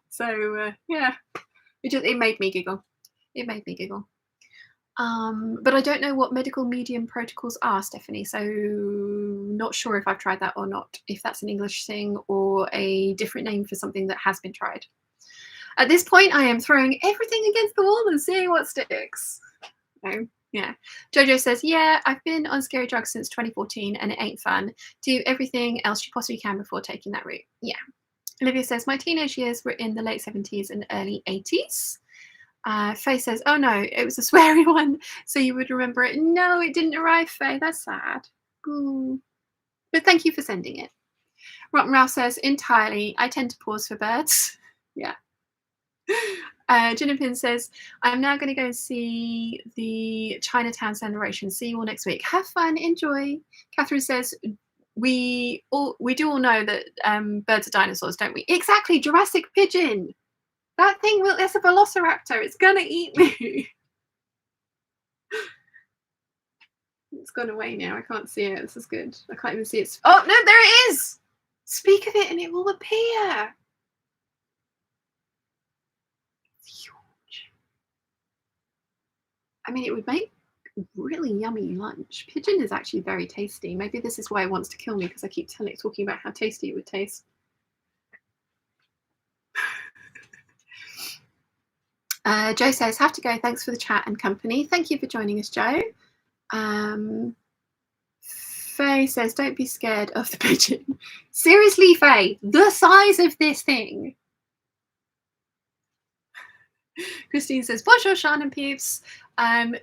So yeah, it made me giggle. It made me giggle. But I don't know what medical medium protocols are, Stephanie. So not sure if I've tried that or not. If that's an English thing or a different name for something that has been tried. At this point, I am throwing everything against the wall and seeing what sticks. So, yeah. Jojo says, yeah, I've been on scary drugs since 2014 and it ain't fun. Do everything else you possibly can before taking that route. Yeah. Olivia says, my teenage years were in the late 70s and early 80s. Faye says, oh no, it was a sweary one, so you would remember it. No, it didn't arrive, Faye. That's sad. Ooh. But thank you for sending it. Rotten Ralph says, entirely. I tend to pause for birds. Yeah. Jinapin says, I'm now going to go and see the Chinatown celebration. See you all next week. Have fun. Enjoy. Catherine says, we do all know that birds are dinosaurs, don't we? Exactly. Jurassic pigeon. That thing it's a velociraptor. It's going to eat me. It's gone away now. I can't see it. This is good. I can't even see it. Oh, no, there it is. Speak of it and it will appear. It's huge. I mean, it would make really yummy lunch. Pigeon is actually very tasty. Maybe this is why it wants to kill me, because I keep talking about how tasty it would taste. Joe says, have to go. Thanks for the chat and company. Thank you for joining us, Joe. Faye says, don't be scared of the pigeon. Seriously, Faye, the size of this thing. Christine says, bonjour, Sean and Peeps.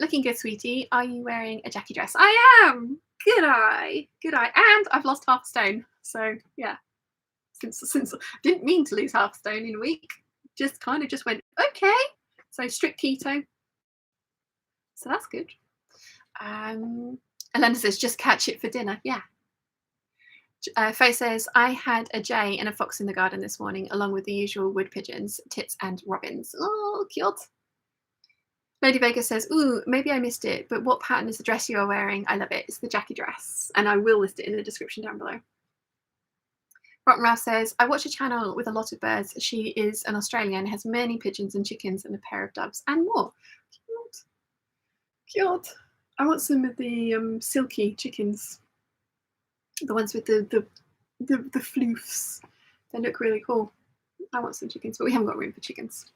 Looking good, sweetie. Are you wearing a Jackie dress? I am. Good eye. Good eye. And I've lost half a stone. So, yeah. Since I didn't mean to lose half a stone in a week. Just kind of just went, okay. So, strict keto. So, that's good. Elena says, just catch it for dinner. Yeah. Faye says, I had a jay and a fox in the garden this morning, along with the usual wood pigeons, tits and robins. Oh, cute. Lady Vega says, ooh, maybe I missed it, but what pattern is the dress you are wearing? I love it. It's the Jackie dress. And I will list it in the description down below. Rotten Ralph says, I watch a channel with a lot of birds. She is an Australian, has many pigeons and chickens and a pair of doves and more. Cute. Cute. I want some of the silky chickens. The ones with the floofs. They look really cool. I want some chickens, but we haven't got room for chickens.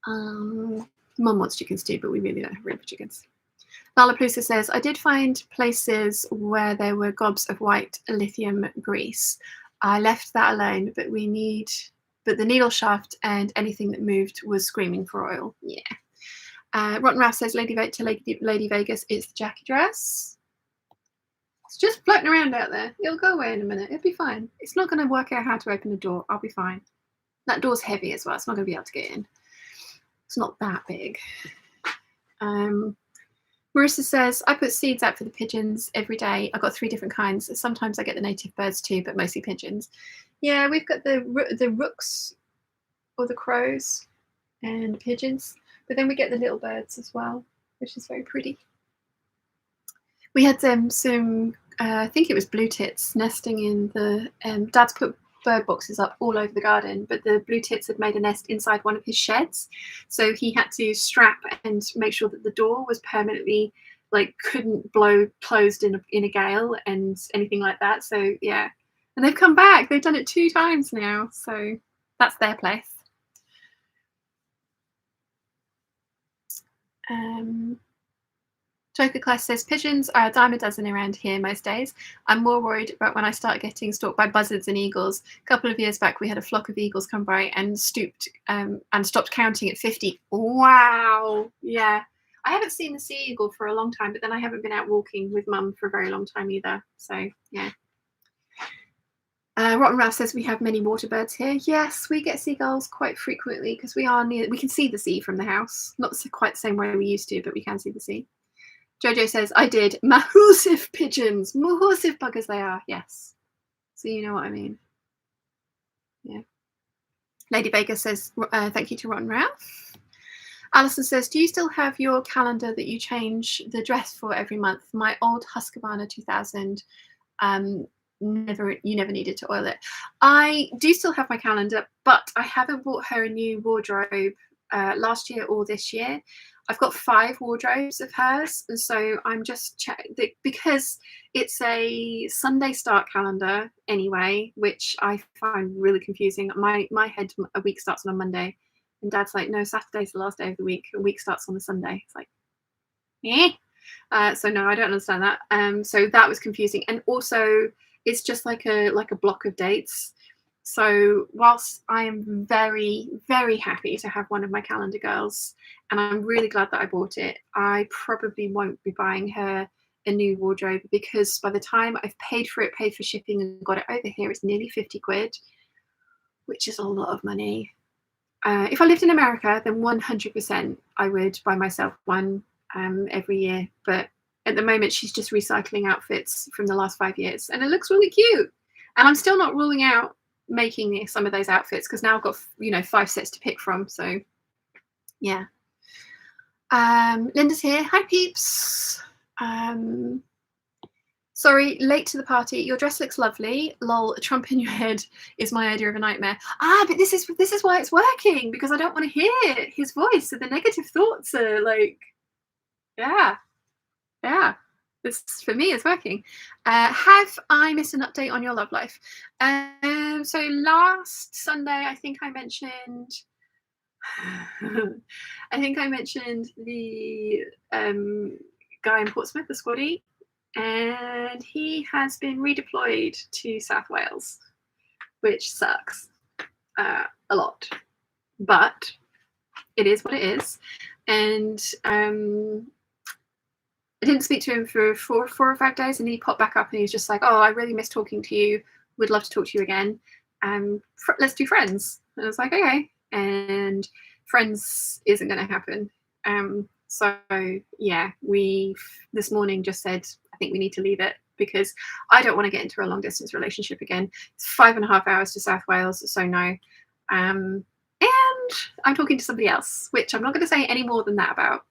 Mum wants chickens too, but we really don't have room for chickens. Lollapalooza says, I did find places where there were gobs of white lithium grease. I left that alone, but the needle shaft and anything that moved was screaming for oil. Yeah. Rotten Ralph says, Lady Vegas, it's the Jackie dress. It's just floating around out there. It'll go away in a minute. It'll be fine. It's not going to work out how to open the door. I'll be fine. That door's heavy as well. It's not going to be able to get in. It's not that big. Marissa says, I put seeds out for the pigeons every day. I've got 3 different kinds. Sometimes I get the native birds too, but mostly pigeons. Yeah, we've got the rooks or the crows and pigeons, but then we get the little birds as well, which is very pretty. We had some, I think it was blue tits nesting in the, Dad's put bird boxes up all over the garden, but the blue tits had made a nest inside one of his sheds. So he had to strap and make sure that the door was permanently, couldn't blow closed in a gale and anything like that. So yeah, and they've come back. They've done it 2 times now. So that's their place. Joker Class says, pigeons are a dime a dozen around here most days. I'm more worried about when I start getting stalked by buzzards and eagles. A couple of years back, we had a flock of eagles come by and stooped and stopped counting at 50. Wow. Yeah. I haven't seen the sea eagle for a long time, but then I haven't been out walking with Mum for a very long time either. So, yeah. Rotten Ralph says, we have many water birds here. Yes, we get seagulls quite frequently because we can see the sea from the house. Not quite the same way we used to, but we can see the sea. Jojo says, I did. Mahoosive pigeons. Mahoosive buggers they are. Yes. So you know what I mean. Yeah. Lady Baker says, thank you to Rotten Ralph. Alison says, do you still have your calendar that you change the dress for every month? My old Husqvarna 2000, you never needed to oil it. I do still have my calendar, but I haven't bought her a new wardrobe last year or this year. I've got 5 wardrobes of hers, and so I'm just checking because it's a Sunday start calendar anyway, which I find really confusing. My head, a week starts on a Monday, and Dad's like, no, Saturday's the last day of the week. A week starts on the Sunday. It's like, so no, I don't understand that. So that was confusing, and also it's just like a block of dates. So whilst I am very, very happy to have one of my calendar girls, and I'm really glad that I bought it, I probably won't be buying her a new wardrobe, because by the time I've paid for it, paid for shipping, and got it over here, it's nearly 50 quid, which is a lot of money. If I lived in America, then 100% I would buy myself one every year. But at the moment, she's just recycling outfits from the last 5 years, and it looks really cute. And I'm still not ruling out making some of those outfits, because now I've got 5 sets to pick from. So yeah. Linda's here. Hi, peeps. Sorry, late to the party. Your dress looks lovely. Lol, a trump in your head is my idea of a nightmare. But this is why it's working, because I don't want to hear his voice. So the negative thoughts are like, yeah. This for me is working. Have I missed an update on your love life? So last Sunday, I think I mentioned the guy in Portsmouth, the squaddy. And he has been redeployed to South Wales, which sucks a lot. But it is what it is. And I didn't speak to him for 4 or 5 days, and he popped back up and he was just like, oh, I really miss talking to you. Would love to talk to you again. Let's do Friends. And I was like, okay. And Friends isn't going to happen. So yeah, we this morning just said, I think we need to leave it, because I don't want to get into a long distance relationship again. It's 5.5 hours to South Wales, so no. And I'm talking to somebody else, which I'm not going to say any more than that about.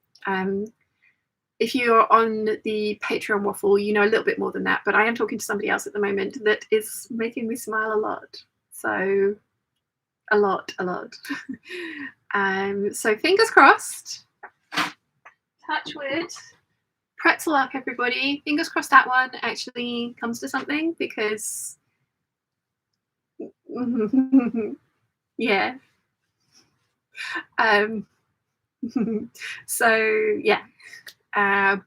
If you're on the Patreon waffle, you know a little bit more than that, but I am talking to somebody else at the moment that is making me smile a lot. So a lot. So fingers crossed. Touch wood. Pretzel up, everybody. Fingers crossed that one actually comes to something, because yeah. So yeah.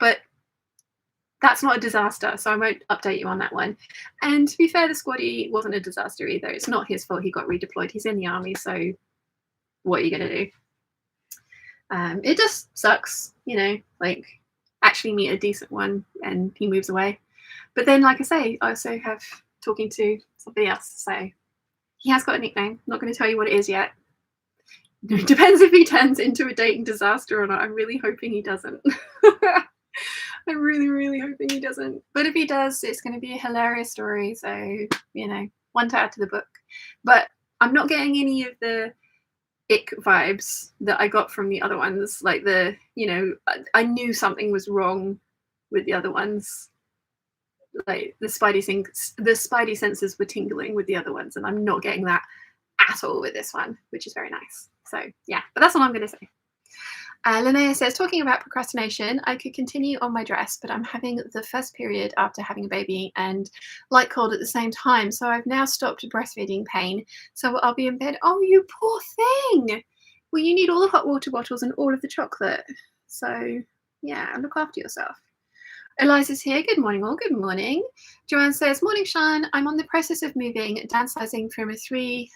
But that's not a disaster, so I won't update you on that one. And to be fair, the squaddy wasn't a disaster either. It's not his fault he got redeployed. He's in the army, so what are you going to do? It just sucks, like actually meet a decent one and he moves away. But then, like I say, I also have talking to somebody else, so he has got a nickname. I'm not going to tell you what it is yet. It depends if he turns into a dating disaster or not. I'm really hoping he doesn't. I'm really, really hoping he doesn't. But if he does, it's going to be a hilarious story. So, one to add to the book. But I'm not getting any of the ick vibes that I got from the other ones. Like I knew something was wrong with the other ones. Like the spidey senses were tingling with the other ones, and I'm not getting that at all with this one, which is very nice. So yeah, but that's all I'm going to say. Linnea says, talking about procrastination, I could continue on my dress, but I'm having the first period after having a baby and light cold at the same time. So I've now stopped breastfeeding pain. So I'll be in bed. Oh, you poor thing. Well, you need all the hot water bottles and all of the chocolate. So yeah, look after yourself. Eliza's here. Good morning, all. Good morning. Joanne says, morning, Sean. I'm on the process of moving, downsizing from a 3-2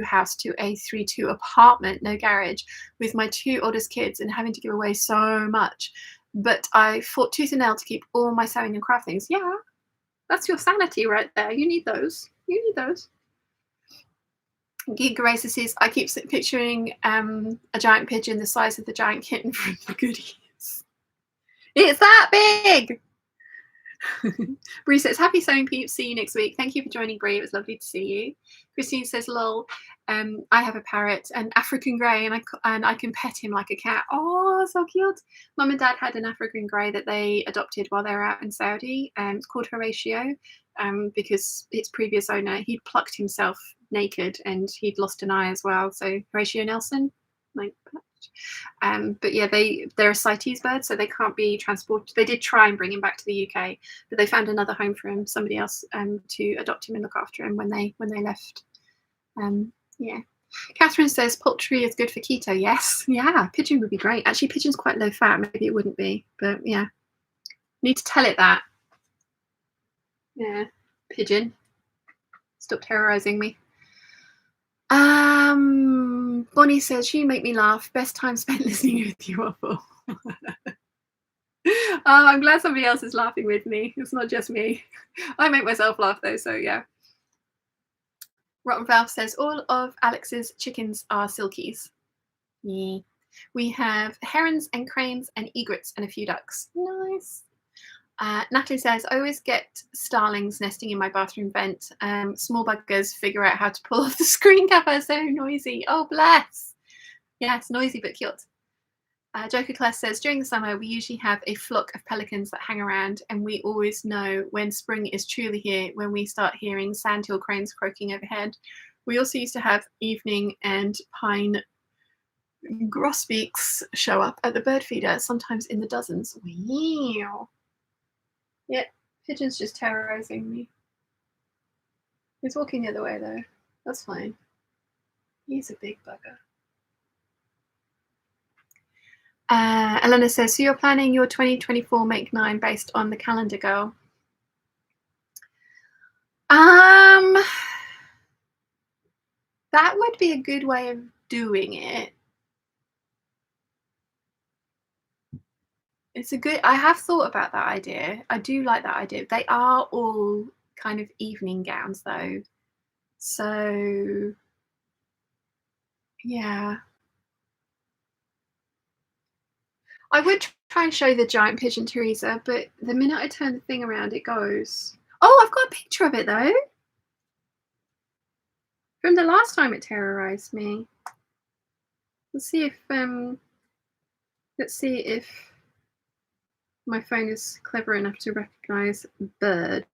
house to a 3-2 apartment, no garage, with my 2 oldest kids and having to give away so much. But I fought tooth and nail to keep all my sewing and craft things. Yeah, that's your sanity right there. You need those. Geek Eraser says, I keep picturing a giant pigeon the size of the giant kitten from the Goodies. It's that big. Bree says, happy sewing, peeps. See you next week. Thank you for joining, Bree. It was lovely to see you. Christine says, lol, I have a parrot, an African grey, and I can pet him like a cat. Oh, so cute. Mum and Dad had an African grey that they adopted while they were out in Saudi. It's called Horatio, because its previous owner, he'd plucked himself naked and he'd lost an eye as well. So Horatio Nelson, like that. But yeah, they're a CITES bird, so they can't be transported. They did try and bring him back to the UK, but they found another home for him, somebody else, to adopt him and look after him when they left. Yeah. Catherine says poultry is good for keto. Yes, yeah, pigeon would be great. Actually, pigeon's quite low fat. Maybe it wouldn't be, but yeah, need to tell it that. Yeah, pigeon. Stop terrorizing me. Bonnie says, you make me laugh. Best time spent listening with you, Waffle. Oh, I'm glad somebody else is laughing with me. It's not just me. I make myself laugh though, so yeah. Rotten Valve says, all of Alex's chickens are silkies. Yeah. We have herons and cranes and egrets and a few ducks. Nice. Natalie says, I always get starlings nesting in my bathroom vent. Small buggers figure out how to pull off the screen cover. So noisy. Oh, bless. Yes, noisy but cute. Joker Class says, during the summer, we usually have a flock of pelicans that hang around, and we always know when spring is truly here when we start hearing sandhill cranes croaking overhead. We also used to have evening and pine grosbeaks show up at the bird feeder, sometimes in the dozens. Wow. Yeah, pigeon's just terrorizing me. He's walking the other way though. That's fine. He's a big bugger. Elena says, so you're planning your 2024 Make 9 based on the calendar girl? That would be a good way of doing it. It's a good, I have thought about that idea. I do like that idea. They are all kind of evening gowns though. So yeah. I would try and show the giant pigeon, Teresa, but the minute I turn the thing around, it goes. Oh, I've got a picture of it though. From the last time it terrorized me. Let's see if my phone is clever enough to recognize bird.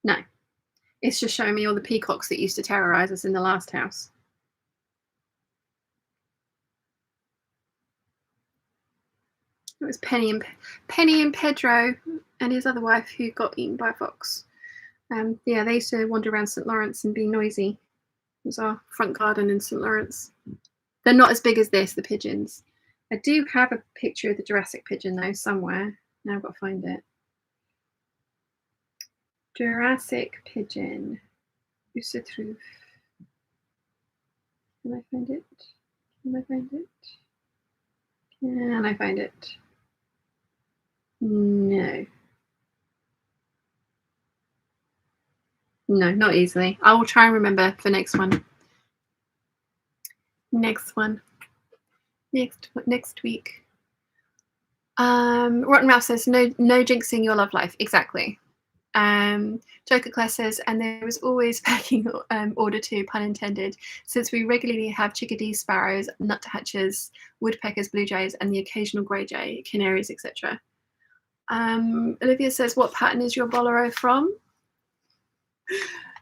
No, it's just showing me all the peacocks that used to terrorize us in the last house. It was Penny and Pedro and his other wife who got eaten by a fox. Yeah, they used to wander around St. Lawrence and be noisy. It was our front garden in St. Lawrence. They're not as big as this, the pigeons. I do have a picture of the Jurassic pigeon though somewhere. Now I've got to find it. Jurassic pigeon. Où se trouve? Can I find it? Can I find it? Can I find it? No. No, not easily. I will try and remember for next one. Next week. Rotten Ralph says, no jinxing your love life. Exactly. Joker Class says, and there was always packing order too, pun intended, since we regularly have chickadees, sparrows, nuthatches, woodpeckers, blue jays, and the occasional grey jay, canaries, etc. Olivia says, what pattern is your bolero from?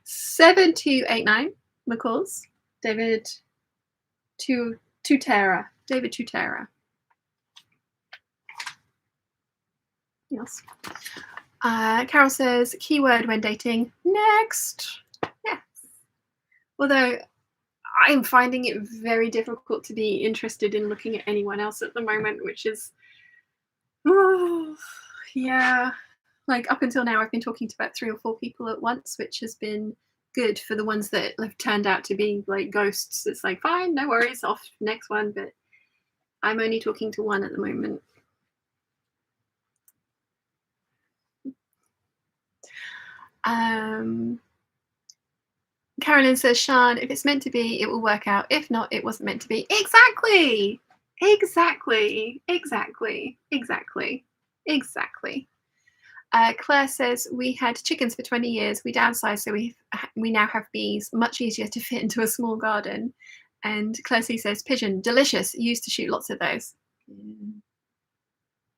7289 McCalls. David Tutera. David Tutera. Yes. Carol says, keyword when dating, next. Yes. Although I'm finding it very difficult to be interested in looking at anyone else at the moment, which is, oh, yeah. Like up until now, I've been talking to about 3 or 4 people at once, which has been good for the ones that have turned out to be like ghosts. It's like, fine, no worries, off next one. But I'm only talking to 1 at the moment. Carolyn says, Sean, if it's meant to be, it will work out. If not, it wasn't meant to be. Exactly. Claire says, we had chickens for 20 years. We downsized, so we now have bees. Much easier to fit into a small garden. And Claire C says, pigeon, delicious. Used to shoot lots of those.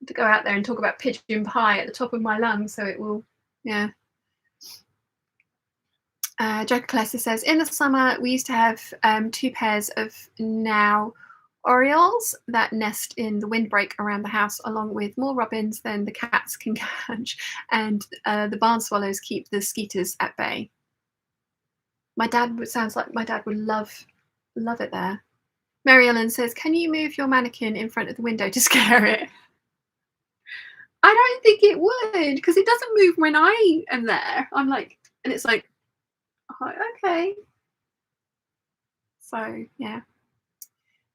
To go out there and talk about pigeon pie at the top of my lungs, so it will, yeah. Joker Clester says, in the summer, we used to have 2 pairs of now orioles that nest in the windbreak around the house, along with more robins than the cats can catch, and the barn swallows keep the skeeters at bay. Sounds like my dad would love it there. Mary Ellen says, can you move your mannequin in front of the window to scare it? I don't think it would, because it doesn't move when I am there. I'm like, and it's like, oh, okay. So yeah.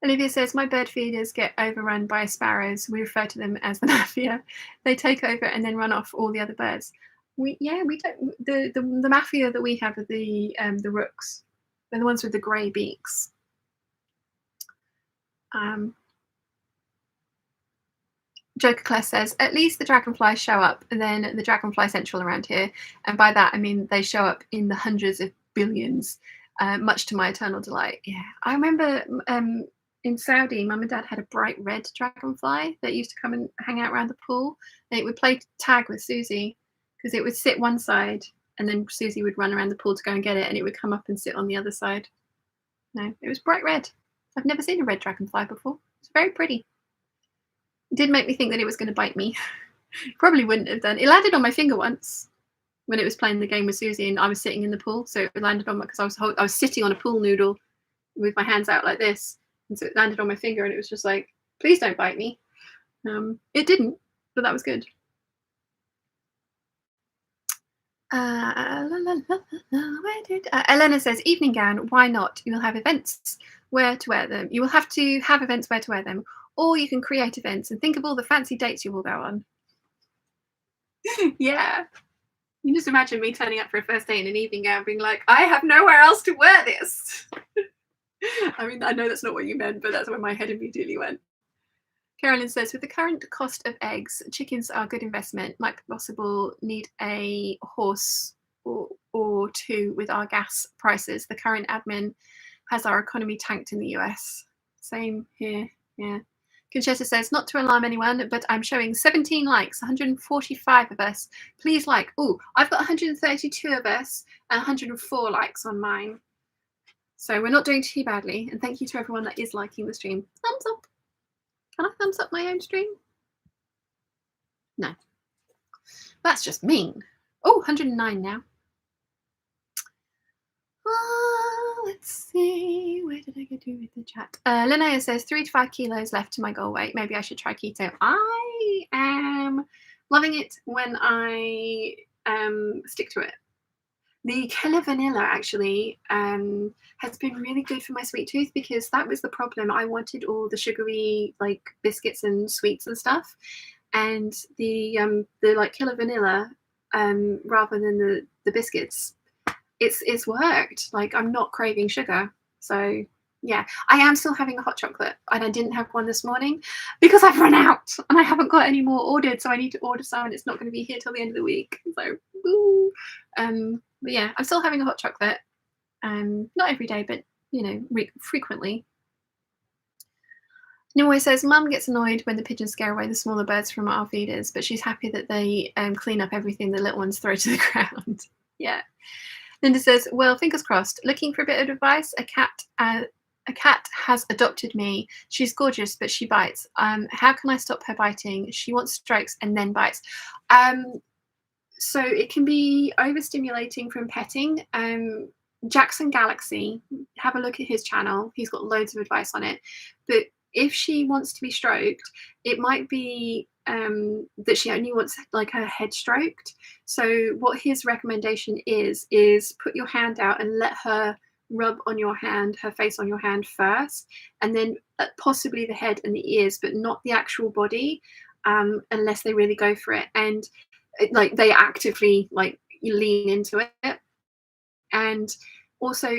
Olivia says, my bird feeders get overrun by sparrows. We refer to them as the mafia. They take over and then run off all the other birds. We don't the mafia that we have are the rooks. They're the ones with the grey beaks. Joker Class says, at least the dragonflies show up, and then the dragonfly central around here. And by that I mean they show up in the hundreds of billions, much to my eternal delight. Yeah. I remember in Saudi, Mum and Dad had a bright red dragonfly that used to come and hang out around the pool. And it would play tag with Susie, because it would sit one side and then Susie would run around the pool to go and get it, and it would come up and sit on the other side. No, it was bright red. I've never seen a red dragonfly before. It's very pretty. It did make me think that it was going to bite me. Probably wouldn't have done. It landed on my finger once when it was playing the game with Susie, and I was sitting in the pool. So it landed on my, because I was sitting on a pool noodle with my hands out like this, and so it landed on my finger, and it was just like, please don't bite me. It didn't, but that was good. Elena says, evening gown, why not? You will have events where to wear them. You will have to have events where to wear them, or you can create events and think of all the fancy dates you will go on. Yeah. You just imagine me turning up for a first date in an evening gown being like, I have nowhere else to wear this. I mean, I know that's not what you meant, but that's where my head immediately went. Carolyn says, with the current cost of eggs, chickens are a good investment. Might be possible need a horse or two with our gas prices. The current admin has our economy tanked in the US. Same here, yeah. Conchetta says, not to alarm anyone, but I'm showing 17 likes, 145 of us. Please like. Oh, I've got 132 of us and 104 likes on mine. So we're not doing too badly. And thank you to everyone that is liking the stream. Thumbs up. Can I thumbs up my own stream? No. That's just mean. Oh, 109 now. Let's see. Where did I get to with the chat? Linnea says 3 to 5 kilos left to my goal weight. Maybe I should try keto. I am loving it when I stick to it. The Killer Vanilla actually has been really good for my sweet tooth, because that was the problem. I wanted all the sugary like biscuits and sweets and stuff, and the like Killer Vanilla rather than the biscuits, it's worked. Like, I'm not craving sugar. So yeah, I am still having a hot chocolate, and I didn't have one this morning because I've run out and I haven't got any more ordered. So I need to order some, and it's not going to be here till the end of the week. So woo. But yeah, I'm still having a hot chocolate. Not every day, but you know, frequently. Nimue says, Mum gets annoyed when the pigeons scare away the smaller birds from our feeders, but she's happy that they clean up everything the little ones throw to the ground. Yeah. Linda says, well, fingers crossed. Looking for a bit of advice? A cat has adopted me. She's gorgeous, but she bites. How can I stop her biting? She wants strokes and then bites. So it can be overstimulating from petting. Jackson Galaxy, have a look at his channel. He's got loads of advice on it. But if she wants to be stroked, it might be that she only wants like her head stroked. So what his recommendation is put your hand out and let her rub on your hand, her face on your hand first, and then possibly the head and the ears, but not the actual body, unless they really go for it. And like they actively like lean into it. And also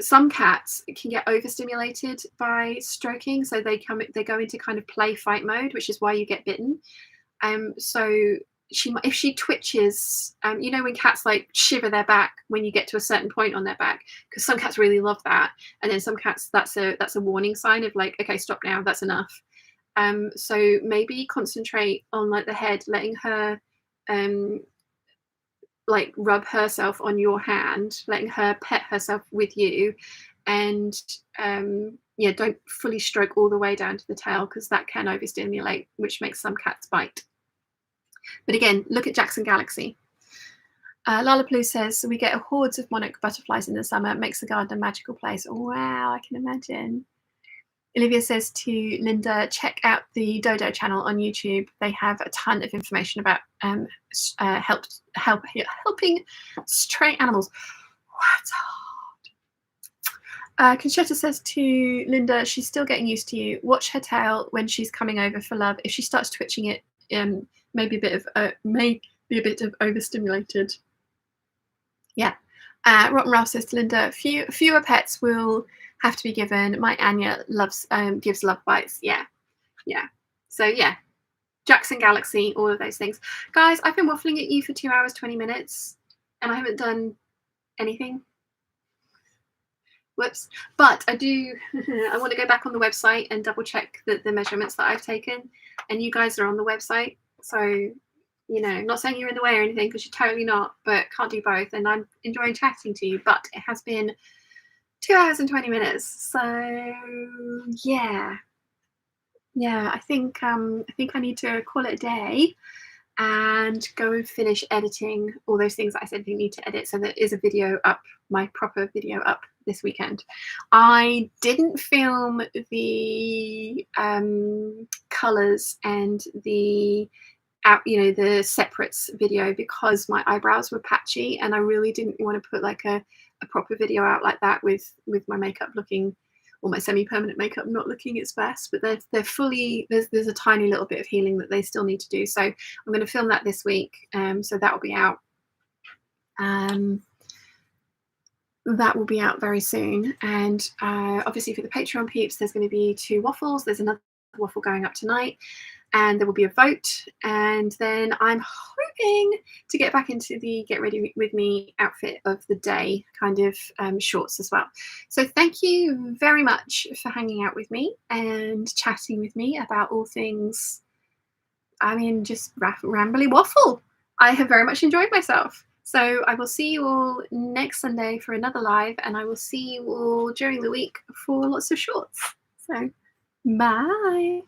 some cats can get overstimulated by stroking, so they go into kind of play fight mode, which is why you get bitten. So if she twitches, you know, when cats like shiver their back when you get to a certain point on their back, because some cats really love that, and then some cats that's a warning sign of like, okay, stop now, that's enough. So maybe concentrate on like the head, letting her like rub herself on your hand, letting her pet herself with you, and yeah, don't fully stroke all the way down to the tail, because that can overstimulate, which makes some cats bite. But again, look at Jackson Galaxy. Lala Blue says, we get hordes of monarch butterflies in the summer. It makes the garden a magical place. Oh, wow, I can imagine. Olivia says to Linda, check out the Dodo channel on YouTube. They have a ton of information about helping stray animals. What's hard? Conchetta says to Linda, she's still getting used to you. Watch her tail when she's coming over for love. If she starts twitching it, maybe a bit of overstimulated. Yeah. Rotten Ralph says to Linda, fewer pets will have to be given. My Anya gives love bites. Yeah. So yeah, Jackson Galaxy, all of those things. Guys, I've been waffling at you for 2 hours 20 minutes, and I haven't done anything. Whoops. But I do. I want to go back on the website and double check the measurements that I've taken, and you guys are on the website, so. Not saying you're in the way or anything, because you're totally not, but can't do both. And I'm enjoying chatting to you, but it has been 2 hours and 20 minutes. So yeah, I think I need to call it a day and go and finish editing all those things that I said I need to edit. So there is a video up, my proper video up this weekend. I didn't film the colours and the the separates video because my eyebrows were patchy, and I really didn't want to put like a proper video out like that with my makeup looking, or my semi-permanent makeup not looking its best. But they're fully, there's a tiny little bit of healing that they still need to do, so I'm going to film that this week. So that will be out. That will be out very soon. And obviously for the Patreon peeps, there's going to be 2 waffles. There's another waffle going up tonight, and there will be a vote, and then I'm hoping to get back into the get ready with me outfit of the day kind of shorts as well. So thank you very much for hanging out with me and chatting with me about all things, just rambly waffle. I have very much enjoyed myself. So I will see you all next Sunday for another live, and I will see you all during the week for lots of shorts. So bye.